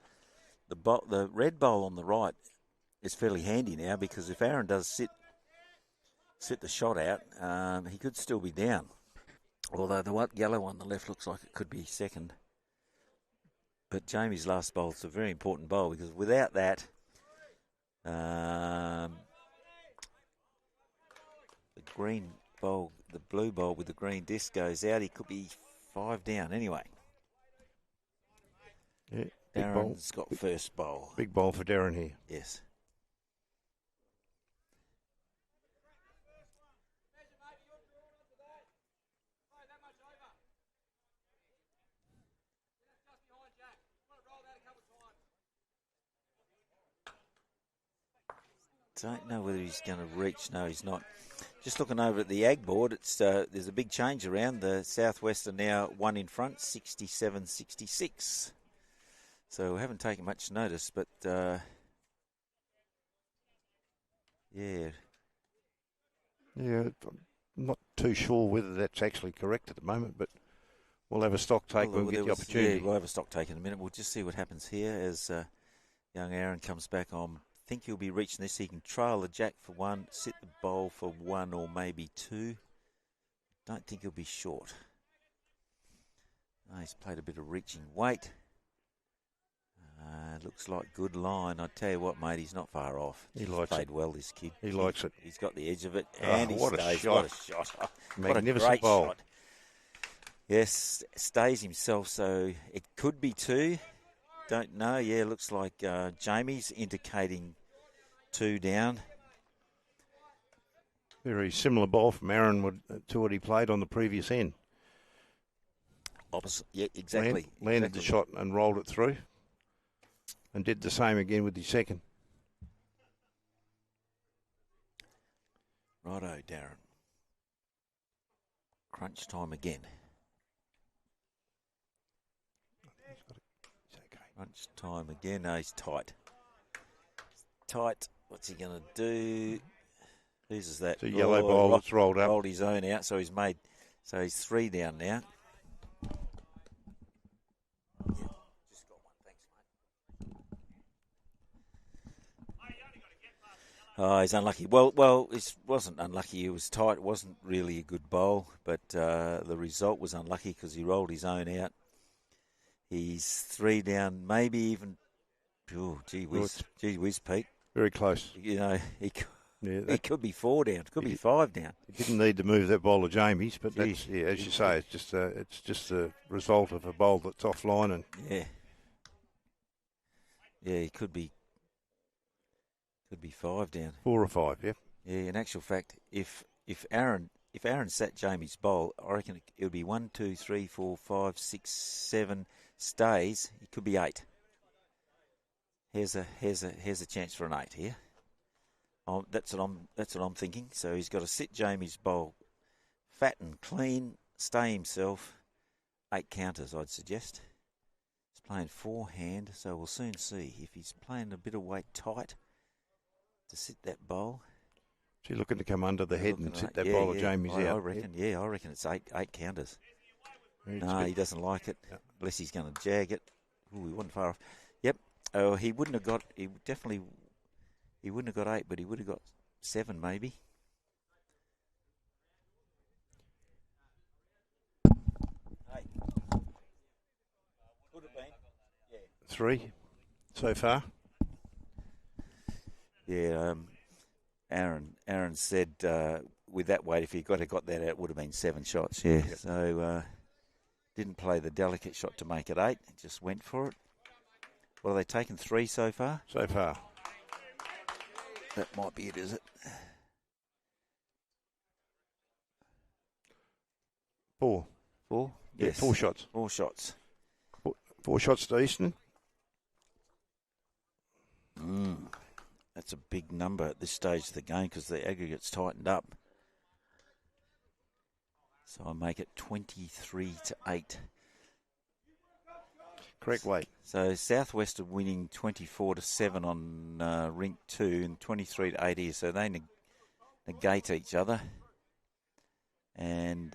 red bowl on the right is fairly handy now because if Aaron does sit the shot out, he could still be down. Although the yellow one on the left looks like it could be second. But Jamie's last bowl is a very important bowl because without that, the green bowl, the blue bowl with the green disc goes out. He could be 5 down anyway. Yeah, big Darren's got first bowl. Big bowl for Darren here. Yes. Don't know whether he's going to reach. No, he's not. Just looking over at the ag board, it's there's a big change around. The Southwest are now 1 in front, 67-66. So we haven't taken much notice, but yeah. Yeah, I'm not too sure whether that's actually correct at the moment, but we'll have a stock take when we get the opportunity. Yeah, we'll have a stock take in a minute. We'll just see what happens here as young Aaron comes back on. I think he'll be reaching this. He can trail the jack for 1, sit the bowl for 1 or maybe 2. Don't think he'll be short. He's played a bit of reaching weight. Looks like good line. I tell you what, mate, he's not far off. He likes played it. well, this kid. He likes it. He's got the edge of it, and he what stays. A shot. What a shot! Oh, Magnificent what a great bowl. shot. Yes, stays himself. So it could be 2. Don't know. Yeah, looks like Jamie's indicating 2 down. Very similar bowl from Aaron to what he played on the previous end. Opposite. Yeah, exactly. Landed the shot and rolled it through. And did the same again with his second. Righto, Darren. Crunch time again. Crunch time again. No, he's tight. Tight. What's he going to do? Loses that. It's a yellow bowl that's rolled up. Rolled his own out, so he's 3 down now. Just got 1, thanks, mate. Oh, he's unlucky. Well, it wasn't unlucky. He was tight. It wasn't really a good bowl, but the result was unlucky because he rolled his own out. He's 3 down, maybe even. Oh, gee whiz, Pete. Very close. You know, he could be 4 down. Could be 5 down. He didn't need to move that bowl of Jamie's, but that's, yeah, as you say, it's just a result of a bowl that's offline and he could be 5 down. 4 or 5. Yeah. Yeah. In actual fact, if Aaron sat Jamie's bowl, I reckon it would be 1, 2, 3, 4, 5, 6, 7 stays. It could be 8. Here's a chance for an 8 here. That's what I'm thinking. So he's got to sit Jamie's bowl, fat and clean, stay himself. 8 counters, I'd suggest. He's playing 4-hand, so we'll soon see if he's playing a bit of weight tight to sit that bowl. So you're looking to come under the head and sit that bowl of Jamie's out. I reckon it's 8 counters. No, he doesn't like it, unless he's going to jag it. Ooh, he wasn't far off. Yep. Oh, he wouldn't have got 8, but he would have got 7 maybe. Would have been. Yeah. 3 so far. Yeah, Aaron said with that weight, if he got that out, it would have been 7 shots. Yeah, Yep. So didn't play the delicate shot to make it 8. Just went for it. What are they taking? 3 so far? So far. That might be it, is it? 4. 4? Yeah, Yes. 4 shots. 4 shots. 4 shots to Easton. That's a big number at this stage of the game because the aggregate's tightened up. So I make it 23-8. Correct weight. So Southwest are winning 24-7 on Rink 2 and 23-8 here. So they negate each other. And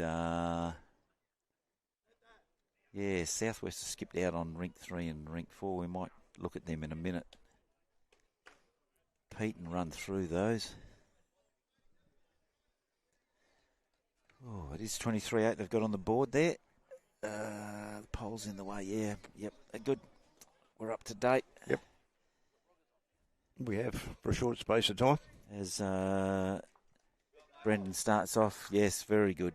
Southwest have skipped out on Rink 3 and Rink 4. We might look at them in a minute. Pete and run through those. Oh, it is 23-8 they've got on the board there. The pole's in the way, yeah. Yep, they're good. We're up to date. Yep. We have for a short space of time. As Brendan starts off, yes, very good.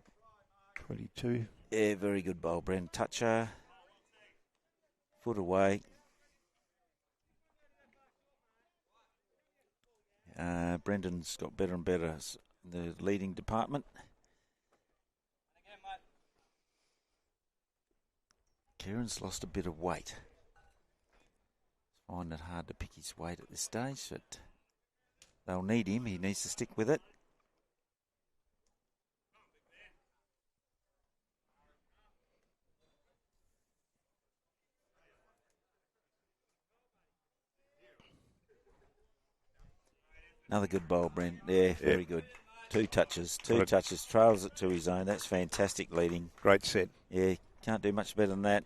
22. Yeah, very good bowl, Brendan. Toucher. Foot away. Brendan's got better and better in the leading department. Kieran's lost a bit of weight. Find it hard to pick his weight at this stage, but they'll need him. He needs to stick with it. Another good bowl, Brent. Yeah, very good. 2 touches. Trails it to his own. That's fantastic leading. Great set. Yeah, can't do much better than that.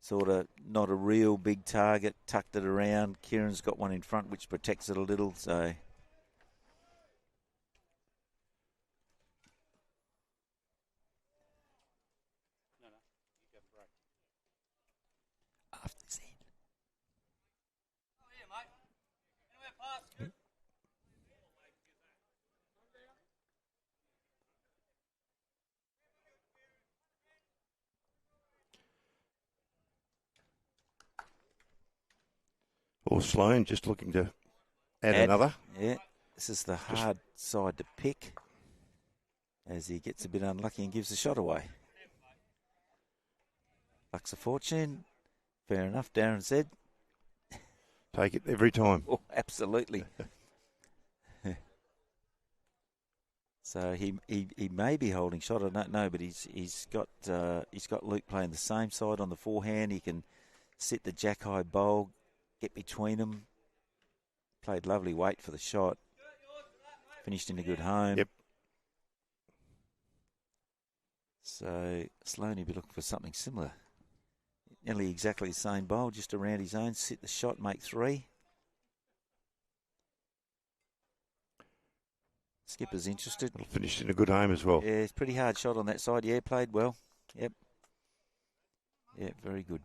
Sort of not a real big target. Tucked it around. Kieran's got one in front which protects it a little. So after this end. Or Sloan just looking to add another. Yeah, this is the hard side to pick as he gets a bit unlucky and gives the shot away. Luck's a fortune. Fair enough, Darren said. Take it every time. Oh, absolutely. So he may be holding shot. I don't know, but he's got Luke playing the same side on the forehand. He can sit the jack high bowl, get between them. Played lovely weight for the shot. Finished in a good home. Yep. So Sloan will be looking for something similar. Nearly exactly the same bowl, just around his own. Sit the shot, make 3. Skipper's interested. It'll finish in a good home as well. Yeah, it's pretty hard shot on that side. Yeah, played well. Yep. Yeah, very good.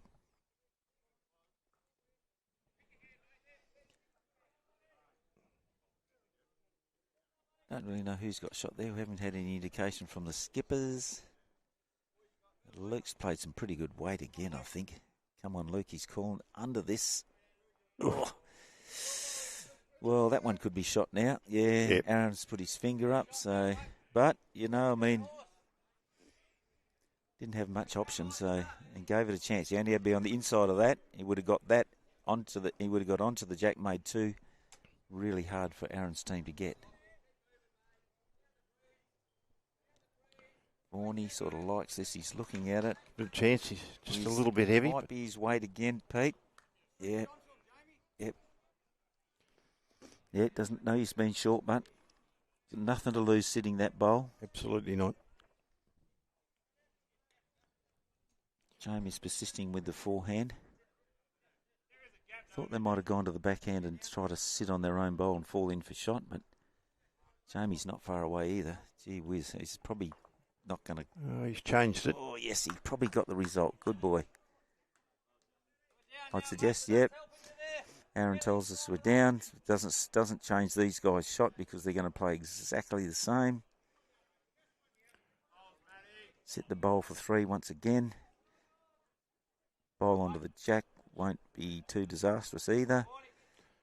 Don't really know who's got shot there. We haven't had any indication from the skippers. Luke's played some pretty good weight again, I think. Come on, Luke, he's calling under this. Oh. Well, that one could be shot now. Yeah, yep. Aaron's put his finger up, so... But, you know, I mean... Didn't have much option, so... And gave it a chance. He only had to be on the inside of that. He would have got that onto the... He would have got onto the jack, made 2. Really hard for Aaron's team to get. Warney sort of likes this. He's looking at it. Good chance. He's just a little bit heavy. Might be his weight again, Pete. Yeah. Yep. Yeah, doesn't know he's been short, but nothing to lose sitting that bowl. Absolutely not. Jamie's persisting with the forehand. Thought they might have gone to the backhand and try to sit on their own bowl and fall in for shot, but Jamie's not far away either. Gee whiz, he's probably not going to... Oh, he's changed it. Oh, yes, he probably got the result. Good boy. I'd suggest, yep. Aaron tells us we're down. Doesn't change these guys' shot because they're going to play exactly the same. Sit the bowl for 3 once again. Bowl onto the jack. Won't be too disastrous either.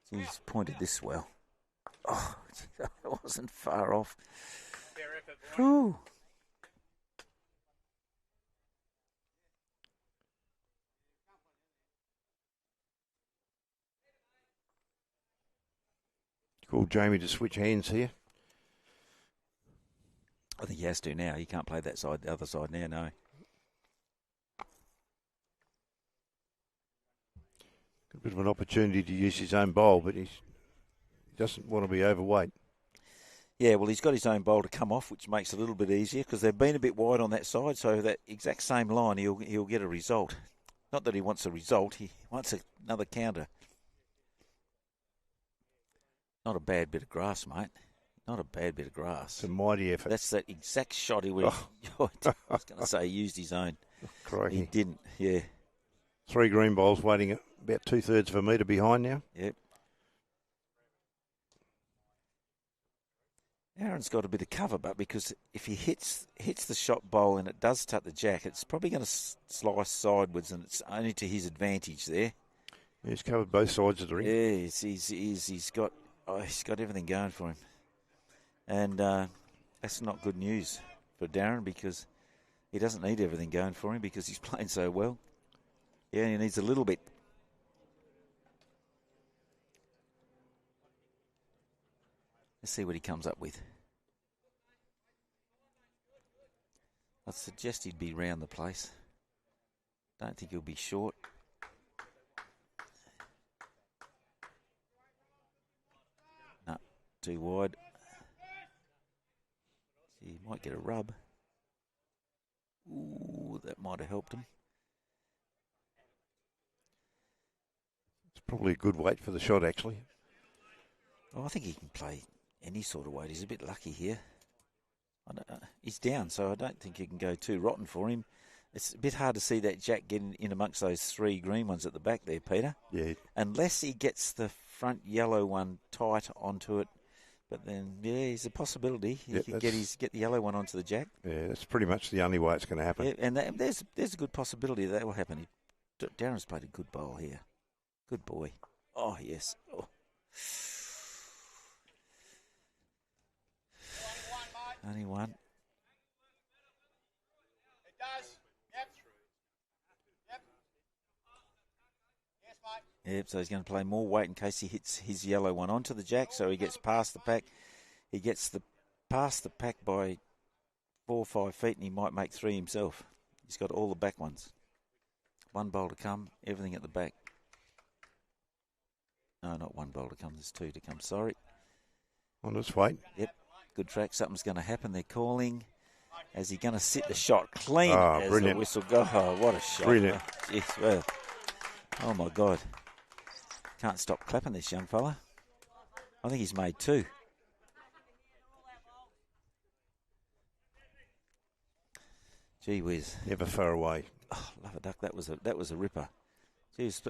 He's pointed this well. Oh, it wasn't far off. Whew. Call Jamie to switch hands here. I think he has to now. He can't play that side, the other side now, no. A bit of an opportunity to use his own bowl, but he doesn't want to be overweight. Yeah, well, he's got his own bowl to come off, which makes it a little bit easier because they've been a bit wide on that side, so that exact same line, he'll get a result. Not that he wants a result, he wants another counter. Not a bad bit of grass, mate. Not a bad bit of grass. It's a mighty effort. That's that exact shot he would. I was going to say he used his own. Crikey. He didn't, yeah. 3 green bowls waiting about 2/3 of a metre behind now. Yep. Aaron's got a bit of cover, but because if he hits the shot bowl and it does touch the jack, it's probably going to slice sideways, and it's only to his advantage there. He's covered both sides of the ring. Yeah, he's got everything going for him, and that's not good news for Darren because he doesn't need everything going for him because he's playing so well. Yeah, he needs a little bit. Let's see what he comes up with. I'd suggest he'd be round the place. Don't think he'll be short. No, too wide. He might get a rub. Ooh, that might have helped him. It's probably a good weight for the shot, actually. Oh, I think he can play any sort of weight. He's a bit lucky here. He's down, so I don't think he can go too rotten for him. It's a bit hard to see that jack getting in amongst those 3 green ones at the back there, Peter. Yeah. Unless he gets the front yellow one tight onto it. But then, yeah, it's a possibility. He could get the yellow one onto the jack. Yeah, that's pretty much the only way it's going to happen. Yeah, and there's a good possibility that will happen. Darren's played a good bowl here. Good boy. Oh, yes. Oh. Only one. It does. Yep. Yep. Yes, mate. Yep, so he's going to play more weight in case he hits his yellow one onto the jack, so he gets past the pack. He gets past the pack by 4 or 5 feet, and he might make 3 himself. He's got all the back ones. 1 bowl to come, everything at the back. No, not 1 bowl to come, there's 2 to come, sorry. On let's wait. Yep. Good track. Something's going to happen. They're calling. Is he going to sit the shot clean as brilliant. the whistle goes? Oh, what a shot. Brilliant. Jeez, well. Oh, my God. Can't stop clapping this young fella. I think he's made 2. Gee whiz. Never far away. Oh, love a duck. That was a ripper. Jeez,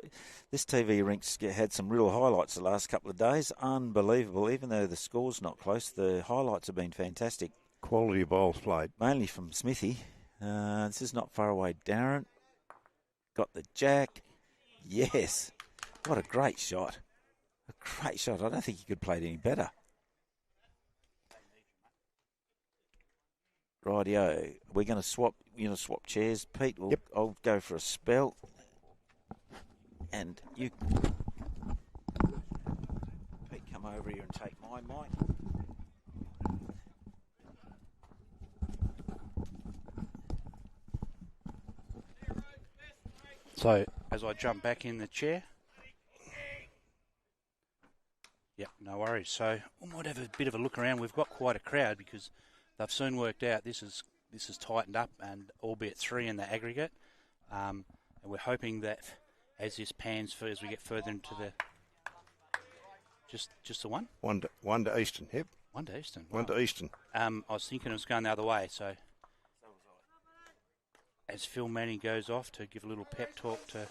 this TV Rink's had some real highlights the last couple of days. Unbelievable. Even though the score's not close, the highlights have been fantastic. Quality of bowls played. Mainly from Smithy. This is not far away. Darren got the jack. Yes. What a great shot. A great shot. I don't think he could play it any better. Rightio. We're going to swap chairs. Pete, Yep. I'll go for a spell. And you, Pete, come over here and take my mic. So, as I jump back in the chair. Yep, no worries. So, we might have a bit of a look around. We've got quite a crowd because they've soon worked out this is tightened up, and albeit 3 in the aggregate. And we're hoping that as this pans as we get further into the just the one? One to Eastern, yep. One to Eastern. One to Eastern. I was thinking it was going the other way, so as Phil Manning goes off to give a little pep talk to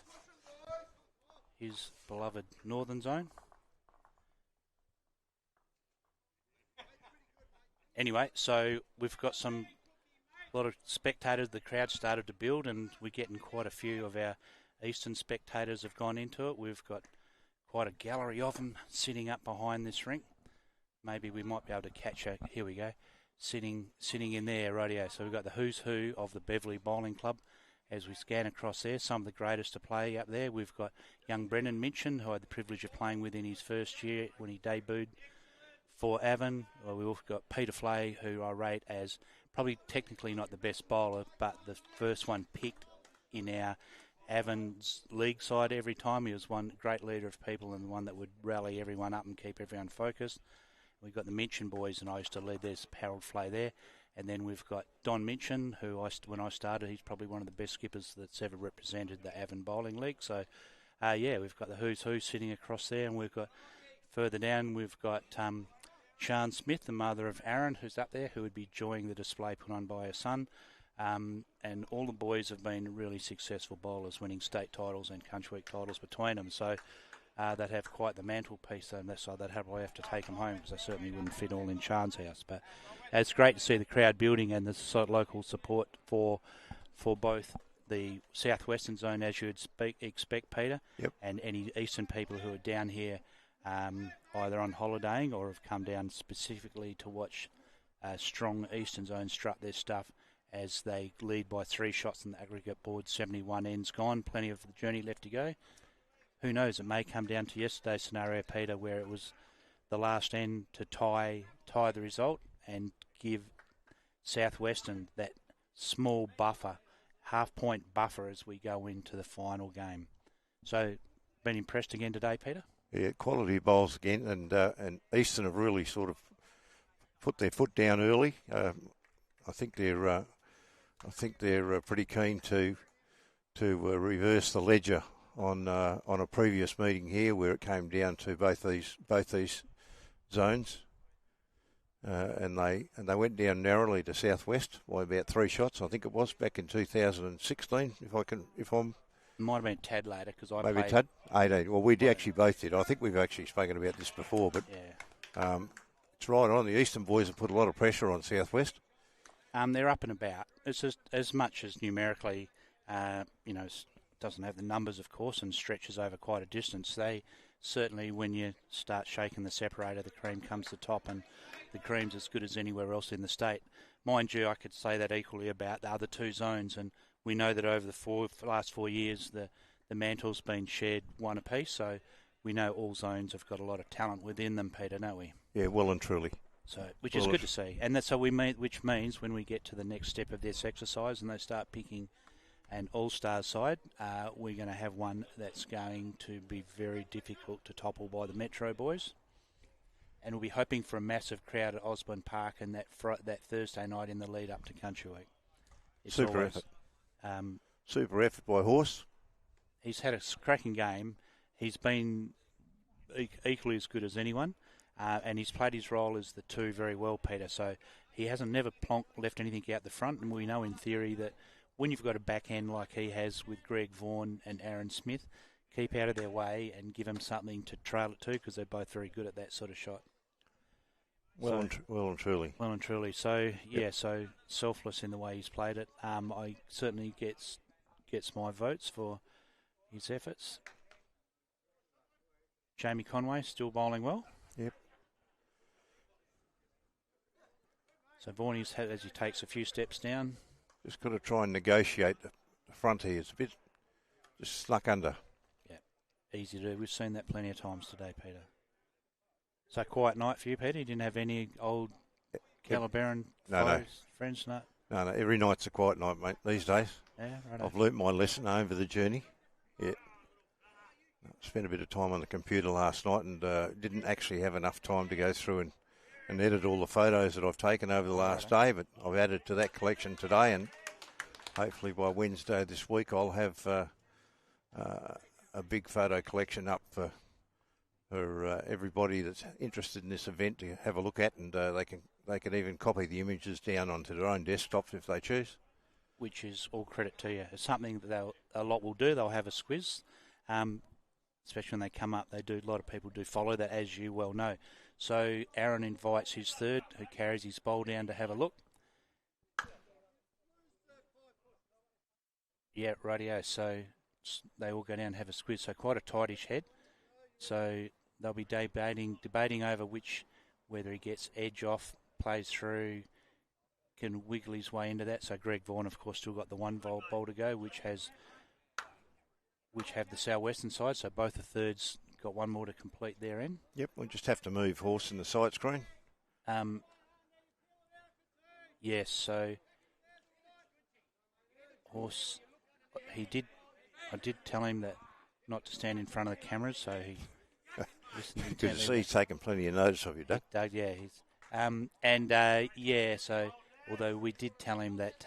his beloved Northern Zone. Anyway, so we've got a lot of spectators. The crowd started to build, and we're getting quite a few of our Eastern spectators have gone into it. We've got quite a gallery of them sitting up behind this rink. Maybe we might be able to catch a, here we go, sitting in there, rightio. So we've got the who's who of the Beverley Bowling Club as we scan across there. Some of the greatest to play up there. We've got young Brennan Minchin, who I had the privilege of playing with in his first year when he debuted for Avon. Well, we've also got Peter Flay, who I rate as probably technically not the best bowler, but the first one picked in our Avon's league side every time. He was one great leader of people and one that would rally everyone up and keep everyone focused. We've got the Minchin boys, and I used to lead. There's Harold Flay there. And then we've got Don Minchin, who when I started, he's probably one of the best skippers that's ever represented the Avon Bowling League. So, we've got the who's who sitting across there, and we've got further down, we've got Sian Smith, the mother of Aaron, who's up there, who would be enjoying the display put on by her son. And all the boys have been really successful bowlers, winning state titles and country week titles between them. So they'd have quite the mantelpiece, and that's why they'd probably have to take them home, because they certainly wouldn't fit all in Sian's house. But it's great to see the crowd building and the local support for both the southwestern zone, as you would expect, Peter, yep, and any eastern people who are down here either on holidaying or have come down specifically to watch strong eastern zone strut their stuff as they lead by 3 shots on the aggregate board. 71 ends gone, plenty of the journey left to go. Who knows, it may come down to yesterday's scenario, Peter, where it was the last end to tie the result and give Southwestern that small buffer, half-point buffer as we go into the final game. So, been impressed again today, Peter? Yeah, quality bowls again, and Eastern have really sort of put their foot down early. I think they're pretty keen to reverse the ledger on a previous meeting here, where it came down to both these zones, and they went down narrowly to Southwest by about 3 shots. I think it was back in 2016. If I'm might have been Tad later, because I maybe played Tad 18. Well, we actually both did. I think we've actually spoken about this before, but yeah. It's right on. The Eastern boys have put a lot of pressure on Southwest. They're up and about. It's just as much as numerically, doesn't have the numbers, of course, and stretches over quite a distance. They certainly, when you start shaking the separator, the cream comes to the top, and the cream's as good as anywhere else in the state. Mind you, I could say that equally about the other 2 zones, and we know that over the last 4 years, the mantle's been shared one apiece, so we know all zones have got a lot of talent within them, Peter, don't we? Yeah, well and truly. So, which is good to see, and that's which means when we get to the next step of this exercise and they start picking an all-star side, we're going to have one that's going to be very difficult to topple by the Metro boys, and we'll be hoping for a massive crowd at Osborne Park and that Thursday night in the lead up to Country Week. It's Super always, effort. Super effort by Horse. He's had a cracking game. He's been equally as good as anyone, and he's played his role as the 2 very well, Peter. So he hasn't never left anything out the front, and we know in theory that when you've got a backhand like he has with Greg Vaughan and Aaron Smith, keep out of their way and give them something to trail it to, because they're both very good at that sort of shot. Well and truly. Well and truly. So, yeah, Yep. So selfless in the way he's played it. I certainly gets my votes for his efforts. Jamie Conway still bowling well. Yep. So Vaughan, as he takes a few steps down. Just got to try and negotiate the front here. It's a bit just snuck under. Yeah, easy to do. We've seen that plenty of times today, Peter. So quiet night for you, Peter? You didn't have any old Calabaran friends? No. No, every night's a quiet night, mate, these days. Yeah, right. I've learnt my lesson over the journey. Yeah. Spent a bit of time on the computer last night and didn't actually have enough time to go through and edit all the photos that I've taken over the last day, but I've added to that collection today, and hopefully by Wednesday this week, I'll have a big photo collection up for everybody that's interested in this event to have a look at, and they can even copy the images down onto their own desktops if they choose. Which is all credit to you. It's something that a lot will do. They'll have a squiz, especially when they come up. A lot of people do follow that, as you well know. So Aaron invites his third, who carries his bowl down to have a look. Yeah, rightio. So they all go down and have a squiz. So quite a tightish head. So they'll be debating over whether he gets edge off, plays through, can wiggle his way into that. So Greg Vaughan, of course, still got the one bowl to go, which have the southwestern side. So both the thirds got one more to complete their end. Yep, we just have to move horse in the side screen. Yes, so horse, I did tell him that not to stand in front of the cameras, so he listened. Good to see he's taken plenty of notice of you, Doug. Doug, yeah, so although we did tell him that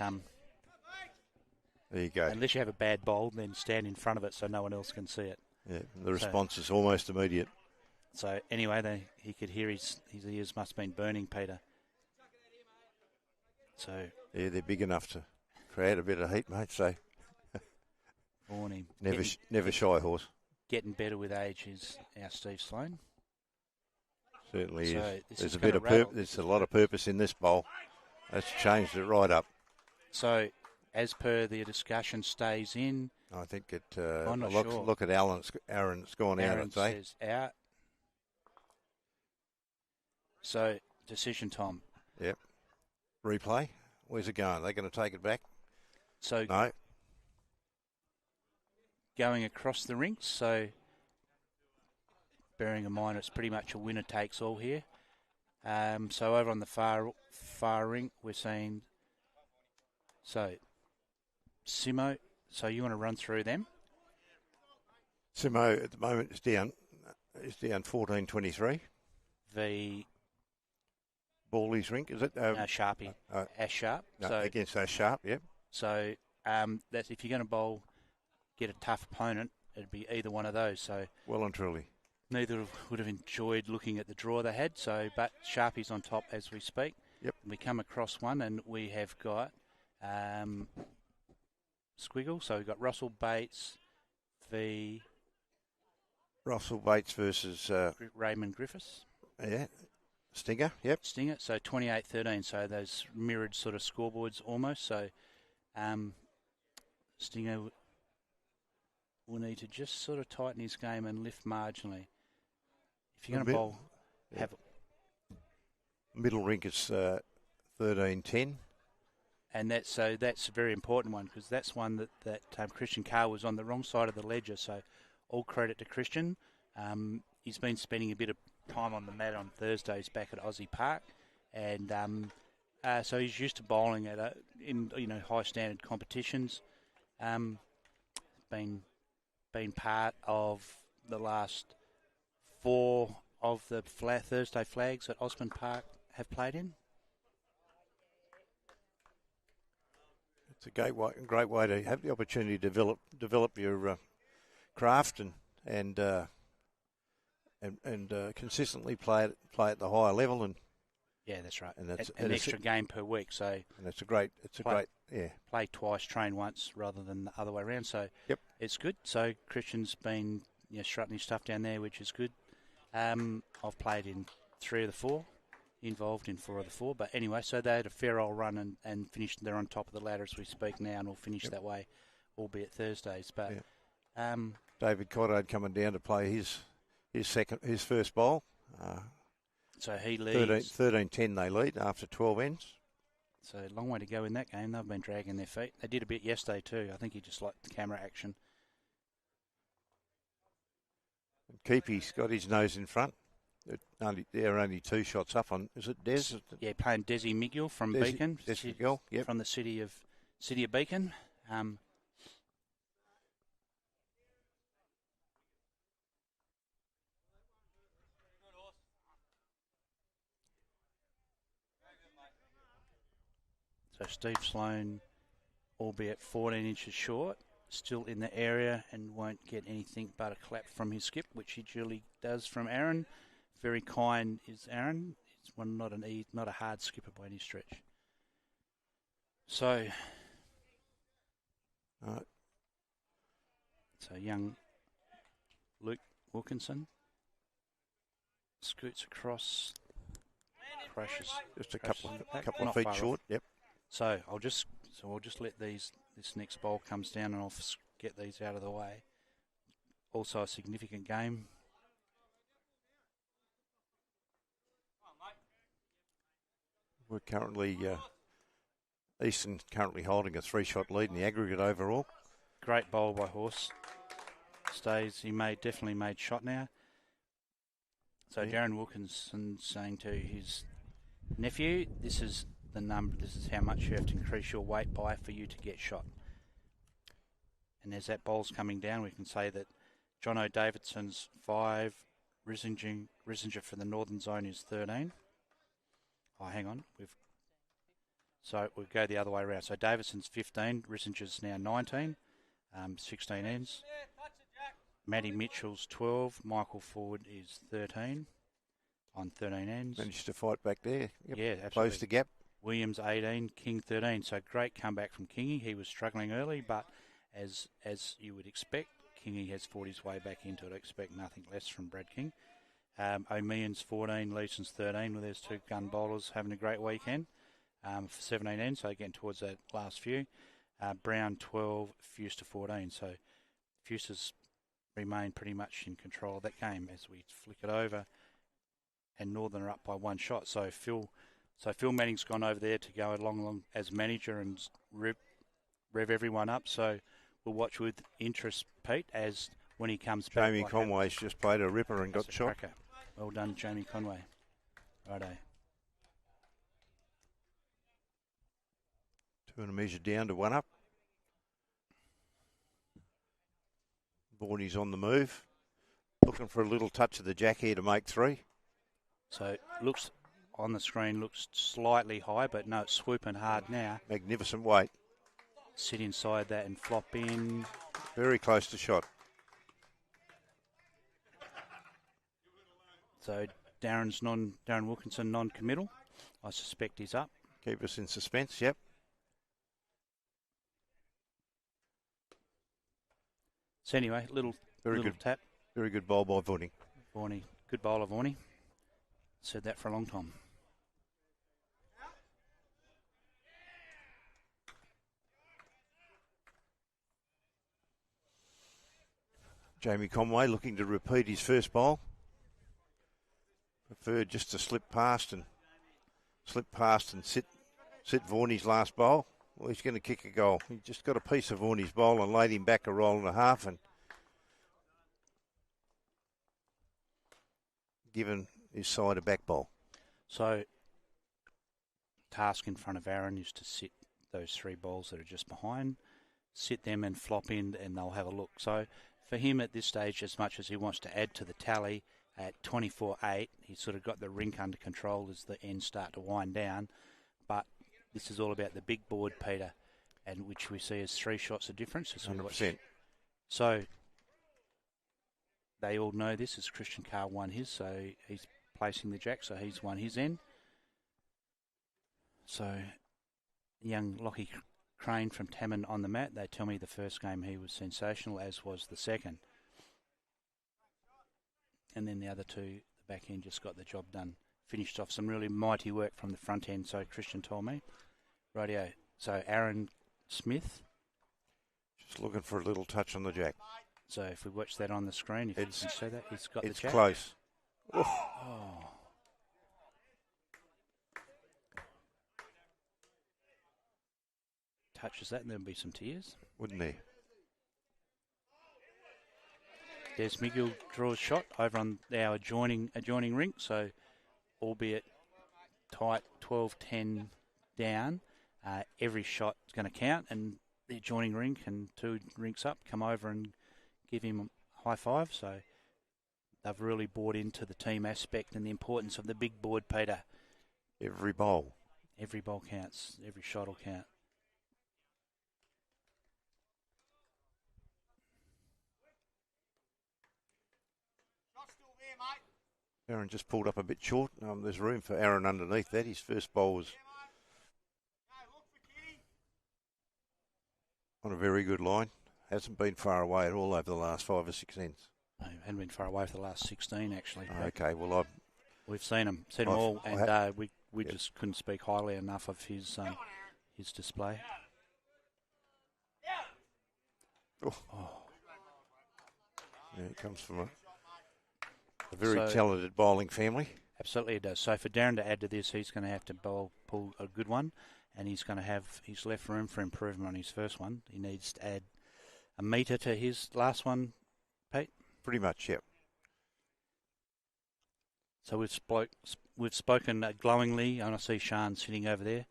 there you go. Unless you have a bad bowl, then stand in front of it so no one else can see it. Yeah, the response is almost immediate. So anyway, he could hear his ears must have been burning, Peter. So yeah, they're big enough to create a bit of heat, mate. So warning. Never shy horse. Getting better with age is our Steve Sloan. Certainly so is. There's a lot of purpose in this bowl. That's changed it right up. So, as per the discussion, stays in. I think it. I'm not sure. Look at Aaron's gone out. Aaron says out. So, decision time. Yep. Replay. Where's it going? They're going to take it back. So no. Going across the rinks. So, bearing in mind it's pretty much a winner takes all here. So over on the far rink, we're seeing. So, Simo. So you want to run through them? Simo at the moment is down. Is down 14-23. The Ballie's Rink, is it? Sharpie. Ash Sharp. No, so against Ash Sharp, yep. So that's if you're going to get a tough opponent, it'd be either one of those. So well and truly. Neither would have enjoyed looking at the draw they had. So, but Sharpie's on top as we speak. Yep. We come across one and we have got Squiggle. So we've got Russell Bates v. Russell Bates versus Raymond Griffiths. Yeah. Stinger, yep. Stinger, so 28-13, so those mirrored sort of scoreboards almost. So Stinger will need to just sort of tighten his game and lift marginally. If you're going to bowl, have middle rink is 13-10. And that's a very important one because that's one that Christian Carr was on the wrong side of the ledger. So all credit to Christian. He's been spending a bit of time on the mat on Thursdays back at Aussie Park, and so he's used to bowling in high standard competitions. Been part of the last 4 of the Thursday flags that Osborne Park have played in. It's a great way to have the opportunity to develop your craft and consistently play at the higher level. And yeah, that's right. And that's an extra game per week. So and it's a great play twice, train once, rather than the other way around. So yep, it's good. So Christian's been strutting his stuff down there, which is good. I've played in 3 of the 4, involved in 4 of the 4. But anyway, so they had a fair old run and finished. They're on top of the ladder as we speak now, and will finish that way, albeit Thursdays. But David Cottard coming down to play his first bowl. So he leads 13-10 they lead after 12 ends. So a long way to go in that game. They've been dragging their feet. They did a bit yesterday too. I think he just liked the camera action. Keepy's got his nose in front. They're only 2 shots up on. Is it Des? Yeah, playing Desi Miguel from Beacon. Desi Miguel, yep. From the city of Beacon. So Steve Sloan albeit 14 inches short, still in the area and won't get anything but a clap from his skip, which he duly does from Aaron. Very kind is Aaron. He's not a hard skipper by any stretch. So young Luke Wilkinson scoots across, crashes Just a crashes couple in the pack. of Not feet far off. short. Yep. So I'll just let this next bowl comes down and I'll get these out of the way. Also a significant game. We're currently Easton currently holding a 3-shot lead in the aggregate overall. Great bowl by Horse. Stays. He definitely made shot now. So Darren Wilkinson saying to his nephew, "This is the number. This is how much you have to increase your weight by for you to get shot." And as that bowl's coming down, we can say that John O'Davidson's 5, Risinger for the Northern Zone is 13. Oh, hang on. So we'll go the other way around. So Davidson's 15, Risinger's now 19, 16 ends. Matty Mitchell's 12, Michael Ford is 13 on 13 ends. Managed to fight back there. Yep. Yeah, absolutely. Closed the gap. Williams 18, King 13. So great comeback from Kingy. He was struggling early, but as you would expect, Kingy has fought his way back into it. I expect nothing less from Brad King. O'Meehan's 14, Leeson's 13. Well, there's two gun bowlers having a great weekend for 17 ends, so getting towards that last few. Brown 12, Fuster 14. So Fuster's remained pretty much in control of that game as we flick it over, and Northern are up by 1 shot. So Phil Manning's gone over there to go along as manager and rev everyone up. So we'll watch with interest, Pete, as when he comes back. Jamie Conway's just played a ripper and got shot. Cracker. Well done, Jamie Conway. Righto. 2 and a measure down to 1 up. Borny's on the move. Looking for a little touch of the jack here to make 3. So looks on the screen, looks slightly high, but no, it's swooping hard now. Magnificent weight. Sit inside that and flop in. Very close to shot. So Darren Wilkinson non-committal. I suspect he's up. Keep us in suspense, yep. So anyway, little good tap. Very good bowl by Vorney. Vorney, good bowler, Vorney. Said that for a long time. Jamie Conway looking to repeat his first bowl. Preferred just to slip past and sit Vorney's last bowl. Well, he's going to kick a goal. He just got a piece of Vorney's bowl and laid him back a roll and a half and given his side a back bowl. So, task in front of Aaron is to sit those 3 balls that are just behind, sit them and flop in, and they'll have a look. So, for him at this stage, as much as he wants to add to the tally at 24-8, he's sort of got the rink under control as the ends start to wind down. But this is all about the big board, Peter, and which we see as 3 shots of difference. 100%. So they all know this as Christian Carr won his, so he's placing the jack, so he's won his end. So young Lockie Crane from Tamman on the mat. They tell me the first game he was sensational, as was the second. And then the other 2, the back end just got the job done. Finished off some really mighty work from the front end, so Christian told me. Rightio. So Aaron Smith. Just looking for a little touch on the jack. So if we watch that on the screen, if you can see that, he's got the jack. It's close. Oh. Touches that and there'll be some tears. Wouldn't there? Des Miguel draws shot over on our adjoining rink, so albeit tight, 12-10 down, every shot is going to count, and the adjoining rink and 2 rinks up come over and give him a high five. So they've really bought into the team aspect and the importance of the big board, Peter. Every bowl. Every bowl counts. Every shot will count. still there, mate. Aaron just pulled up a bit short. There's room for Aaron underneath that. His first bowl was No, look for Kitty. on a very good line. Hasn't been far away at all over the last 5 or 6 ends. No, hadn't been far away for the last 16, actually. Okay, well, We've seen them all, and we just couldn't speak highly enough of his display. yeah, it comes from a very talented bowling family. Absolutely it does. So for Darren to add to this, he's going to have to pull a good one, and he's going to have his left room for improvement on his first one. He needs to add a metre to his last one, Pete. Pretty much, yep. So we've spoken glowingly, and I see Sean sitting over there,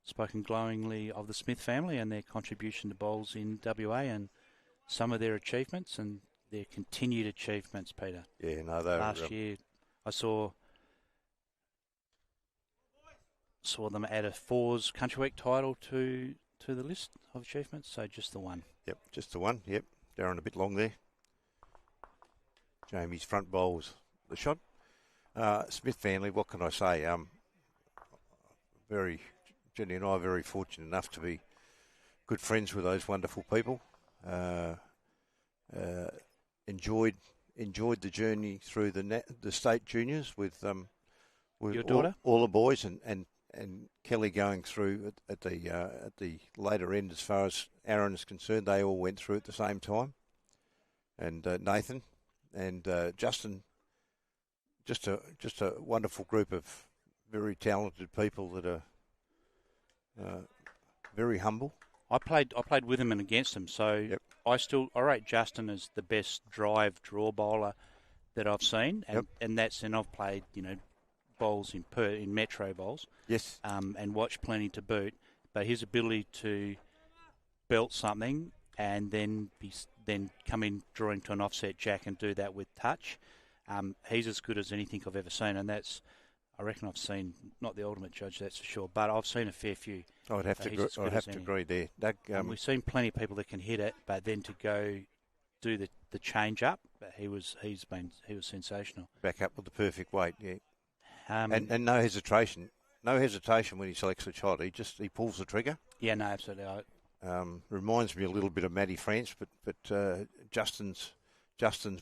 spoken glowingly of the Smith family and their contribution to bowls in WA and some of their achievements and their continued achievements, Peter. Yeah, no, they last year I saw them add a Fours Country Week title to the list of achievements, so just the one. Yep, just the one, yep. Darren a bit long there. Jamie's front bowls the shot. Smith family, what can I say? Jenny and I are very fortunate enough to be good friends with those wonderful people. Enjoyed the journey through the state juniors with your daughter, all the boys, and Kelly going through at the later end as far as Aaron is concerned. They all went through at the same time, and Nathan and Justin. Just a wonderful group of very talented people that are very humble. I played with him and against him, so yep. I rate Justin as the best drive draw bowler that I've seen, and I've played bowls in metro bowls, yes, and watched plenty to boot. But his ability to belt something and then come in drawing to an offset jack and do that with touch. He's as good as anything I've ever seen, and I reckon I've seen, not the ultimate judge, that's for sure, but I've seen a fair few. I'd have to agree there. Doug, we've seen plenty of people that can hit it, but then to go do the change up, he was sensational. Back up with the perfect weight, yeah, and no hesitation when he selects a shot. He pulls the trigger. Yeah, no, absolutely. Reminds me a little bit of Matty France, but Justin's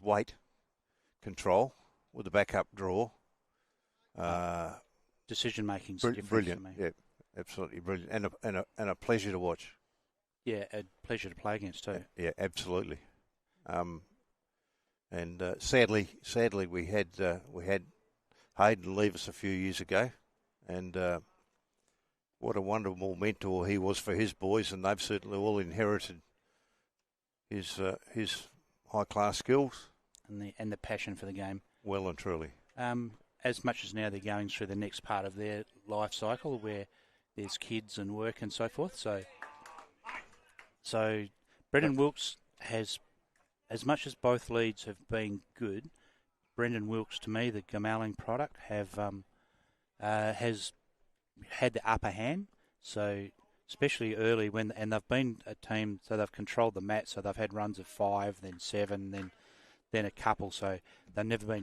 weight control with the backup draw. Decision making brilliant, yeah, absolutely brilliant, and a pleasure to watch. Yeah, a pleasure to play against too. Yeah, absolutely. And sadly, we had Hayden leave us a few years ago, and what a wonderful mentor he was for his boys, and they've certainly all inherited his high class skills and the passion for the game. Well and truly. As much as now they're going through the next part of their life cycle where there's kids and work and so forth. So Brendan Wilkes has, as much as both leads have been good, Brendan Wilkes, to me, the Gamalling product, has had the upper hand. So especially early and they've been a team, so they've controlled the mat, so they've had runs of 5, then 7, then a couple, so he's never been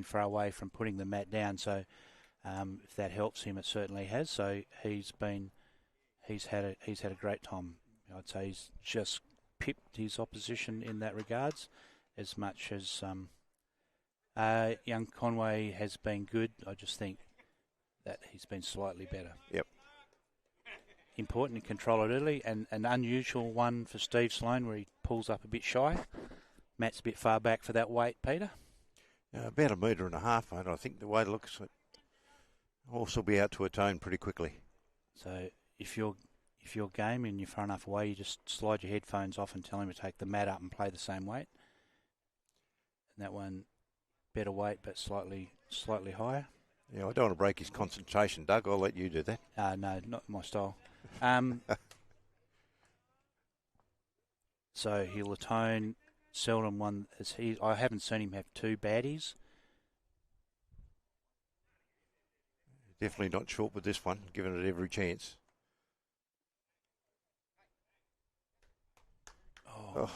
far away from putting the mat down. So if that helps him, it certainly has. So he's had a great time. I'd say he's just pipped his opposition in that regards, as much as young Conway has been good. I just think that he's been slightly better. Yep. Important to control it early, and an unusual one for Steve Sloane where he pulls up a bit shy. Matt's a bit far back for that weight, Peter. About 1.5 metres, mate. I think the way it looks, it also be out to atone pretty quickly. So if you're game and you're far enough away, you just slide your headphones off and tell him to take the mat up and play the same weight. And that one, better weight but slightly higher. Yeah, I don't want to break his concentration, Doug. I'll let you do that. No, not my style. So he'll atone. Seldom one as he. I haven't seen him have 2 baddies. Definitely not short with this one, given it every chance. Oh,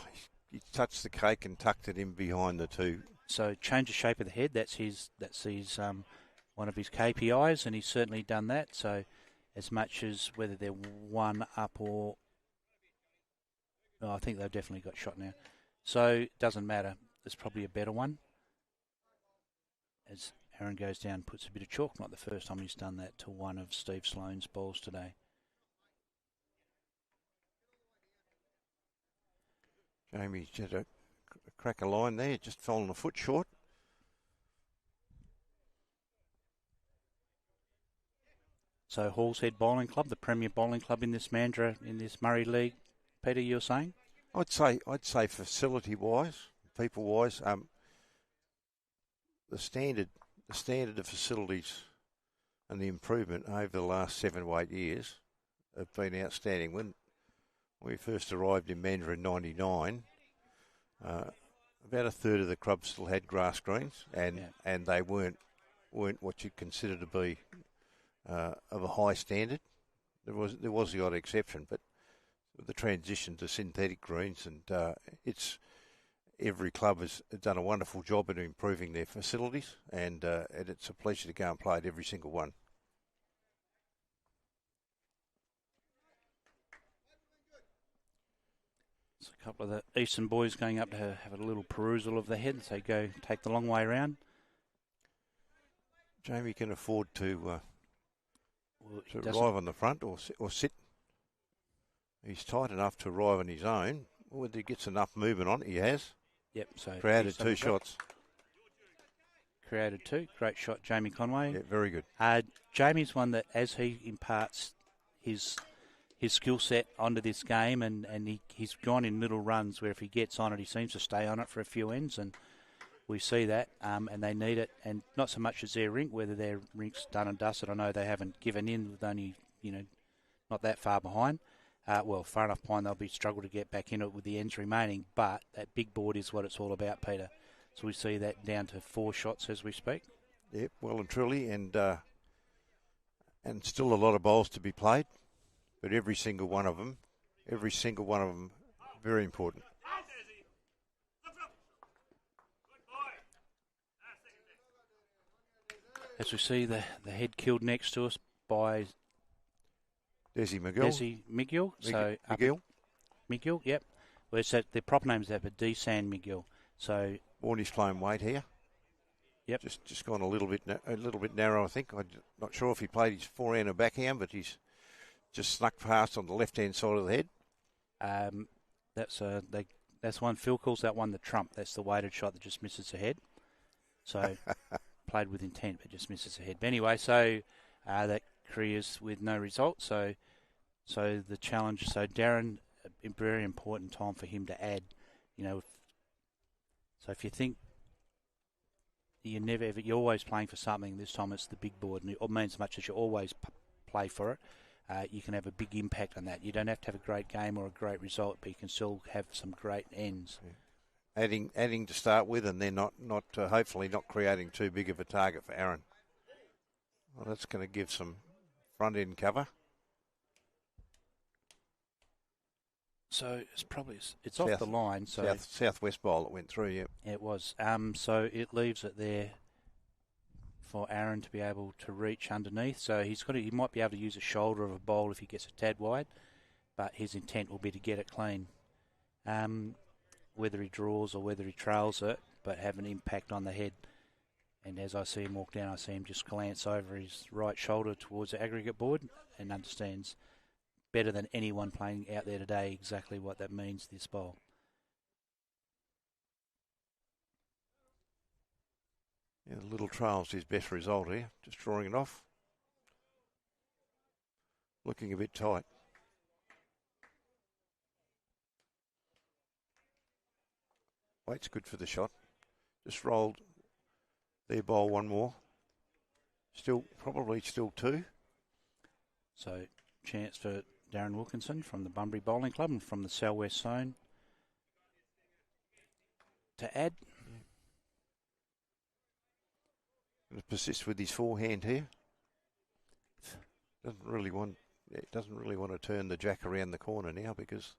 he touched the cake and tucked it in behind the two So change the shape of the head. That's his one of his KPIs, and he's certainly done that. So as much as whether they're one up or... No, I think they've definitely got shot now. So it doesn't matter. There's probably a better one. As Aaron goes down and puts a bit of chalk. Not the first time he's done that to one of Steve Sloane's balls today. Jamie's just a cracker line there, just fallen a foot short. So Hall's Head Bowling Club, the premier bowling club in this Mandurah, in this Murray League. Peter, you're saying? I'd say facility-wise, people-wise, the standard of facilities and the improvement over the last 7 to 8 years have been outstanding. When we first arrived in Mandurah in '99, about a third of the clubs still had grass greens, and they weren't what you'd consider to be of a high standard. There was the odd exception, but the transition to synthetic greens, and every club has done a wonderful job in improving their facilities, and it's a pleasure to go and play at every single one. So a couple of the Eastern boys going up to have a little perusal of the head, so go take the long way around. Jamie can afford to arrive on the front or sit. He's tight enough to arrive on his own. Whether he gets enough movement on it, he has. Yep. So created 2 shots. Created 2. Great shot, Jamie Conway. Yeah, very good. Jamie's one that, as he imparts his skill set onto this game, and he's gone in little runs where if he gets on it, he seems to stay on it for a few ends, and we see that, and they need it, and not so much as their Rink, whether their Rink's done and dusted. I know they haven't given in with only, not that far behind. Far enough behind they'll be struggle to get back in it with the ends remaining, but that big board is what it's all about, Peter. So we see that down to 4 shots as we speak. Yep, well and truly, and still a lot of bowls to be played, but every single one of them, very important. As we see the head killed next to us by Desi McGill. McGill, yep. Well, it's that, their proper name is that, but Desan McGill. So Warnie's playing weight here. Yep. Just gone a little bit narrow, I think. I'm not sure if he played his forehand or backhand, but he's just snuck past on the left-hand side of the head. That's one. Phil calls that one the trump. That's the weighted shot that just misses the head. So played with intent, but just misses the head. But anyway, so that careers with no result. So the challenge. So Darren, a very important time for him to add. So if you think you're always playing for something, this time it's the big board, and it means as much as you always play for it. You can have a big impact on that. You don't have to have a great game or a great result, but you can still have some great ends. Yeah. Adding to start with, and then not hopefully not creating too big of a target for Aaron. Well, that's going to give some front end cover. So it's off the line. So southwest bowl that went through. Yeah, it was. So it leaves it there for Aaron to be able to reach underneath. So he might be able to use a shoulder of a bowl if he gets a tad wide, but his intent will be to get it clean. Whether he draws or whether he trails it, but have an impact on the head. And as I see him walk down, I see him just glance over his right shoulder towards the aggregate board and understands better than anyone playing out there today exactly what that means, this bowl. Yeah, the little trail's his best result here. Just drawing it off. Looking a bit tight. Weight's good for the shot. Just rolled their bowl one more. Probably still 2. So chance for Darren Wilkinson from the Bunbury Bowling Club and from the Southwest Zone to add. Going to persist with his forehand here. Doesn't really want to turn the jack around the corner now because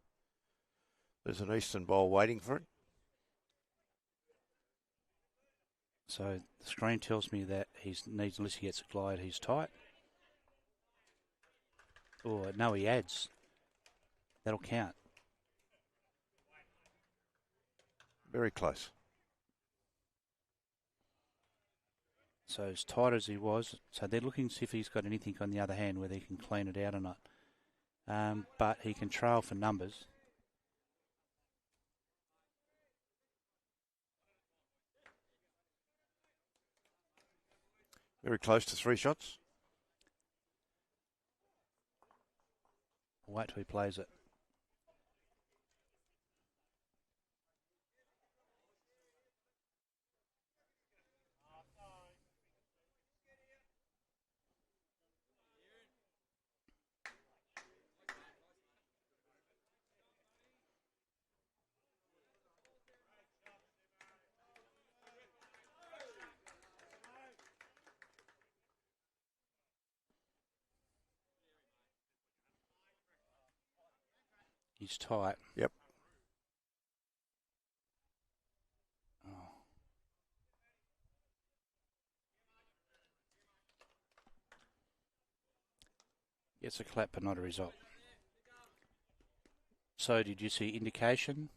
there's an Eastern bowl waiting for it. So the screen tells me that he needs, unless he gets a glide, he's tight. Oh, no, he adds. That'll count. Very close. So as tight as he was, so they're looking to see if he's got anything on the other hand, whether he can clean it out or not. But he can trail for numbers. Very close to 3 shots. Wait till he plays it. He's tight. Yep. Oh. Gets a clap, but not a result. So did you see indication?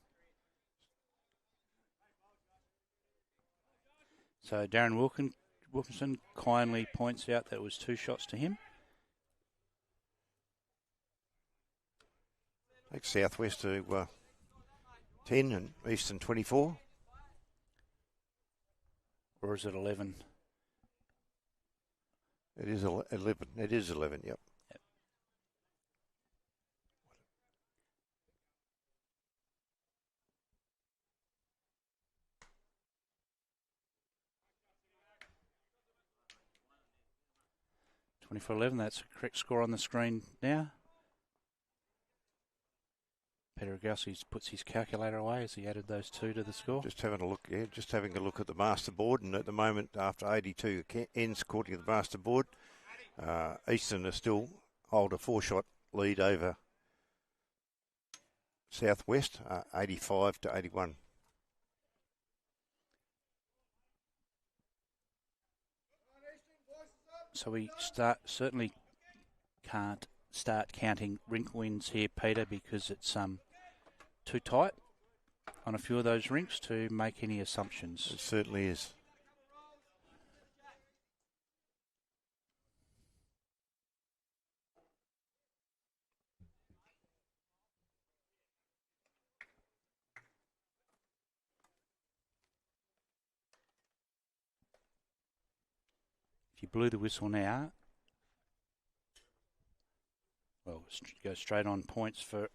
So Darren Wilkinson kindly points out that it was 2 shots to him. Takes Southwest to 10 and Eastern 24. Or is it 11? It is 11. It is 11, yep. 24-11, that's the correct score on the screen now. Peter Gausi puts his calculator away as he added those 2 to the score. Just having a look, just having a look at the master board, and at the moment, after 82 ends, according to the master board, Eastern are still hold a 4-shot lead over Southwest, 85 to 81. So we certainly can't start counting rink wins here, Peter, because it's too tight on a few of those rinks to make any assumptions. It certainly is. If you blew the whistle now, well, go straight on points for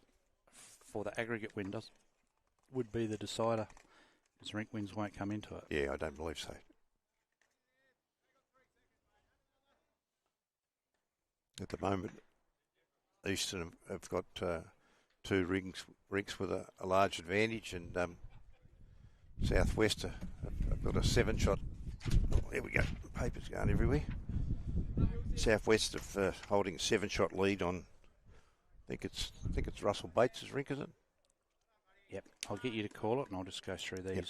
the aggregate win would be the decider, because rink wins won't come into it. Yeah, I don't believe so. At the moment, Eastern have got 2 rinks with a large advantage, and Southwest have got a 7-shot. There we go. Paper's going everywhere. Southwest of holding a 7-shot lead on. I think it's Russell Bates' rink, is it? Yep. I'll get you to call it, and I'll just go through these. Yep.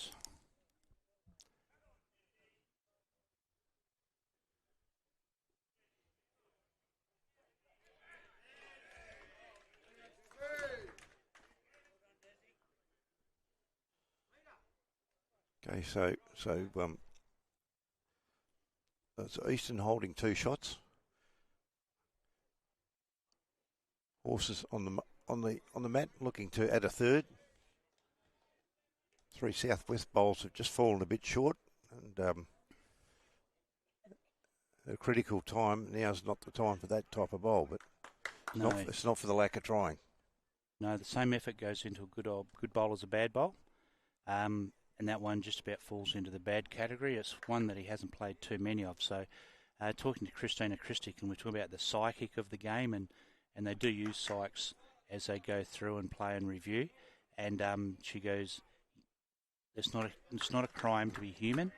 Okay, so that's Eastern holding 2 shots. Horses on the mat looking to add a 3rd. 3 Southwest bowls have just fallen a bit short, and a critical time. Now's not the time for that type of bowl, but it's not for the lack of trying. No, the same effort goes into a good bowl as a bad bowl. And that one just about falls into the bad category. It's one that he hasn't played too many of. So talking to Christina Christic, and we're talking about the psychic of the game, and they do use psychs as they go through and play and review. And she goes, it's not a crime to be human.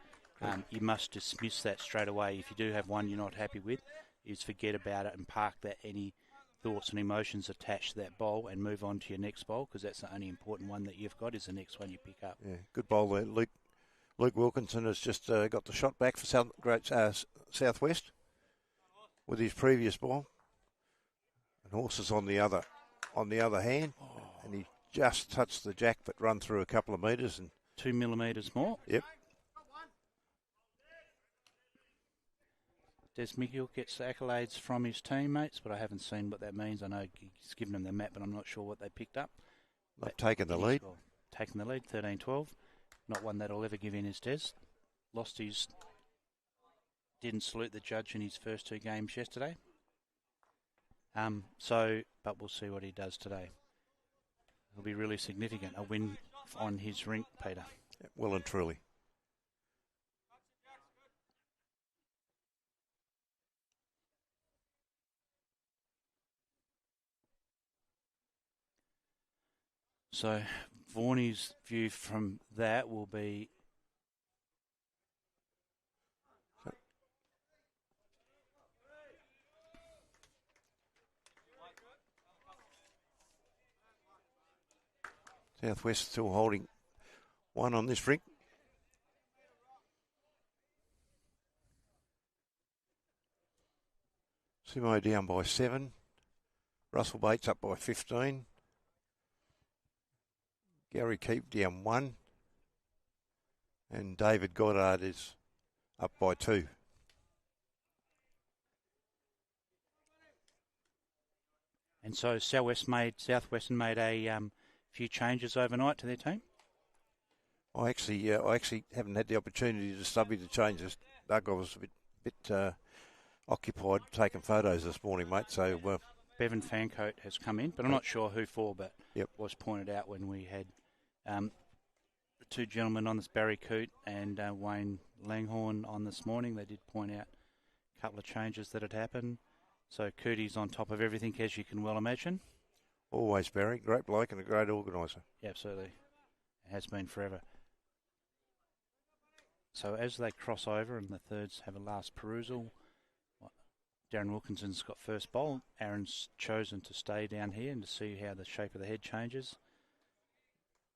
You must dismiss that straight away. If you do have one you're not happy with, is forget about it and park that any thoughts and emotions attached to that bowl and move on to your next bowl, because that's the only important one that you've got is the next one you pick up. Yeah, good bowl there. Luke Wilkinson has just got the shot back for Southwest with his previous ball. And Horse is on the other hand, and he just touched the jack but run through a couple of metres. And 2 millimetres more. Yep. Des Michiel gets the accolades from his teammates, but I haven't seen what that means. I know he's given them the map, but I'm not sure what they picked up. They've taken the lead. Taking the lead, 13-12. Not one that'll ever give in his Des. Didn't salute the judge in his first 2 games yesterday. But we'll see what he does today. It'll be really significant. A win on his rink, Peter. Well and truly. So Vorney's view from that will be Southwest still holding 1 on this rink. Simo down by 7. Russell Bates up by 15. Gary Keep down 1. And David Goddard is up by 2. And so Southwestern made a few changes overnight to their team. I actually haven't had the opportunity to study the changes. Doug, I was a bit occupied taking photos this morning, mate. So Bevan Fancote has come in, but I'm not sure who for. But yep. Was pointed out when we had the 2 gentlemen on this, Barry Coote and Wayne Langhorne, on this morning. They did point out a couple of changes that had happened. So Coote's on top of everything, as you can well imagine. Always Barry, great bloke and a great organiser. Yeah, absolutely. It has been forever. So as they cross over and the thirds have a last perusal, Darren Wilkinson's got first bowl. Aaron's chosen to stay down here and to see how the shape of the head changes.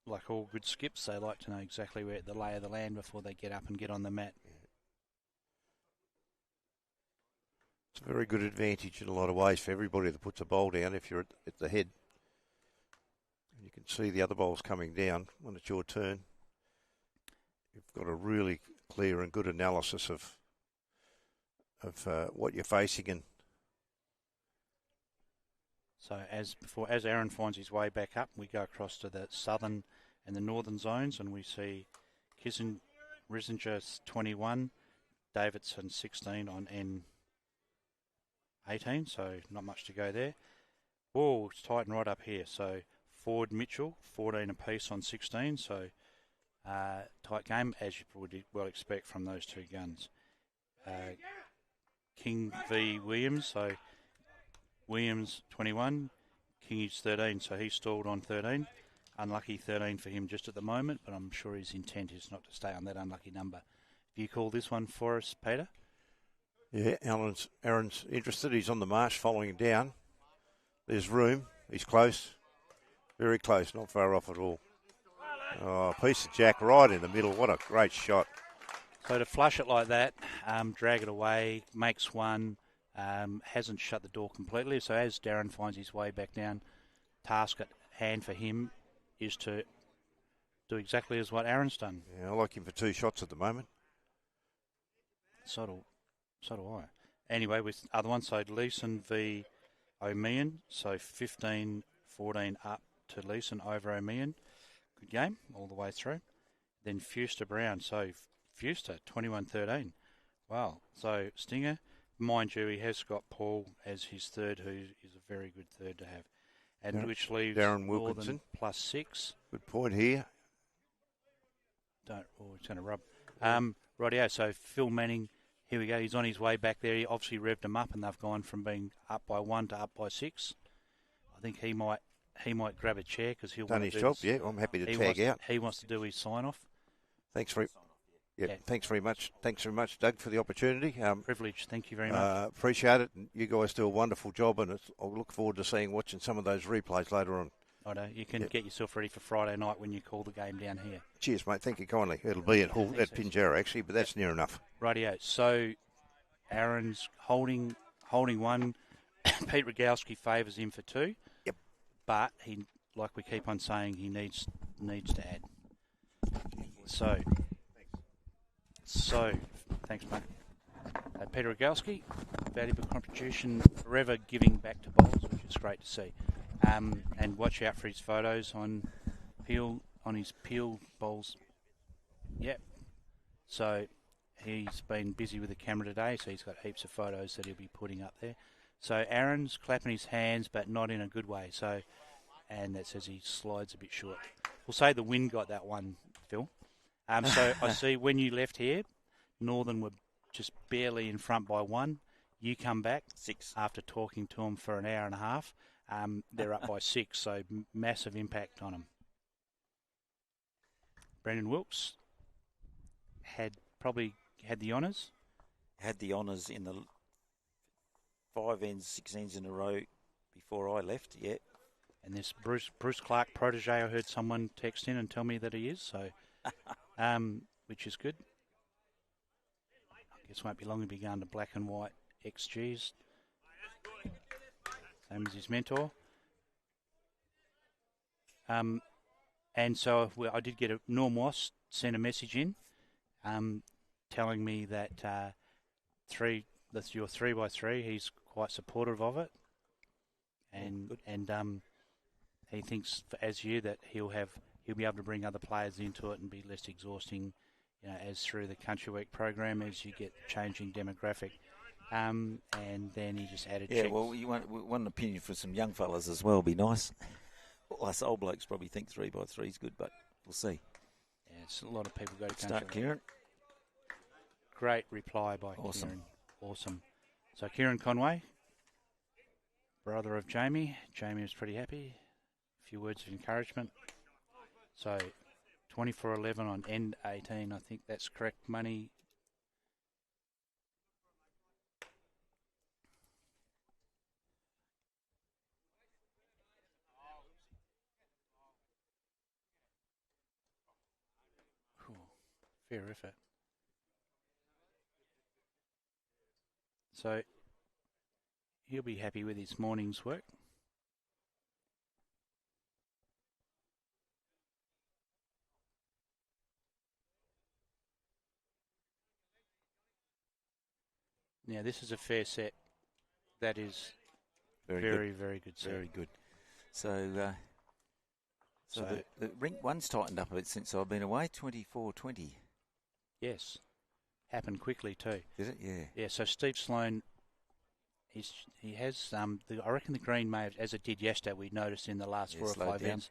Like all good skips, they like to know exactly where the lay of the land before they get up and get on the mat. It's a very good advantage in a lot of ways for everybody that puts a bowl down if you're at the head. And you can see the other bowls coming down when it's your turn. You've got a really clear and good analysis of what you're facing. And so as Aaron finds his way back up, we go across to the southern and the northern zones, and we see Risinger 21, Davidson 16 on N18, so not much to go there. Oh, it's tight and right up here. So Ford Mitchell 14 apiece on 16, so tight game, as you would well expect from those 2 guns. King v Williams, so Williams 21, King is 13, so he stalled on 13. Unlucky 13 for him just at the moment, but I'm sure his intent is not to stay on that unlucky number. Do you call this one for us, Peter? Yeah, Aaron's interested. He's on the marsh following down. There's room. He's close. Very close, not far off at all. Oh, a piece of jack right in the middle. What a great shot. So to flush it like that, drag it away, makes 1, hasn't shut the door completely. So as Darren finds his way back down, task at hand for him is to do exactly as what Aaron's done. Yeah, I like him for 2 shots at the moment. So do I. Anyway, with other ones, so Leeson v O'Meehan, so 15-14 up to Leeson over O'Meehan. Good game all the way through. Then Fuster Brown, so Fuster 21-13. Wow. So Stinger, mind you, he has got Paul as his third, who is a very good third to have. And which leaves Darren Wilkinson +6. Good point here. It's going to rub. Rightio, so Phil Manning, here we go. He's on his way back there. He obviously revved them up, and they've gone from being up by 1 to up by 6. I think he might grab a chair because he'll done his job. Yeah, I'm happy to tag out. He wants to do his sign off. Thanks very much. Thanks very much, Doug, for the opportunity. Privilege. Thank you very much. Appreciate it. You guys do a wonderful job, and I'll look forward to watching some of those replays later on. Righto, you can get yourself ready for Friday night when you call the game down here. Cheers, mate. Thank you kindly. It'll be at Pinjarra, actually, but that's near enough. Rightio. So Aaron's holding one. Pete Rogowski favours him for 2. Yep. But he, like we keep on saying, he needs to add. So thanks, mate. Peter Rogowski, valuable contribution, forever giving back to bowls, which is great to see. And watch out for his photos on his Peel bowls. Yep. So he's been busy with the camera today, so he's got heaps of photos that he'll be putting up there. So Aaron's clapping his hands, but not in a good way. So, and that says he slides a bit short. We'll say the wind got that one, Phil. So I see when you left here, Northern were just barely in front by 1. You come back 6 after talking to them for an hour and a half. They're up by 6, so massive impact on them. Brendan Wilkes had the honours. Had the honours in the 5 ends, 6 ends in a row before I left, yeah. And this Bruce Clark protege, I heard someone text in and tell me that he is, so which is good. I guess won't be long to be going to black and white XGs. Same as his mentor. And so I did get Norm Wass sent a message in telling me that that's your 3x3. He's quite supportive of it. And he thinks, as you, that he'll be able to bring other players into it and be less exhausting, as through the Country Week program as you get changing demographic. And then he just added checks. Yeah, well, you want an opinion for some young fellas as well, be nice. Well, us old blokes probably think 3x3 is good, but we'll see. Yeah, it's a lot of people go to Country Start, Week. Kieran. Great reply by Awesome. Kieran. Awesome. So Kieran Conway, brother of Jamie. Jamie was pretty happy. A few words of encouragement. So 24-11 on end 18. I think that's correct money. Ooh, fair effort. So he'll be happy with his morning's work. Now, this is a fair set. That is very, very good set. Very good. So, the Rink 1's tightened up a bit since I've been away, 24-20. Yes. Happened quickly too. Did it? Yeah. Yeah, so Steve Sloan, he has, I reckon the green may have, as it did yesterday, we noticed in the last 4 or 5 ends,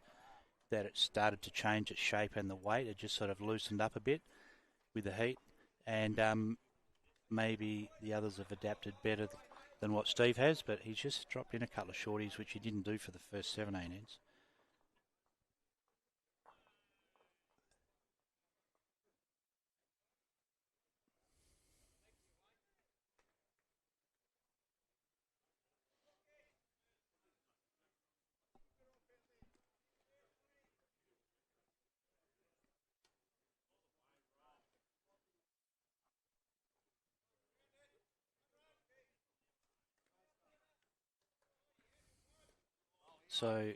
that it started to change its shape and the weight. It just sort of loosened up a bit with the heat. And maybe the others have adapted better than what Steve has, but he's just dropped in a couple of shorties, which he didn't do for the first 17 ends. So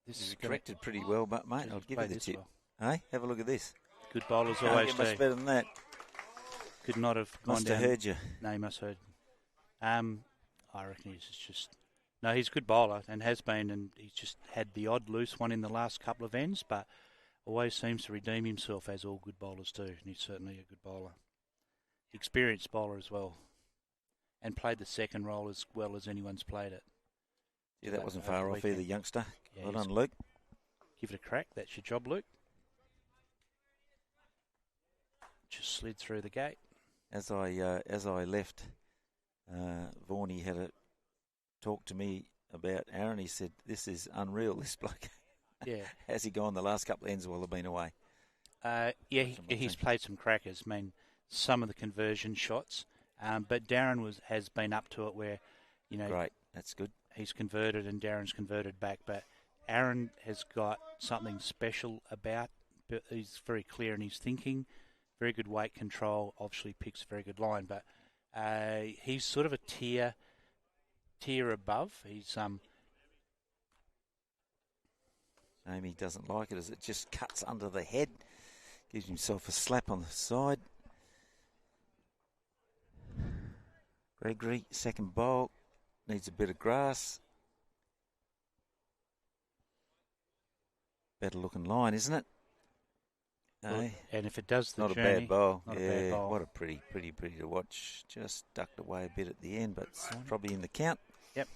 this is corrected pretty well, but mate, I'll give you the tip. Well. Hey, have a look at this. Good bowlers Can't always get do. much better than that. Could not have gone Must down. have heard you. No, he must have heard. I reckon he's just... No, he's a good bowler and has been, and he's just had the odd loose one in the last couple of ends, but always seems to redeem himself, as all good bowlers do, and he's certainly a good bowler. Experienced bowler as well, and played the second role as well as anyone's played it. Yeah, that wasn't far off either, youngster. Yeah, well done, Luke. Give it a crack. That's your job, Luke. Just slid through the gate. As I left, Vaughan had a talk to me about Aaron. He said, "This is unreal. This bloke." Yeah. How's he gone the last couple of ends while I've been away? He's played some crackers. I mean, some of the conversion shots, but Darren has been up to it where, Great, that's good. He's converted and Darren's converted back, but Aaron has got something special about. He's very clear in his thinking, very good weight control. Obviously, picks a very good line, but he's sort of a tier above. He's Amy doesn't like it as it just cuts under the head. Gives himself a slap on the side. Gregory, second bowl, needs a bit of grass. Better looking line, isn't it? Well, and if it does the not journey, a bad bowl. not a bad bowl. What a pretty to watch. Just ducked away a bit at the end, but it's probably in the count. Yep.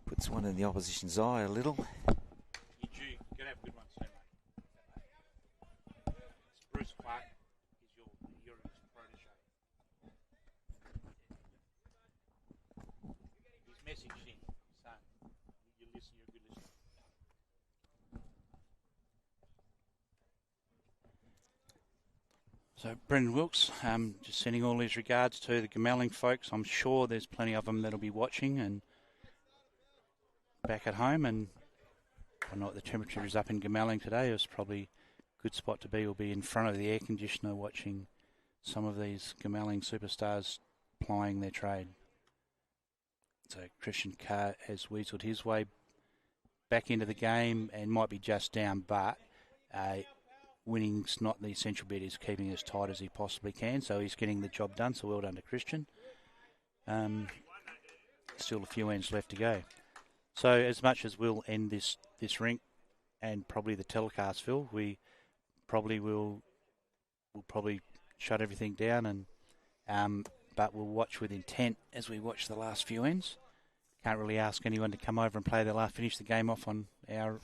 Puts one in the opposition's eye a little. You're due. You're going to have a good one soon, mate. It's Bruce Clark. He's your protege. He's messaged in, son. You're a good listener. So, Brendan Wilkes, just sending all his regards to the Gamelling folks. I'm sure there's plenty of them that'll be watching and back at home. And I don't know what the temperature is up in Gamelling today. It's probably a good spot to be. We'll be in front of the air conditioner watching some of these Gamelling superstars plying their trade. So Christian Carr has weaseled his way back into the game and might be just down, but winning's not the essential bit. He's keeping as tight as he possibly can, so he's getting the job done, so well done to Christian. Still a few ends left to go. So as much as we'll end this rink and probably the telecast, Phil, we probably will shut everything down and but we'll watch with intent as we watch the last few ends. Can't really ask anyone to come over and finish the game off on our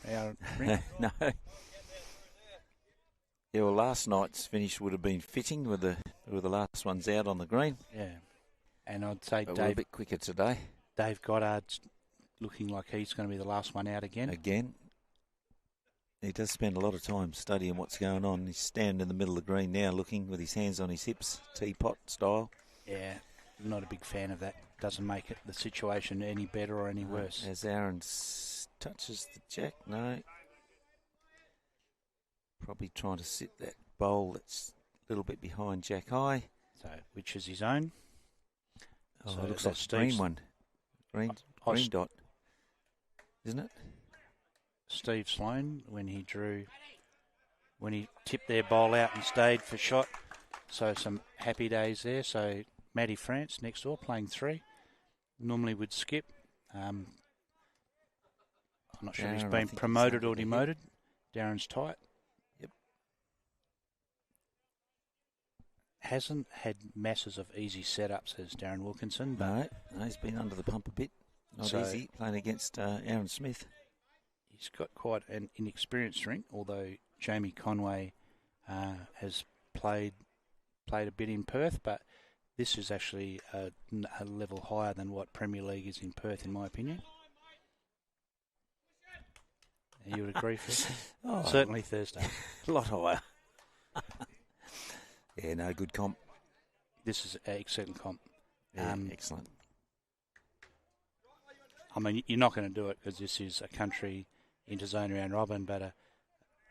rink. No. Yeah, well, last night's finish would have been fitting with the last ones out on the green. Yeah, and I'd say But we're a bit quicker today. Dave Goddard's looking like he's going to be the last one out again. He does spend a lot of time studying what's going on. He's standing in the middle of the green now, looking with his hands on his hips, teapot style. Yeah, not a big fan of that. Doesn't make the situation any better or any worse. As Aaron touches the jack, no. Probably trying to sit that bowl that's a little bit behind Jack High. So, which is his own? Oh, so it looks like a green one. Green dot, isn't it? Steve Sloan, when he tipped their bowl out and stayed for shot. So some happy days there. So Matty France next door playing 3. Normally would skip. I'm not sure if he's been promoted or demoted. Darren's tight. Yep. Hasn't had masses of easy setups as Darren Wilkinson. But no, he's been under the pump a bit. Not easy playing against Aaron Smith. He's got quite an inexperienced Rink, although Jamie Conway has played a bit in Perth, but this is actually a level higher than what Premier League is in Perth, in my opinion. You would agree, Phil? Certainly Thursday. A lot higher. Yeah, no, good comp. This is an excellent comp. Yeah, excellent. I mean, you're not going to do it because this is a country interzone round robin, but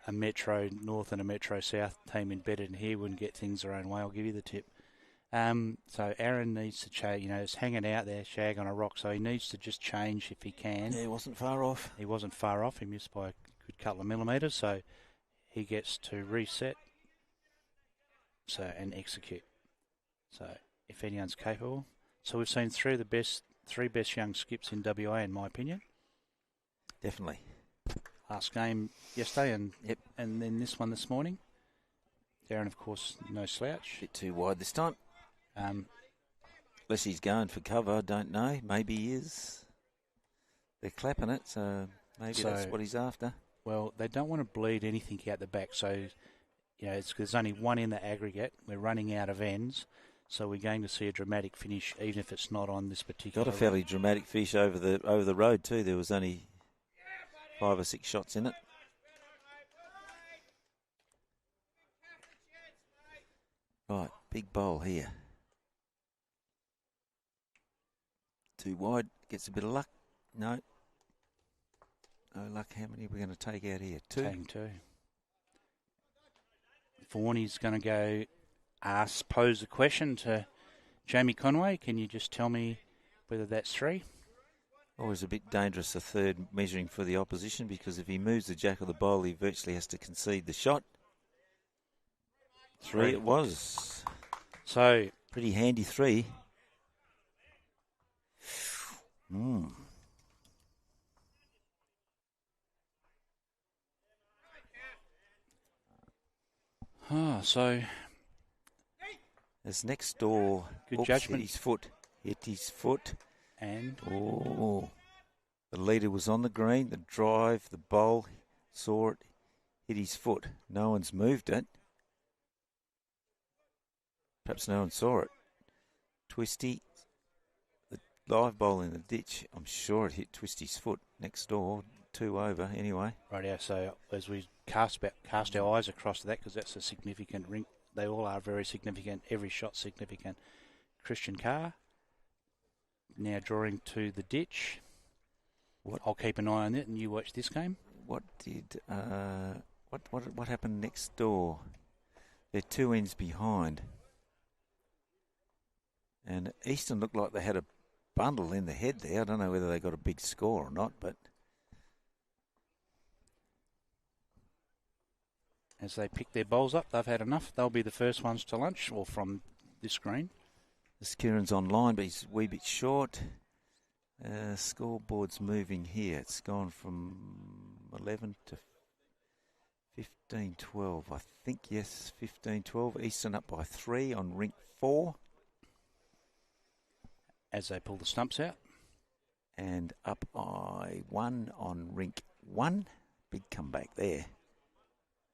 a Metro North and a Metro South team embedded in here wouldn't get things their own way. I'll give you the tip. So Aaron needs to change. He's hanging out there, shag on a rock, so he needs to just change if he can. Yeah, he wasn't far off. He wasn't far off. He missed by a good couple of millimetres, so he gets to reset and execute. So if anyone's capable. So we've seen three best young skips in WA, in my opinion. Definitely. Last game yesterday and then this one this morning. Darren, of course, no slouch. Bit too wide this time. Unless he's going for cover, I don't know. Maybe he is. They're clapping it, so maybe that's what he's after. Well, they don't want to bleed anything out the back, so there's only one in the aggregate. We're running out of ends, so we're going to see a dramatic finish, even if it's not on this particular. Got a fairly dramatic finish over the road too. There was only 5 or 6 shots in it. Right, big bowl here. Too wide, gets a bit of luck. No. Oh, luck, how many are we going to take out here? 2? Taking 2. Forney's going to go pose a question to Jamie Conway. Can you just tell me whether that's 3? Always a bit dangerous, a third measuring for the opposition, because if he moves the jack or the bowl, he virtually has to concede the shot. 3 it was. So, pretty handy 3. So as next door, good judgment. Hit his foot. And the leader was on the green, the drive, the bowl, saw it, hit his foot. No one's moved it. Perhaps no one saw it. Twisty, the live bowl in the ditch, I'm sure it hit Twisty's foot next door, 2 over anyway. Right, yeah, so as we cast our eyes across that, because that's a significant rink, they all are very significant, every shot's significant. Christian Carr now drawing to the ditch. I'll keep an eye on it, and you watch this game. What happened next door? They're 2 ends behind. And Eastern looked like they had a bundle in the head there. I don't know whether they got a big score or not, but as they pick their bowls up, they've had enough. They'll be the first ones to lunch, or from this screen. This Kieran's online, but he's a wee bit short. Scoreboard's moving here. It's gone from 11 to 15-12. I think, yes, 15-12. Eastern up by 3 on Rink 4. As they pull the stumps out. And up by 1 on Rink 1. Big comeback there.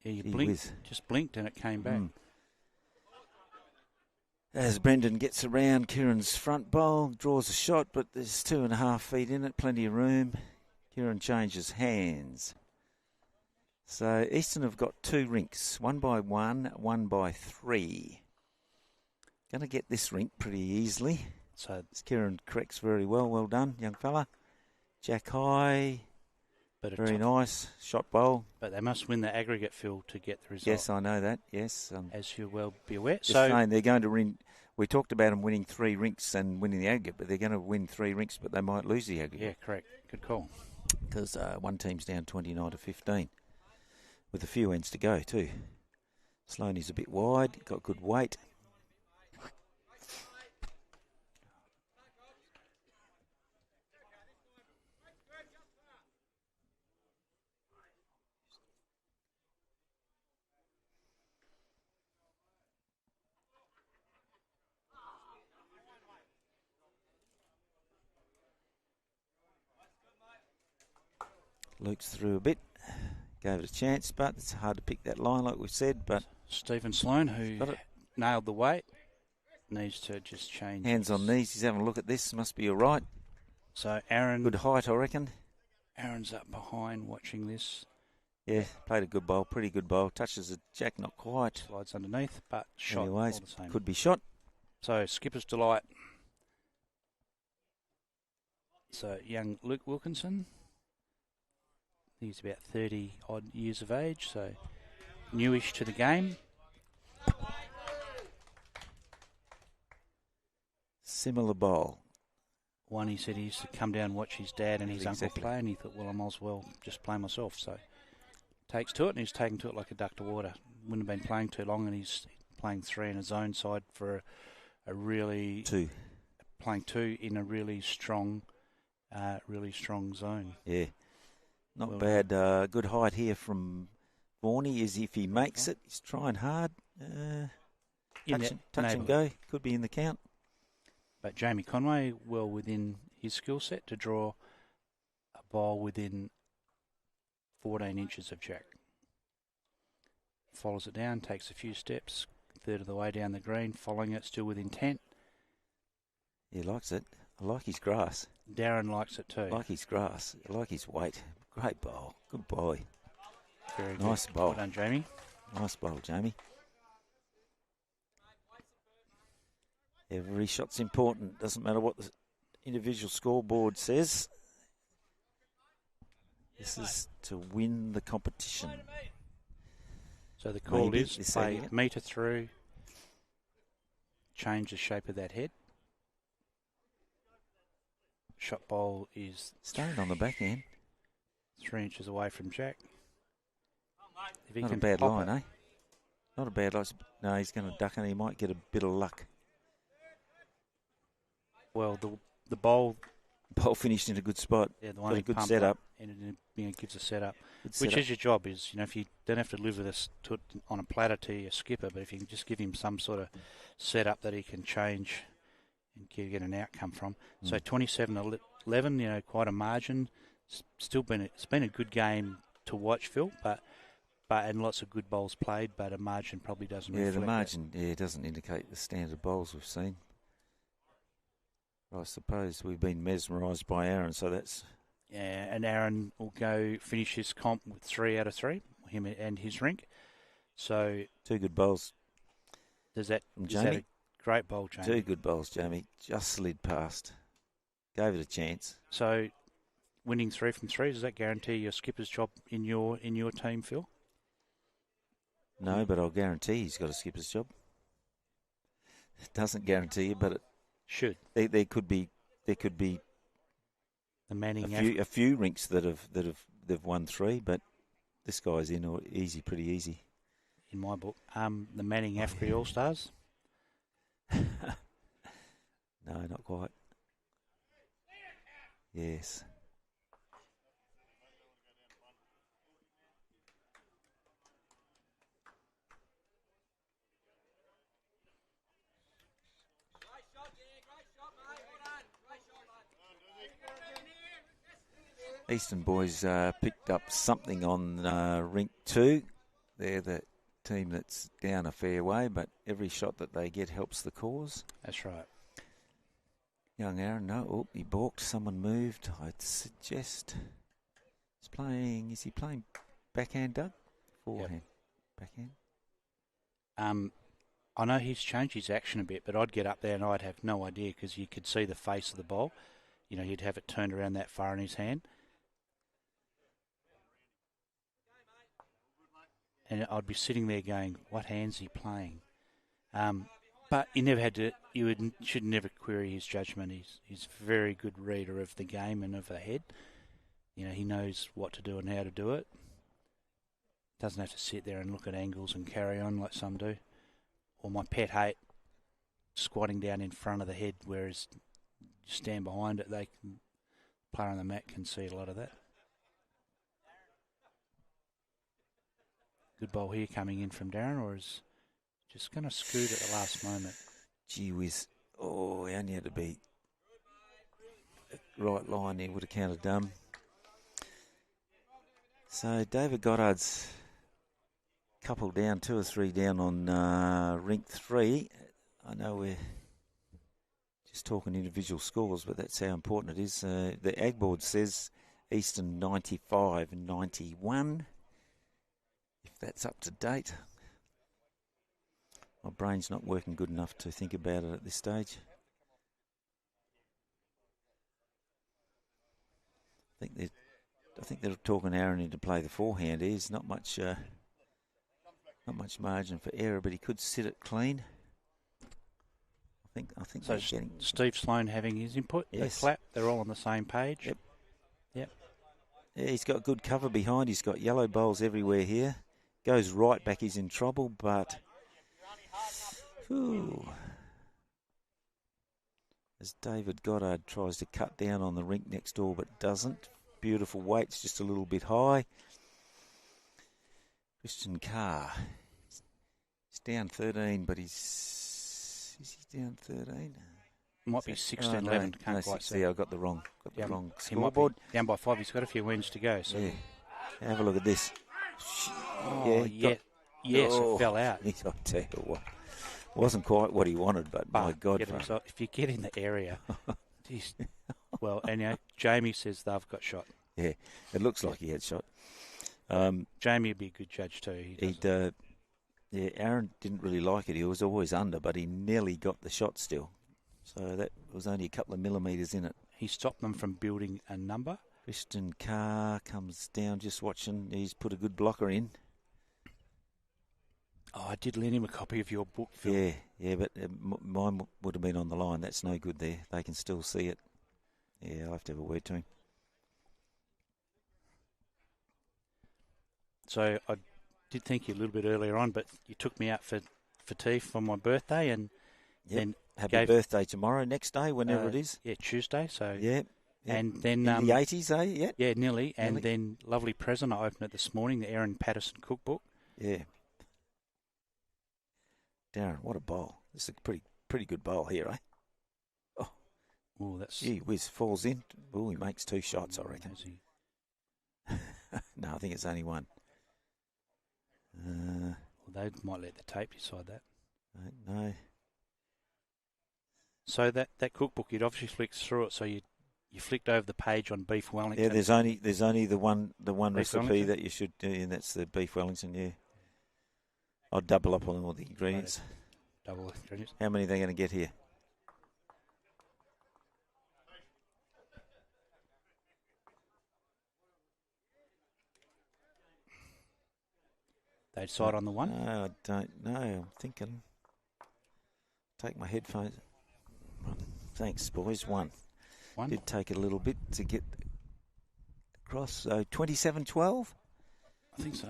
Yeah, you blinked, just blinked and it came back. As Brendan gets around Kieran's front bowl, draws a shot, but there's 2.5 feet in it, plenty of room. Kieran changes hands. So Eastern have got 2 rinks, 1 by 1, 1 by 3. Going to get this rink pretty easily. So Kieran corrects very well. Well done, young fella. Jack high. Very nice. Shot bowl. But they must win the aggregate field to get the result. Yes, I know that. Yes. As you well be aware. Just saying they're going to win. We talked about them winning 3 rinks and winning the aggregate, but they're going to win 3 rinks, but they might lose the aggregate. Yeah, correct. Good call. Because one team's down 29 to 15 with a few ends to go too. Sloaney's a bit wide. Got good weight. Luke's through a bit, gave it a chance, but it's hard to pick that line like we said. But Stephen Sloan, who nailed the weight, needs to just change. Hands on knees, he's having a look at this, must be all right. So Aaron... Good height, I reckon. Aaron's up behind watching this. Yeah, played a good bowl, pretty good bowl. Touches the jack, not quite. Slides underneath, but shot anyways, all the same. Could be shot. So Skipper's Delight. So young Luke Wilkinson. He's about 30-odd years of age, so newish to the game. Similar bowl. One, he said he used to come down and watch his dad and his uncle play, and he thought, well, I might as well just play myself. So takes to it, and he's taken to it like a duck to water. Wouldn't have been playing too long, and he's playing 3 in his own side for a really... 2. Playing 2 in a really strong zone. Yeah. Not well bad. Good height here from Vorney. As if he makes it, he's trying hard. Touch and go. Could be in the count. But Jamie Conway, well within his skill set to draw a ball within 14 inches of Jack. Follows it down, takes a few steps, third of the way down the green, following it, still with intent. He likes it. I like his grass. Darren likes it too. I like his grass. I like his weight. Great bowl. Good boy. Very nice good. bowl. Well done, Jamie. Nice bowl, Jamie. Every shot's important. Doesn't matter what the individual scoreboard says. This is to win the competition. So the call Maybe is this play Aggregate. metre through, change the shape of that head. Shot bowl is Staying on the backhand. 3 inches away from Jack. If he Not a can bad pop line, it- eh? Not a bad line. No, he's going to duck and he might get a bit of luck. Well, the bowl, Bowl finished in a good spot. yeah, the Got one a he good pumped setup. up, and it gives a setup. Good Which setup. is your job, is, if you don't have to live with us to it on a platter to your skipper, but if you can just give him some sort of setup that he can change and get an outcome from. So 27-11, quite a margin. It's been a good game to watch, Phil, but and lots of good bowls played, but a margin probably doesn't Yeah, reflect the that. margin doesn't indicate the standard bowls we've seen. I suppose we've been mesmerised by Aaron, so that's... Yeah, and Aaron will go finish his comp with 3 out of 3, him and his Rink. So 2 good bowls. is that Jamie? a great bowl, Jamie? 2 good bowls, Jamie. Just slid past. Gave it a chance. So winning 3 from 3, does that guarantee your skipper's job in your team, Phil? No, but I'll guarantee he's got a skipper's job. It doesn't guarantee it, but it Should. there could be The Manning a few rinks they've won 3, but this guy's in pretty easy. in my book. The Manning Africa All Stars. No, not quite. Yes. Eastern boys picked up something on Rink 2. They're the team that's down a fair way, but every shot that they get helps the cause. That's right. Young Aaron, he balked. Someone moved. I'd suggest is he playing backhand, Doug? Forehand. Backhand. I know he's changed his action a bit, but I'd get up there and I'd have no idea because you could see the face of the ball. He'd have it turned around that far in his hand. And I'd be sitting there going, what hand's he playing? But you never had to. Should never query his judgment. He's a very good reader of the game and of the head. He knows what to do and how to do it. Doesn't have to sit there and look at angles and carry on like some do. Or my pet hate, squatting down in front of the head, whereas you stand behind it, player on the mat can see a lot of that. Good ball here coming in from Darren, or is just going to scoot at the last moment. Gee whiz. Oh, he only had to be right line. He would have counted dumb. So David Goddard's couple down, 2 or 3 down on Rink 3. I know we're just talking individual scores, but that's how important it is. The Ag Board says Eastern 95-91. If that's up to date. My brain's not working good enough to think about it at this stage. I think they're talking Aaron into play the forehand. There's not much margin for error, but he could sit it clean. I think So they're getting Steve Sloan having his input. Yes. They clap. They're all on the same page. Yep. Yep. Yeah, he's got good cover behind. He's got yellow bowls everywhere here. Goes right back, he's in trouble, but as David Goddard tries to cut down on the rink next door, but doesn't. Beautiful weights, just a little bit high. Christian Carr. He's down 13, but is he down 13? Might be 16-11. Can't quite see. I got the wrong He might scoreboard. be down by 5. He's got a few wins to go. So. Yeah. Have a look at this. Yes, it fell out. I tell you what, wasn't quite what he wanted, but my God, if you get in the area, geez. Well, anyhow, Jamie says they've got shot. Yeah, it looks like he had shot. Jamie would be a good judge too. Aaron didn't really like it. He was always under, but he nearly got the shot still. So that was only a couple of millimetres in it. He stopped them from building a number, Christian Carr comes down just watching. He's put a good blocker in. Oh, I did lend him a copy of your book, Phil. Yeah, but mine would have been on the line. That's no good there. They can still see it. Yeah, I'll have to have a word to him. So I did thank you a little bit earlier on, but you took me out for tea for my birthday, and then happy birthday tomorrow, next day, whenever it is. Yeah, Tuesday. So yeah. And then in the 80s, eh? Yeah, nearly. And then lovely present. I opened it this morning, the Aaron Patterson cookbook. Yeah. Darren, what a bowl! This is a pretty good bowl here, eh? Oh, that's. Gee whiz, falls in. Oh, he makes 2 shots, I reckon. No, I think it's only one. Well, they might let the tape decide that. No. So that cookbook, you'd obviously flicked through it, so you flicked over the page on beef Wellington. Yeah, there's only the one recipe Wellington? that you should do, and that's the beef Wellington. Yeah, I'll double up on all the ingredients. Double ingredients. How many are they going to get here? They decide on the one? No, I don't know. I'm thinking. Take my headphones. Thanks, boys. One. Did take a little bit to get across. So 27-12? I think so.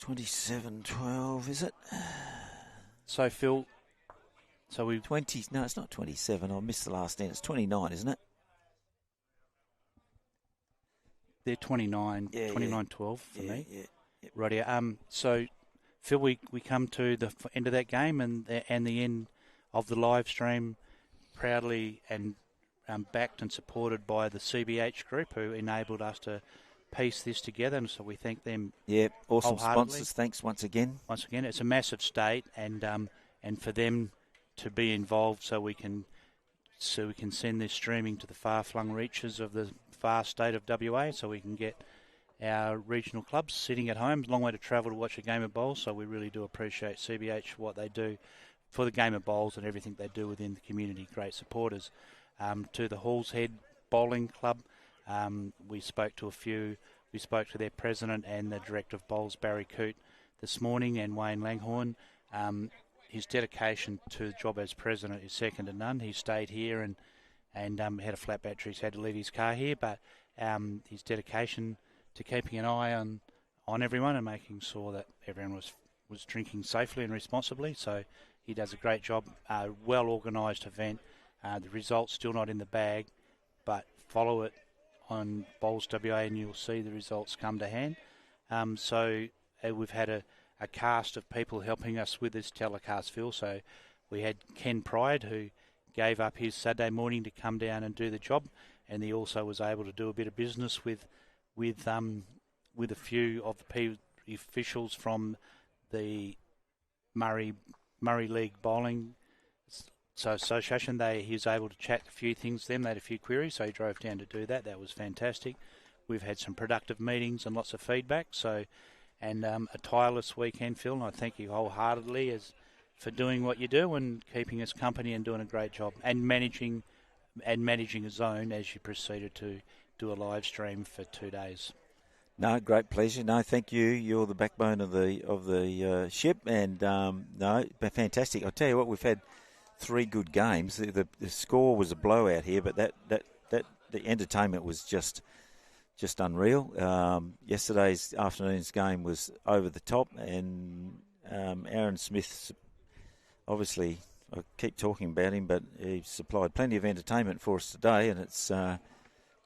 27-12, is it? So, Phil, we 20. No, it's not 27. I missed the last end. It's 29, isn't it? They're 29, yeah, 29-12 for me. Yeah. Rightio. So, Phil, we come to the end of that game and the end of the live stream, proudly and backed and supported by the CBH group, who enabled us to piece this together, and so we thank them. Yeah, awesome sponsors. Thanks once again. Once again, it's a massive state, and for them to be involved, so we can send this streaming to the far-flung reaches of the far state of WA, so we can get our regional clubs sitting at home. Long way to travel to watch a game of bowls, so we really do appreciate CBH, what they do for the game of bowls and everything they do within the community. Great supporters. To the Halls Head Bowling Club, we spoke to a few. We spoke to their president and the director of bowls, Barry Coote, this morning, and Wayne Langhorne. His dedication to the job as president is second to none. He stayed here and had a flat battery. He's had to leave his car here, but his dedication to keeping an eye on everyone and making sure that everyone was drinking safely and responsibly. So he does a great job. Well organised event. The results still not in the bag, but follow it on Bowls WA and you'll see the results come to hand. We've had a cast of people helping us with this telecast, Phil. So we had Ken Pride, who gave up his Saturday morning to come down and do the job, and he also was able to do a bit of business with a few of the officials from the Murray League Bowling Association. He was able to chat a few things to them. They had a few queries, so he drove down to do that. That was fantastic. We've had some productive meetings and lots of feedback. And a tireless weekend, Phil. And I thank you wholeheartedly for doing what you do and keeping us company and doing a great job and managing a zone as you proceeded to do a live stream for 2 days. No, great pleasure. No, thank you. You're the backbone of the ship, and fantastic. I'll tell you what, we've had 3 good games. The score was a blowout here, but that the entertainment was just unreal. Yesterday's afternoon's game was over the top, and Aaron Smith, obviously, I keep talking about him, but he supplied plenty of entertainment for us today, and it's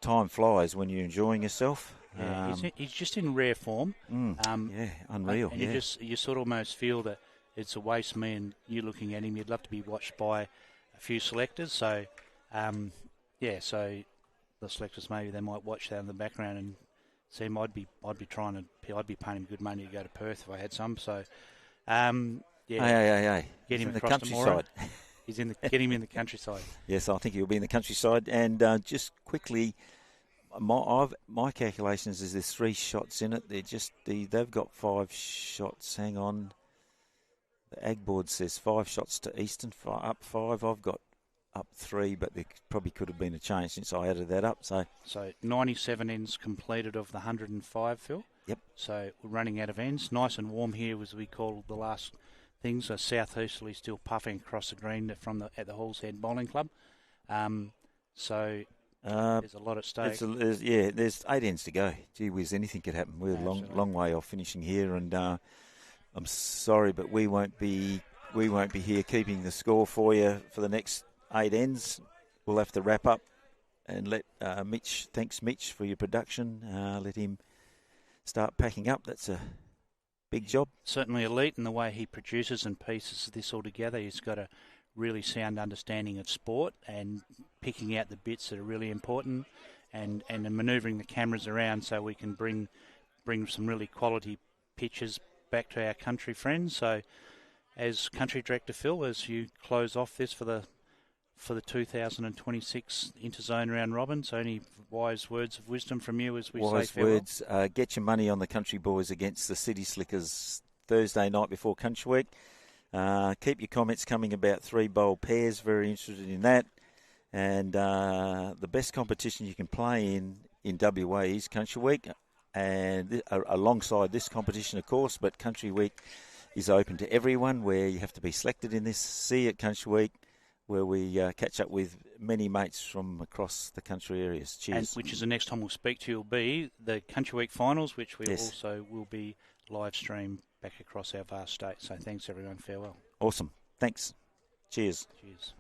time flies when you're enjoying yourself. Yeah, he's just in rare form. Unreal. And you sort of almost feel that it's a waste, me and you looking at him. You'd love to be watched by a few selectors. So, so the selectors, maybe they might watch that in the background and see him. I'd be paying him good money to go to Perth if I had some. So, Hey. Get him in the across countryside. Get him in the countryside. Yes, I think he'll be in the countryside. And just quickly, my calculations is there's 3 shots in it. They've got 5 shots. Hang on. The ag board says 5 shots to Eastern, up 5. I've got up 3, but there probably could have been a change since I added that up. So 97 ends completed of the 105, Phil. Yep. So we're running out of ends. Nice and warm here, as we call the last things. So southeasterly, still puffing across the green at the Hall's Head Bowling Club. There's a lot at stake. There's 8 ends to go. Gee whiz, anything could happen. We're a long way off finishing here, and I'm sorry, but we won't be here keeping the score for you for the next 8 ends. We'll have to wrap up and let Mitch. Thanks, Mitch, for your production. Let him start packing up. That's a big job. Certainly elite in the way he produces and pieces this all together. He's got a really sound understanding of sport and picking out the bits that are really important and manoeuvring the cameras around so we can bring some really quality pictures back to our country friends. So as Country Director Phil, as you close off this for the 2026 Interzone Round Robin, so any wise words of wisdom from you as we say farewell? Wise words. Get your money on the Country Boys against the City Slickers Thursday night before Country Week. Keep your comments coming about 3-bowl pairs. Very interested in that. And the best competition you can play in WA is Country Week. And alongside this competition, of course, but Country Week is open to everyone, where you have to be selected in this. See you at Country Week, where we catch up with many mates from across the country areas. Cheers. And which is the next time we'll speak to you will be the Country Week finals, which we Yes. also will be live stream back across our vast state. So thanks everyone. Farewell. Awesome. Thanks. Cheers. Cheers.